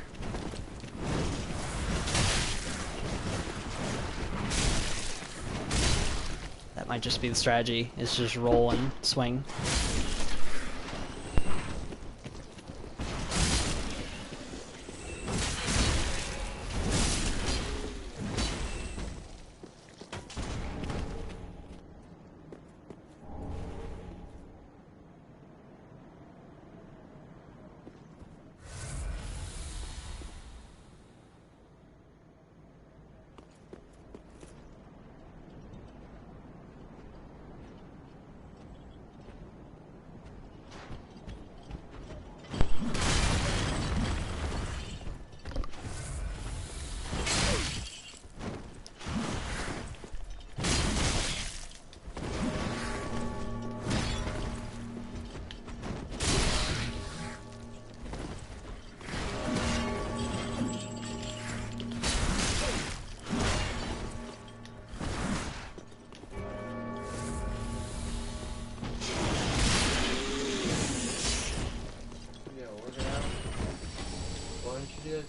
That might just be the strategy, is just roll and swing.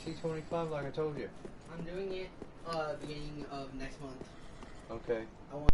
T25 like I told you. I'm doing it beginning of next month. Okay. I want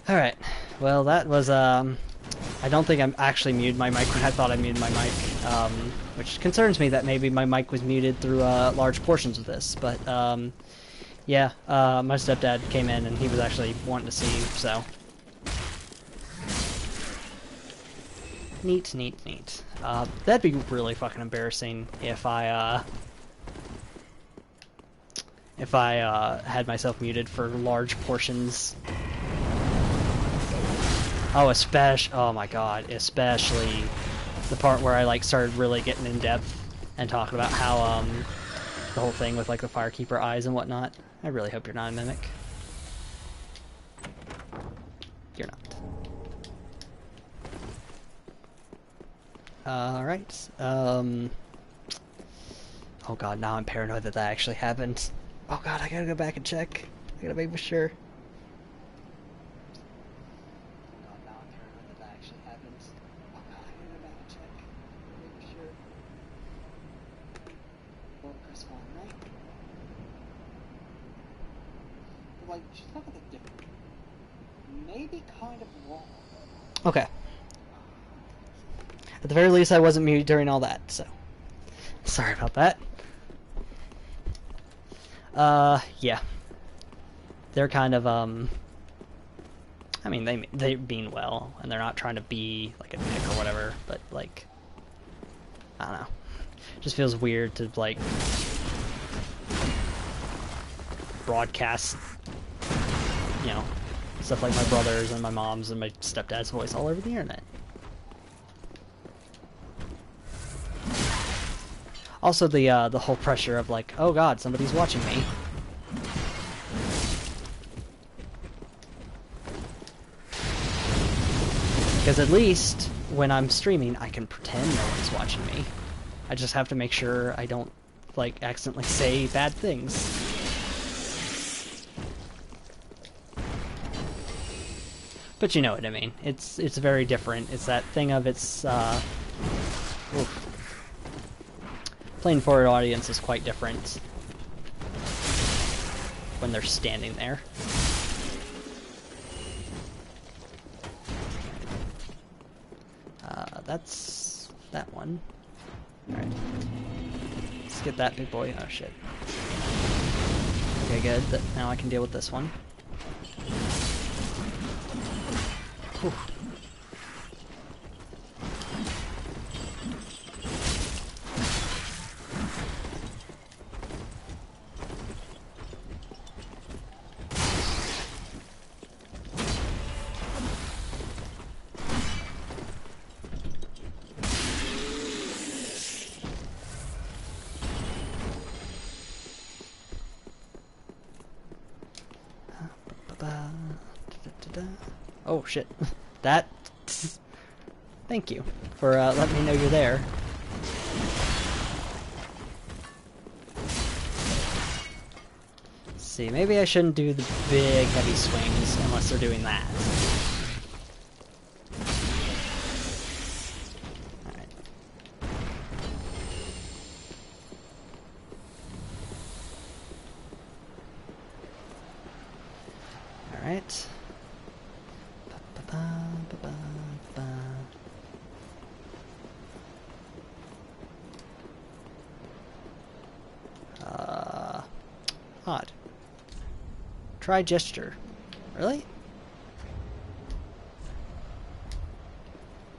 Alright, well that was, I don't think I'm actually muted my mic when I thought I muted my mic, which concerns me that maybe my mic was muted through, large portions of this, but, yeah, my stepdad came in and he was actually wanting to see, so. Neat, neat, neat. That'd be really fucking embarrassing if I had myself muted for large portions. Oh, oh my god, especially the part where I like started really getting in depth and talking about how the whole thing with like the Firekeeper eyes and whatnot. I really hope you're not a mimic. You're not. Alright. Oh god, now I'm paranoid that that actually happened. Oh god, I gotta go back and check. I gotta make sure. Like, she's not that different. Maybe kind of wrong. Okay. At the very least, I wasn't muted during all that, so. Sorry about that. Yeah. They're kind of, I mean, they mean well, and they're not trying to be, like, a dick or whatever, but, like, I don't know. It just feels weird to, like, broadcast, you know, stuff like my brother's and my mom's and my stepdad's voice all over the internet. Also the whole pressure of like, oh god, somebody's watching me. Because at least when I'm streaming, I can pretend no one's watching me. I just have to make sure I don't like accidentally say bad things. But you know what I mean. It's very different. It's that thing of playing for an audience is quite different when they're standing there. That's that one. Alright. Let's get that big boy. Oh shit. Okay, good. Now I can deal with this one. Whew. Oh shit. That... Thank you for letting me know you're there. Let's see, maybe I shouldn't do the big heavy swings unless they're doing that. Alright. Alright. Odd. Try gesture. Really?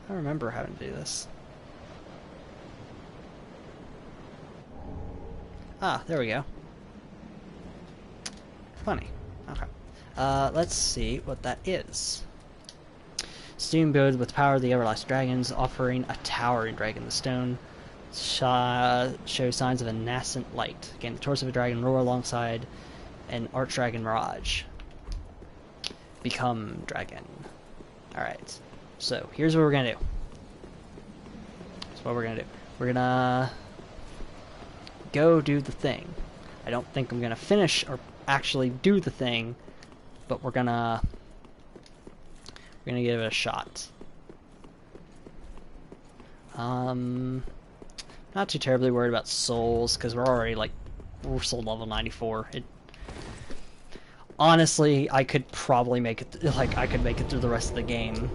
I don't remember how to do this. Ah, there we go. Funny. Okay. Let's see what that is. Steam build with power of the everlasting dragons, offering a towering dragon. The stone shows signs of a nascent light. Again, the torso of a dragon roar alongside an archdragon mirage. Become dragon. Alright. So, here's what we're gonna do. We're gonna go do the thing. I don't think I'm gonna finish or actually do the thing, but we're gonna give it a shot. Not too terribly worried about souls, because we're already we're soul level 94. Honestly, I could probably make it, I could make it through the rest of the game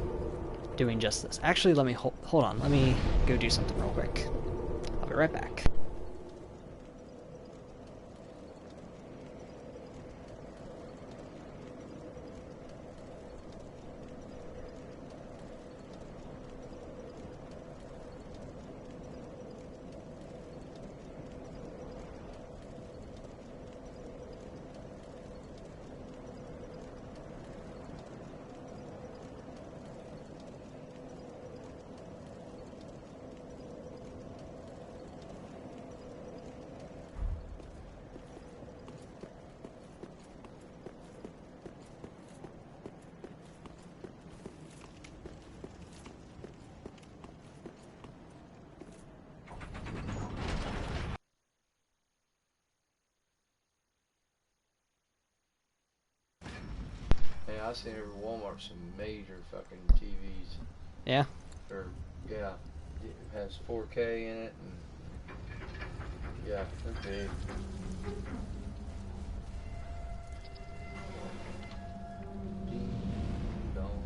doing just this. Actually, let me, hold on, let me go do something real quick. I'll be right back. Hey, I seen over Walmart some major fucking TVs. Yeah? Or, yeah, it has 4K in it, and yeah, they're big. Ding dong.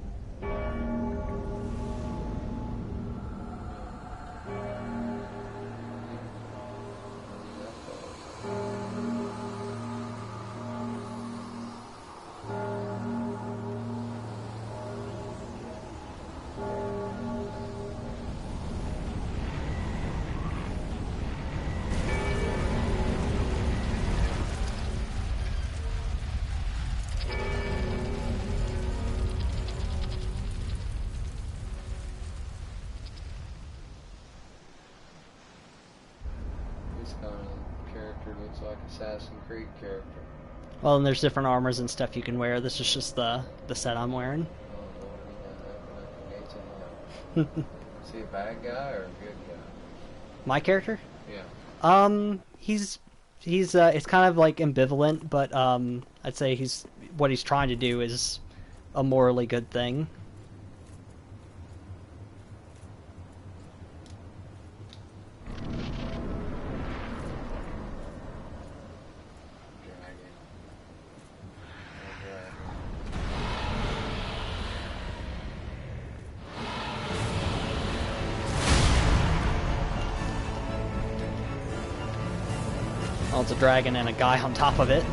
This kind of character looks like Assassin's Creed character. Well, and there's different armors and stuff you can wear. This is just the set I'm wearing. Oh Lord, he does that. Is he a bad guy or a good guy? My character? Yeah. He's it's kind of like ambivalent, but I'd say what he's trying to do is a morally good thing. Well, it's a dragon and a guy on top of it.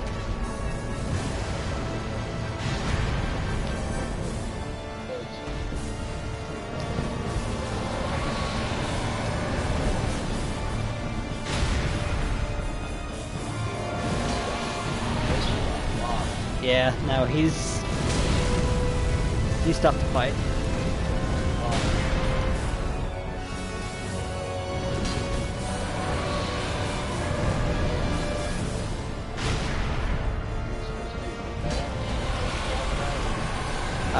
Yeah, no, he's tough to fight.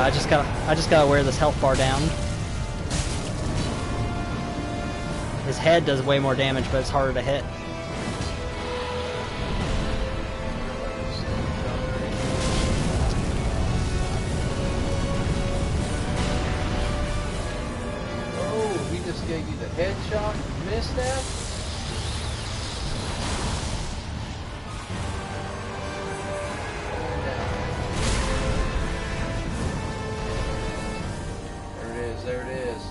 I just gotta wear this health bar down. His head does way more damage, but it's harder to hit. Oh, he just gave you the headshot. You missed that? There it is.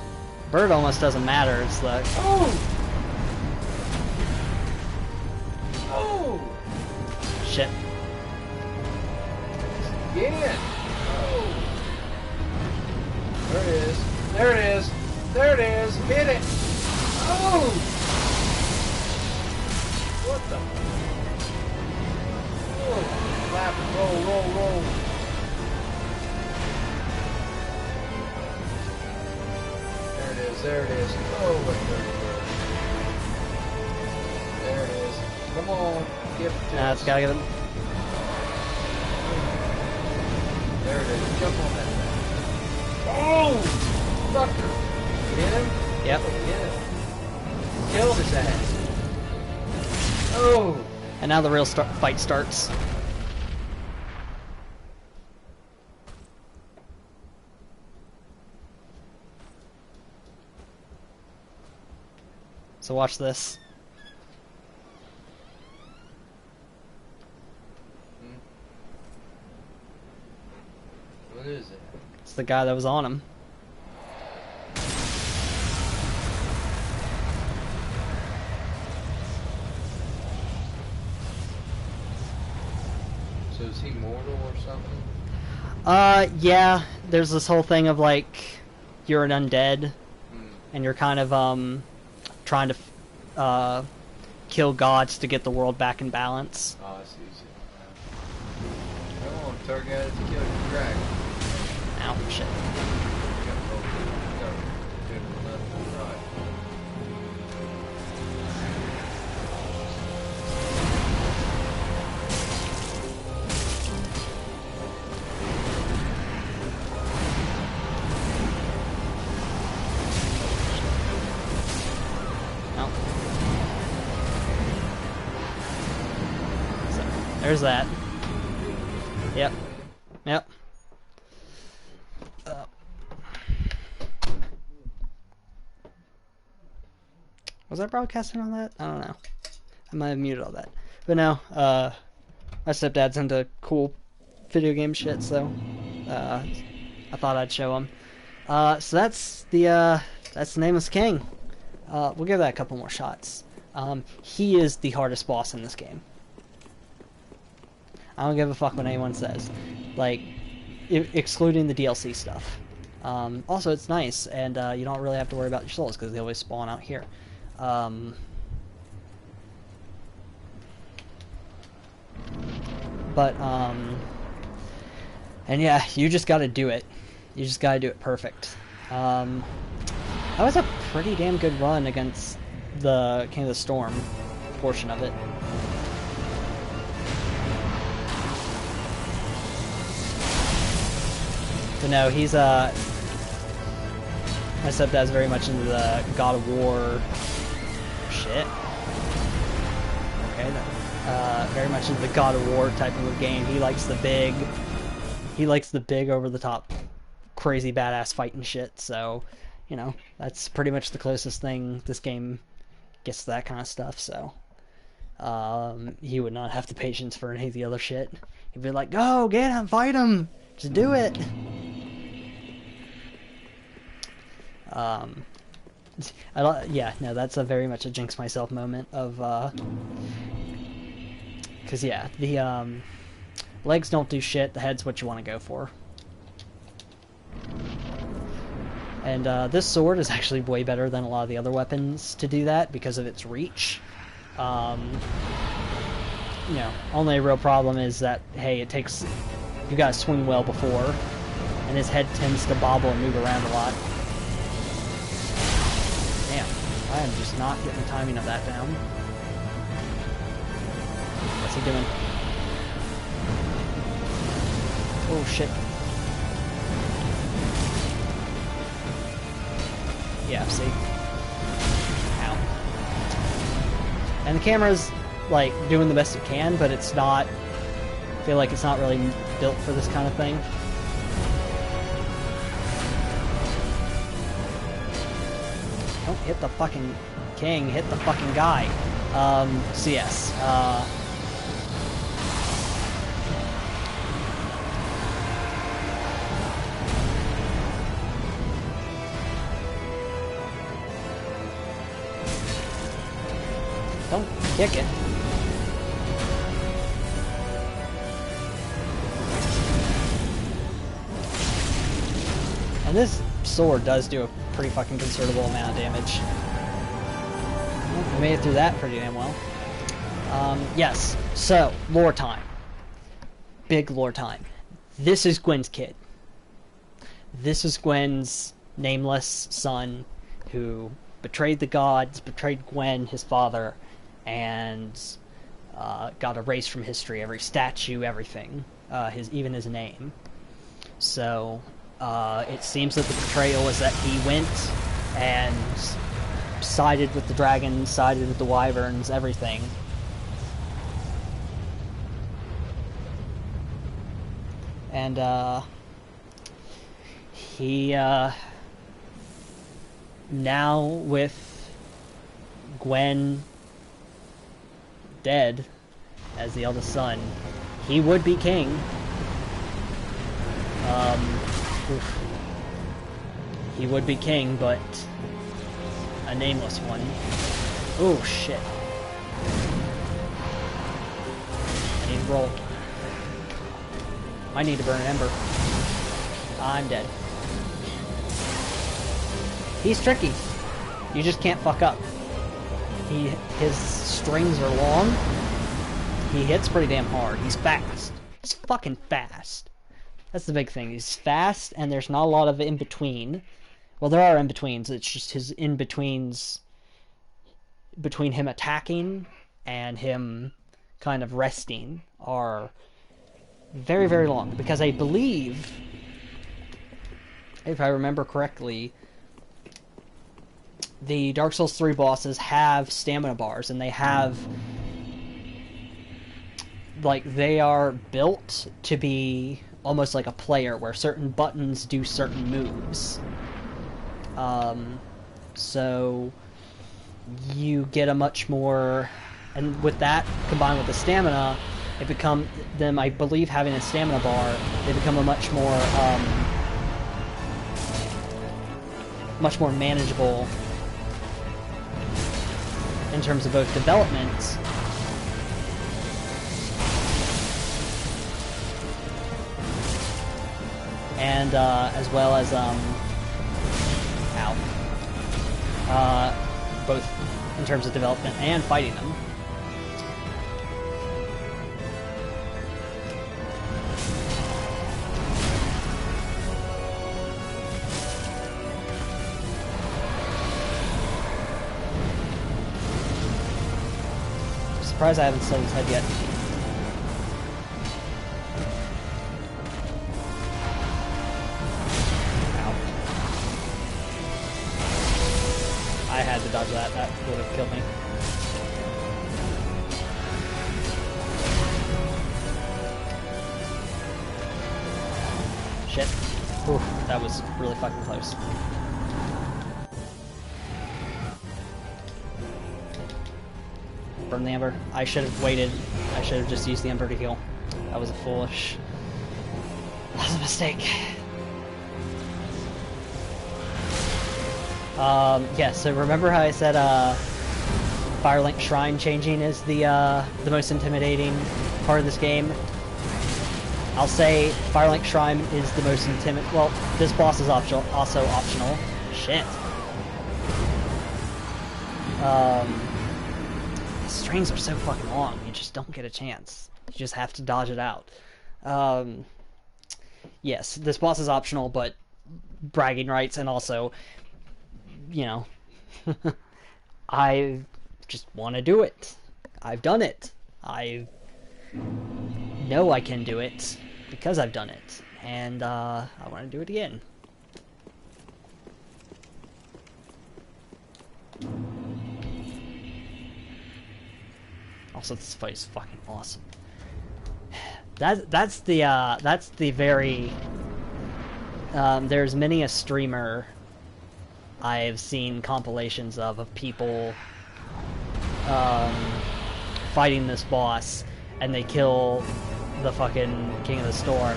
Bird almost doesn't matter. It's like, Oh! Oh! shit. Yeah! Oh! There it is. There it is. There it is. Hit it! Oh! What the? Oh! Flap and roll. There it is. Oh, wait, there it is. Come on, give it to us. It's gotta get him. There it is. Jump on that thing. Oh! Fucker! Get him? Yep. Get him. Killed his ass. Oh! And now the real fight starts. So watch this. What is it? It's the guy that was on him. So is he mortal or something? Yeah. There's this whole thing of like, you're an undead, and you're kind of trying to kill gods to get the world back in balance. Oh, I see. Come on, target it to kill the dragon. Ow, shit. There's that. Yep. Was I broadcasting on that? I don't know. I might have muted all that. But no, my stepdad's into cool video game shit, so I thought I'd show him. So that's the Nameless King. We'll give that a couple more shots. He is the hardest boss in this game. I don't give a fuck what anyone says. Like, excluding the DLC stuff. Also, it's nice, and you don't really have to worry about your souls, because they always spawn out here. And yeah, you just gotta do it. You just gotta do it perfect. That was a pretty damn good run against the King of the Storm portion of it. But no, he's my stepdad's very much into the God of War shit. Okay then. Very much into the God of War type of a game. He likes the big over the top crazy badass fighting shit, so you know, that's pretty much the closest thing this game gets to that kind of stuff, so he would not have the patience for any of the other shit. He'd be like, go, get him, fight him, just do it. Yeah, no, that's a very much a jinx myself moment of, cause yeah, the, legs don't do shit, the head's what you want to go for. And, this sword is actually way better than a lot of the other weapons to do that because of its reach. You know, only real problem is that, hey, you gotta swing well before, and his head tends to bobble and move around a lot. Damn, I am just not getting the timing of that down. What's he doing? Oh shit. Yeah, see? Ow. And the camera's, like, doing the best it can, but it's not... I feel like it's not really built for this kind of thing. Don't hit the fucking king, hit the fucking guy. So yes, don't kick it. And this sword does do a pretty fucking considerable amount of damage. Well, we made it through that pretty damn well. Yes, so, lore time. Big lore time. This is Gwen's kid. This is Gwen's nameless son who betrayed the gods, betrayed Gwen, his father, and got erased from history. Every statue, everything. Even his name. So, it seems that the betrayal was that he went and sided with the dragons, sided with the wyverns, everything. And, he, now with Gwen dead as the eldest son, he would be king. Oof. He would be king, but a nameless one. Oh shit. I need to roll. I need to burn an ember. I'm dead. He's tricky. You just can't fuck up. His strings are long. He hits pretty damn hard. He's fast. He's fucking fast. That's the big thing. He's fast, and there's not a lot of in-between. Well, there are in-betweens. It's just his in-betweens between him attacking and him kind of resting are very, very long. Because I believe, if I remember correctly, the Dark Souls 3 bosses have stamina bars, and they have... like, they are built to be almost like a player, where certain buttons do certain moves. So you get a much more... and with that, combined with the stamina, it become... them, I believe, having a stamina bar, they become a much more manageable in terms of both development and as well as both in terms of development and fighting them. I'm surprised I haven't studied his head yet. I had to dodge that. That would have killed me. Shit. Oof, that was really fucking close. Burn the ember. I should have waited. I should have just used the ember to heal. That was a foolish... that was a mistake. Yeah, so remember how I said, Firelink Shrine changing is the most intimidating part of this game? I'll say Firelink Shrine is the most well, this boss is also optional. Shit. The strings are so fucking long, you just don't get a chance. You just have to dodge it out. Yes, this boss is optional, but bragging rights, and also... you know, I just want to do it. I've done it. I know I can do it because I've done it, and I want to do it again. Also, this fight is fucking awesome. That's the very. There's many a streamer I've seen compilations of people fighting this boss, and they kill the fucking King of the Storm,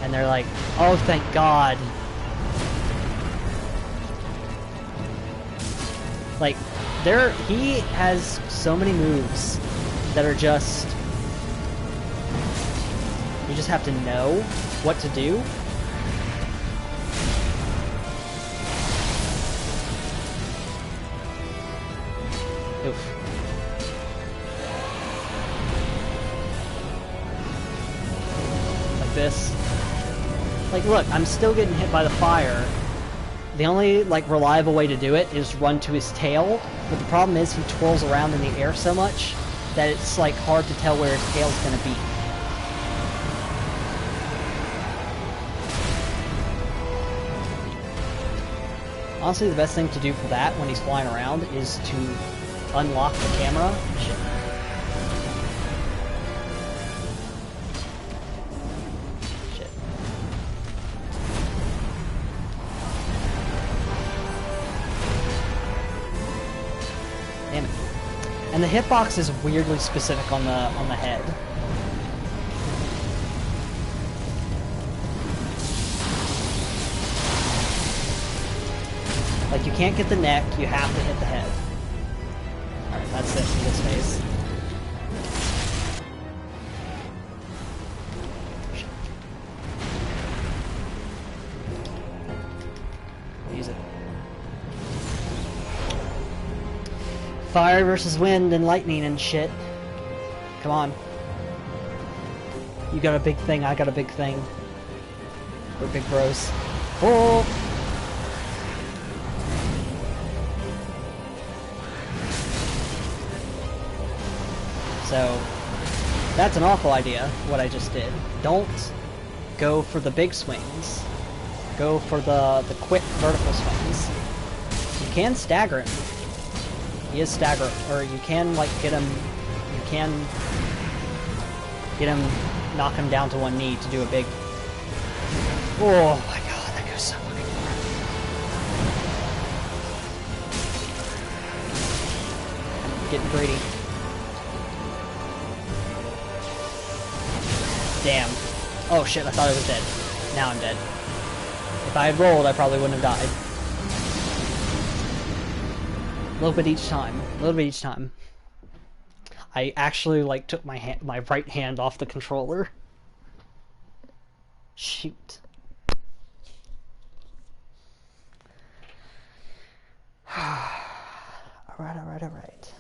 and they're like, "Oh, thank God!" Like, he has so many moves that are just. You just have to know what to do. Oof. Like this. Like, look, I'm still getting hit by the fire. The only, like, reliable way to do it is run to his tail, but the problem is he twirls around in the air so much that it's, like, hard to tell where his tail's gonna be. Honestly, the best thing to do for that when he's flying around is to unlock the camera. Shit. Shit. Damn it. And the hitbox is weirdly specific on the head. Like, you can't get the neck, you have to hit the head. Alright, that's it for this phase. Use it. Fire versus wind and lightning and shit. Come on. You got a big thing, I got a big thing. We're big bros. Oh! So, that's an awful idea, what I just did. Don't go for the big swings. Go for the quick vertical swings. You can stagger him. He is stagger, or you can, like, get him, knock him down to one knee to do a big... Oh my god, that goes so fucking far. Getting greedy. Damn. Oh shit, I thought I was dead. Now I'm dead. If I had rolled, I probably wouldn't have died. A little bit each time. A little bit each time. I actually, like, took my right hand off the controller. Shoot. Alright.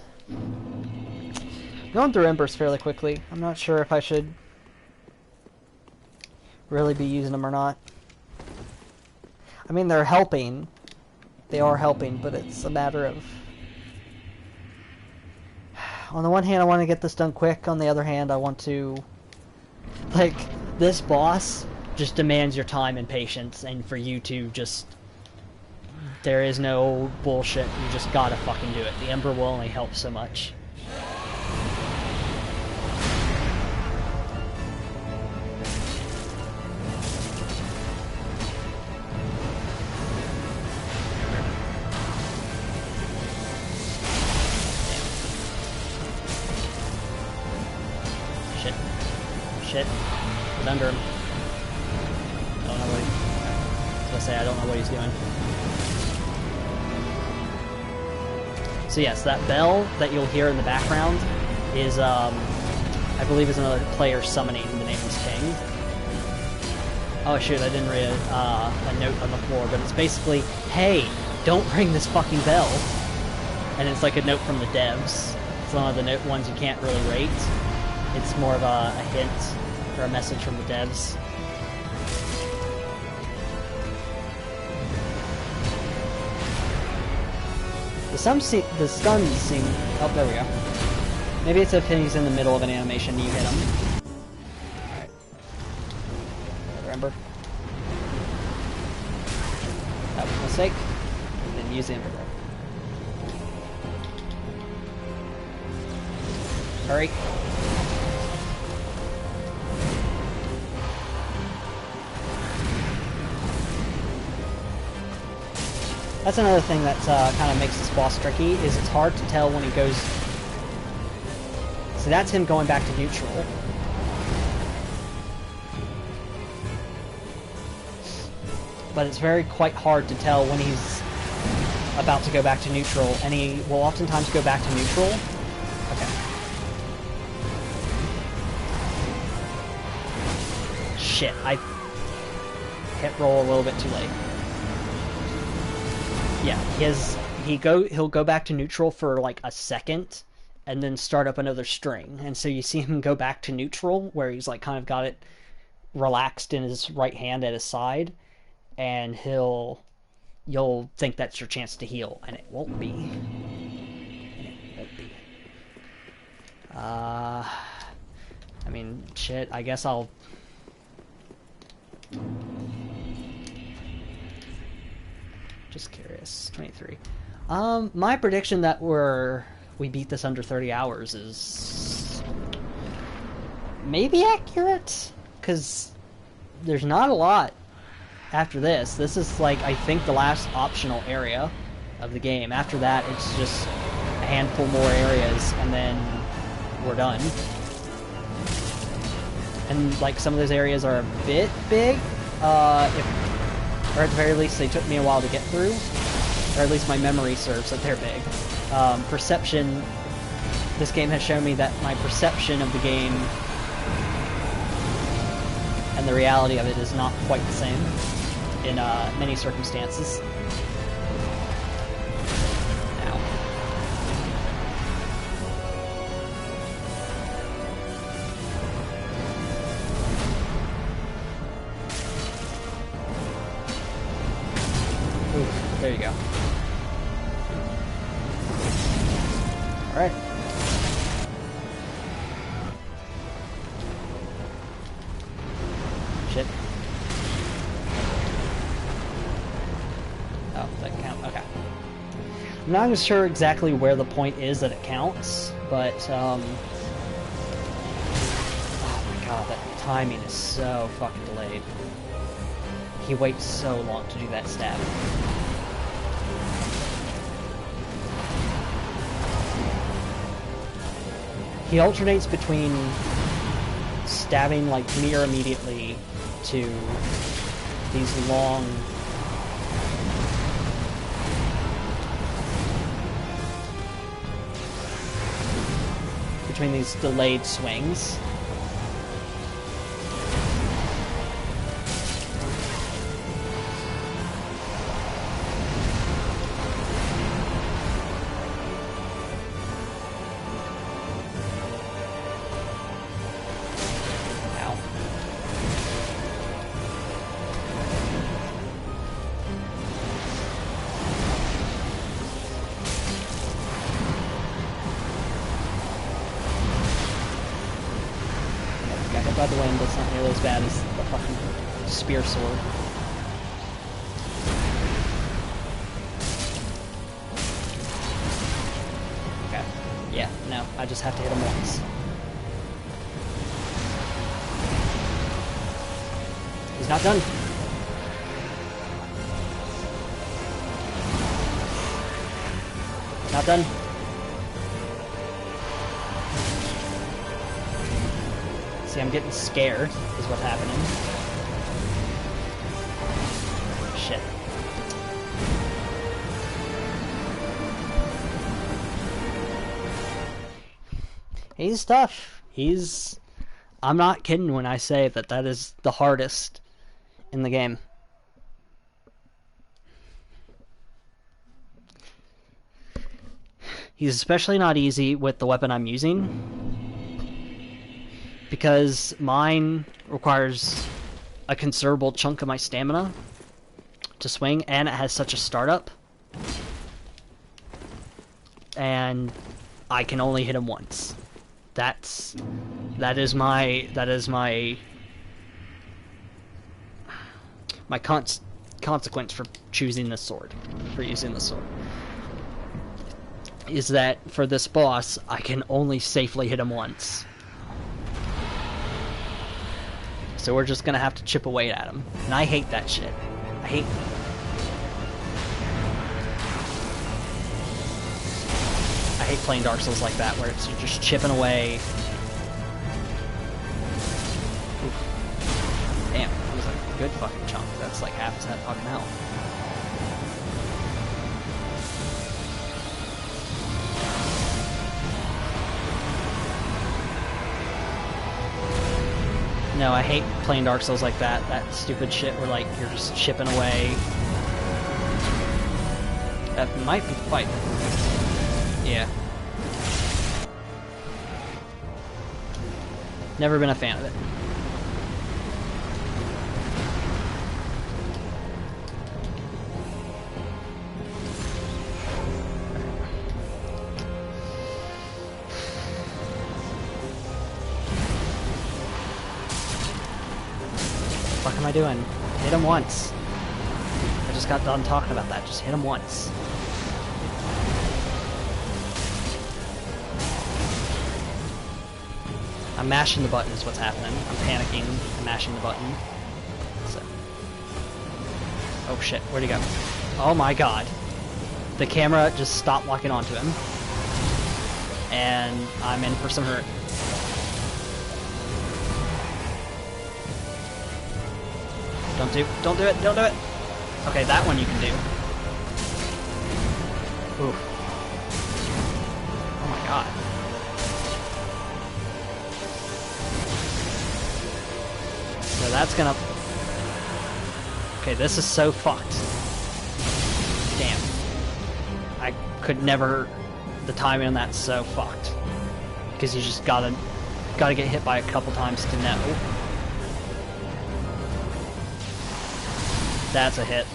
Going through embers fairly quickly. I'm not sure if I should really be using them or not. I mean, they're helping. They are helping, but it's a matter of... On the one hand, I want to get this done quick. On the other hand, I want to... Like, this boss just demands your time and patience, and for you to just... There is no bullshit. You just gotta fucking do it. The Ember will only help so much. Shit. He's under him. I don't know what I was gonna say, I don't know what he's doing. So yes, that bell that you'll hear in the background is, I believe is another player summoning the Nameless King. Oh shoot, I didn't read a note on the floor, but it's basically, hey, don't ring this fucking bell. And it's like a note from the devs. It's one of the ones you can't really rate. It's more of a hint or a message from the devs. The stuns seem... Oh, there we go. Maybe it's if he's in the middle of an animation and you hit him. Alright. Remember? That was a mistake. Didn't use the Ember. Hurry. That's another thing that kind of makes this boss tricky, is it's hard to tell when he goes... So that's him going back to neutral. But it's quite hard to tell when he's about to go back to neutral, and he will oftentimes go back to neutral. Okay. Shit, I hit roll a little bit too late. Yeah, he'll go back to neutral for like a second, and then start up another string. And so you see him go back to neutral, where he's like kind of got it relaxed in his right hand at his side, and you'll think that's your chance to heal, and it won't be. I mean, shit, I guess I'll... Just curious. 23. My prediction that we beat this under 30 hours is maybe accurate, because there's not a lot after this. This is like, I think, the last optional area of the game. After that, it's just a handful more areas, and then we're done. And like, some of those areas are a bit big, or at the very least they took me a while to get through, or at least my memory serves that they're big. Perception, this game has shown me that my perception of the game and the reality of it is not quite the same in many circumstances. Now. Ooh, there you go. Alright. Shit. Oh, that count. Okay. I'm not even sure exactly where the point is that it counts, but, oh my god, that timing is so fucking delayed. He waits so long to do that stab. He alternates between stabbing like near immediately to these long between these delayed swings. By the wind, that's not nearly as bad as the fucking spear sword. Okay. Yeah, no, I just have to hit him once. He's not done. Not done. See, I'm getting scared, is what's happening. Shit. He's tough. I'm not kidding when I say that that is the hardest in the game. He's especially not easy with the weapon I'm using, because mine requires a considerable chunk of my stamina to swing, and it has such a startup. And I can only hit him once. That is my consequence for choosing this sword, for using this sword. is that for this boss, I can only safely hit him once. So we're just gonna have to chip away at him. And I hate that shit. I hate... I hate playing Dark Souls like that, where it's you're just chipping away. Oof. Damn, that was a good fucking chunk. That's like half that fucking health. No, I hate playing Dark Souls like that. That stupid shit where, like, you're just chipping away. That might be the fight. Yeah. Never been a fan of it. What am I doing? Hit him once. I just got done talking about that. Just hit him once. I'm mashing the button is what's happening. I'm panicking. I'm mashing the button. So. Oh shit, where'd he go? Oh my god. The camera just stopped locking onto him. And I'm in for some hurt. Don't do it, don't do it! Okay, that one you can do. Ooh. Oh my god. So that's gonna... Okay, this is so fucked. Damn. I could never... The timing on that's so fucked. Because you just gotta get hit by a couple times to know. That's a hit.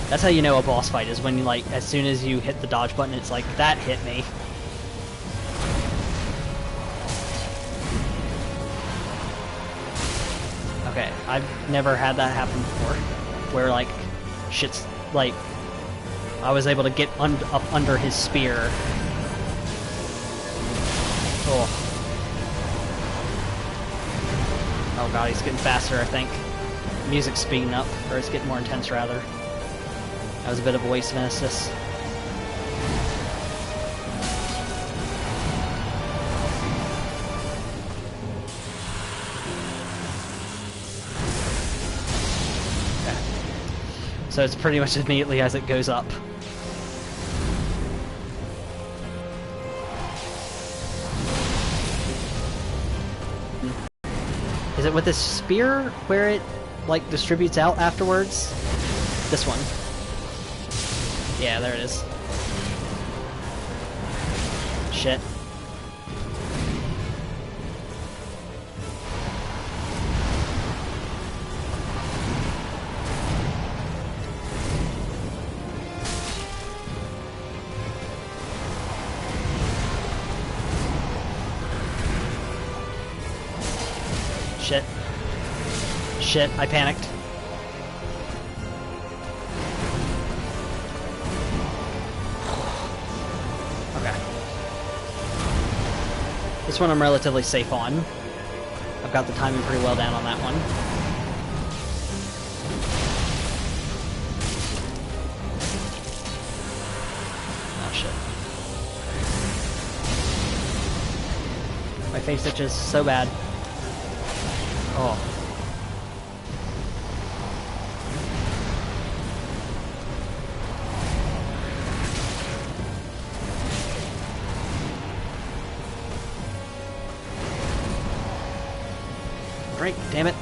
That's how you know a boss fight is when you, like, as soon as you hit the dodge button, it's like, that hit me. Okay, I've never had that happen before. Where, like, shit's, like, I was able to get up under his spear. Oh. Oh god, he's getting faster, I think. Music's speeding up, or it's getting more intense, rather. That was a bit of a waste of an assist. Okay. So it's pretty much immediately as it goes up. Is it with this spear where it, like, distributes out afterwards? This one. Yeah, there it is. Shit. Shit. Shit, I panicked. Okay. This one I'm relatively safe on. I've got the timing pretty well down on that one. Oh shit. My face itches so bad. Oh. Break, damn it.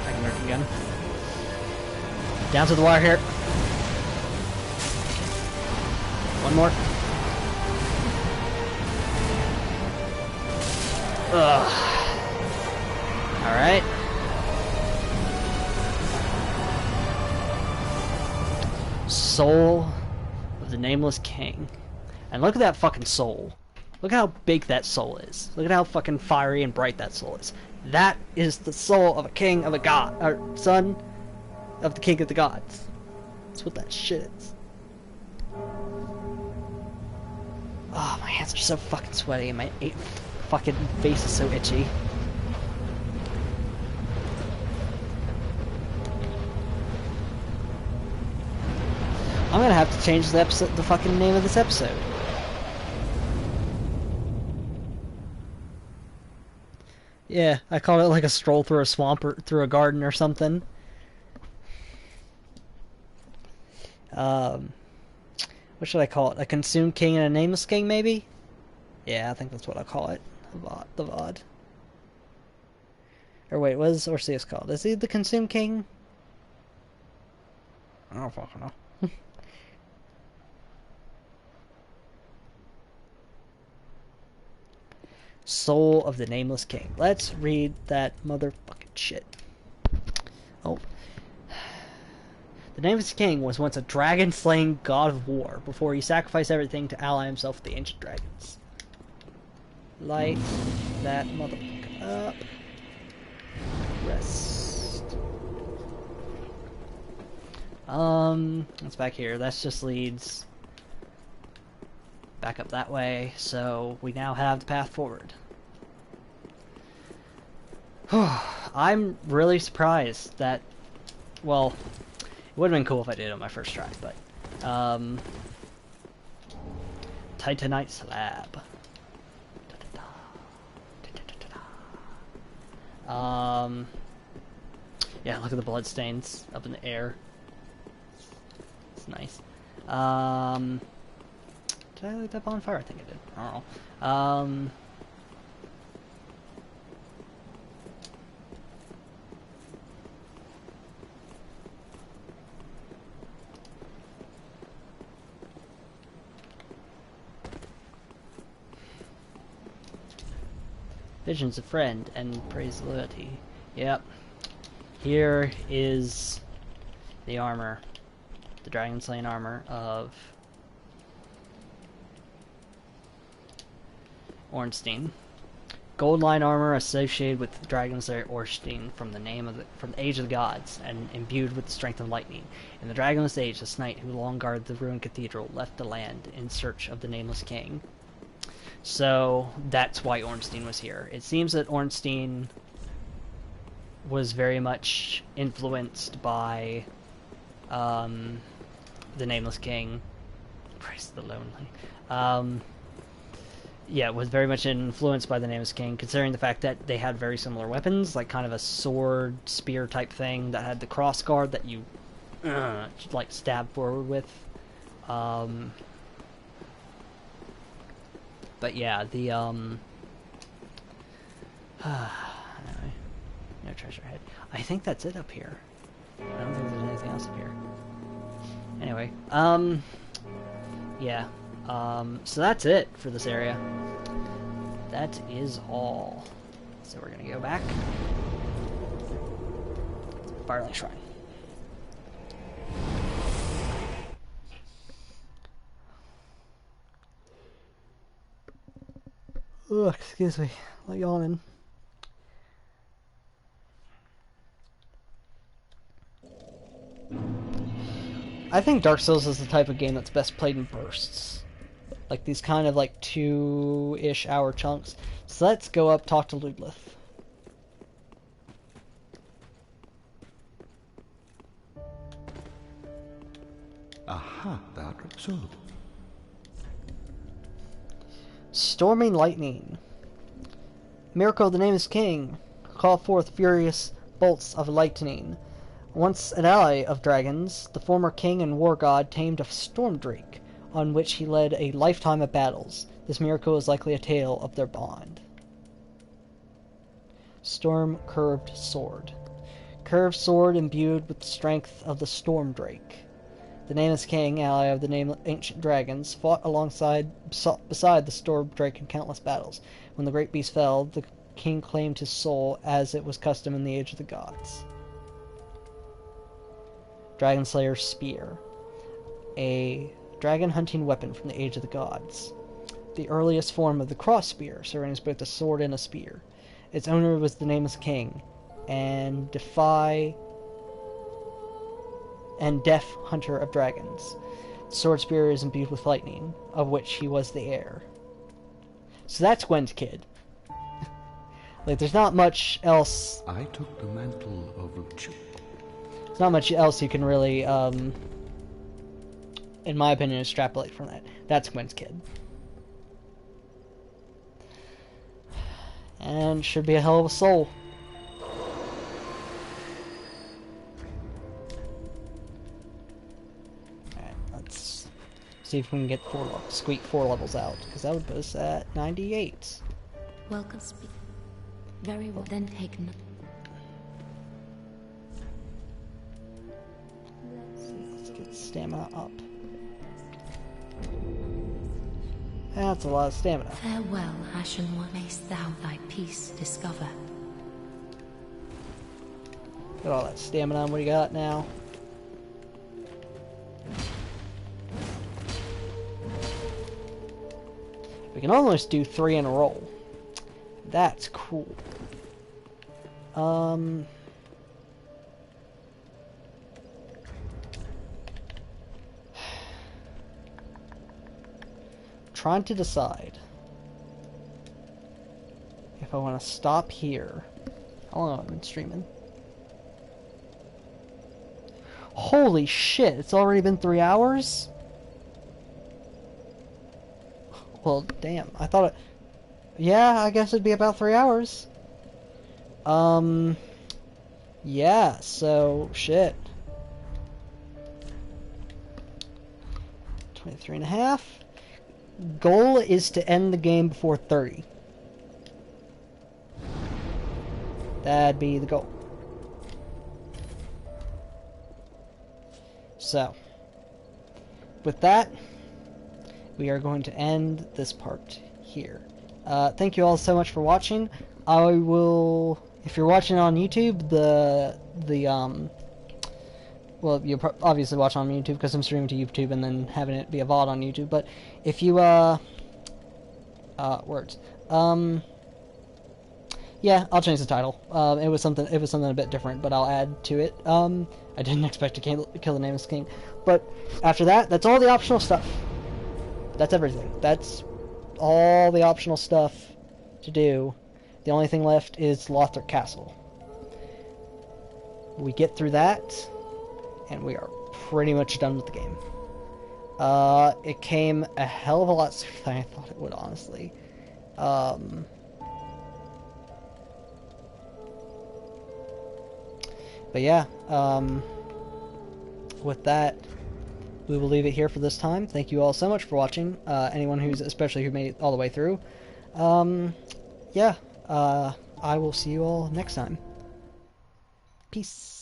I can work again. Down to the wire here. One more. Ugh. Alright. Soul of the Nameless King. And look at that fucking soul. Look at how big that soul is. Look at how fucking fiery and bright that soul is. That is the soul of a king of a god, or son of the king of the gods. That's what that shit is. Oh, my hands are so fucking sweaty and my fucking face is so itchy. I'm gonna have to change the fucking name of this episode. Yeah, I called it like a stroll through a swamp or through a garden or something. What should I call it? A consumed king and a nameless king, maybe? Yeah, I think that's what I'll call it. The VOD. Or wait, what is Orseus called? Is he the consumed king? I don't fucking know. Soul of the Nameless King. Let's read that motherfucking shit. Oh. The Nameless King was once a dragon-slaying god of war before he sacrificed everything to ally himself with the ancient dragons. Light that motherfucker up. Rest. What's back here? That just leads back up that way, so we now have the path forward. I'm really surprised that, well, it would have been cool if I did it on my first try, but, Titanite slab. Yeah, look at the blood stains up in the air. It's nice. Did I light that bonfire? I think I did. I don't know. Vision's a friend and praise loyalty. Yep. Here is the armor. The dragon slaying armor of Ornstein. Gold line armor associated with Dragon Slayer Ornstein from the Age of the Gods, and imbued with the strength of lightning. In the Dragonless Age, this knight who long guarded the ruined cathedral left the land in search of the Nameless King. So that's why Ornstein was here. It seems that Ornstein was very much influenced by the Nameless King. Praise the lonely. Yeah, was very much influenced by the Nameless King, considering the fact that they had very similar weapons, like kind of a sword, spear type thing that had the cross guard that you like stab forward with. But yeah, the anyway, no treasure head. I think that's it up here. I don't think there's anything else up here. Anyway, yeah. So that's it for this area. That is all. So we're gonna go back. Firelight Shrine. Ugh, excuse me. I'm yawning. I think Dark Souls is the type of game that's best played in bursts. Like these kind of like 2-ish hour chunks. So let's go up, talk to Ludlith. Aha, that so. Storming lightning. Miracle, the name is king. Call forth furious bolts of lightning. Once an ally of dragons, the former king and war god tamed a storm drake, on which he led a lifetime of battles. This miracle is likely a tale of their bond. Storm curved sword. Curved sword imbued with the strength of the storm drake. The nameless king, ally of the ancient dragons, fought beside the storm drake in countless battles. When the great beast fell, the king claimed his soul, as it was custom in the Age of the Gods. Dragon Slayer's Spear. A dragon hunting weapon from the Age of the Gods. the earliest form of the cross spear, serving as both a sword and a spear. Its owner was the Nameless King, and deaf hunter of dragons. The sword spear is imbued with lightning, of which he was the heir. So that's Gwen's kid. Like, there's not much else. I took the mantle of There's not much else you can really, in my opinion, extrapolate from that. That's Gwen's kid. And should be a hell of a soul. Alright, let's see if we can get squeak 4 levels out, because that would put us at 98. Welcome, speak. Very well, then take note. Let's get stamina up. That's a lot of stamina. Farewell, Ashen One, mayst thou thy peace discover. Got all that stamina. What do you got now? We can almost do 3 in a row. That's cool. Trying to decide if I want to stop here. How long have I been streaming? Holy shit, it's already been 3 hours? Well, damn, I thought it... Yeah, I guess it'd be about 3 hours. Yeah, so, shit. 23 and a half. Goal is to end the game before 30. That'd be the goal. So, with that, we are going to end this part here. Thank you all so much for watching. I will, if you're watching on YouTube, well, you're obviously watching on YouTube because I'm streaming to YouTube and then having it be a VOD on YouTube. But if you, yeah, I'll change the title. It was something a bit different, but I'll add to it. I didn't expect to kill the Nameless King, but after that, that's all the optional stuff. That's everything. That's all the optional stuff to do. The only thing left is Lothric Castle. We get through that, and we are pretty much done with the game. It came a hell of a lot sooner than I thought it would, honestly. But yeah, with that, we will leave it here for this time. Thank you all so much for watching. Anyone especially who made it all the way through. Yeah, I will see you all next time. Peace.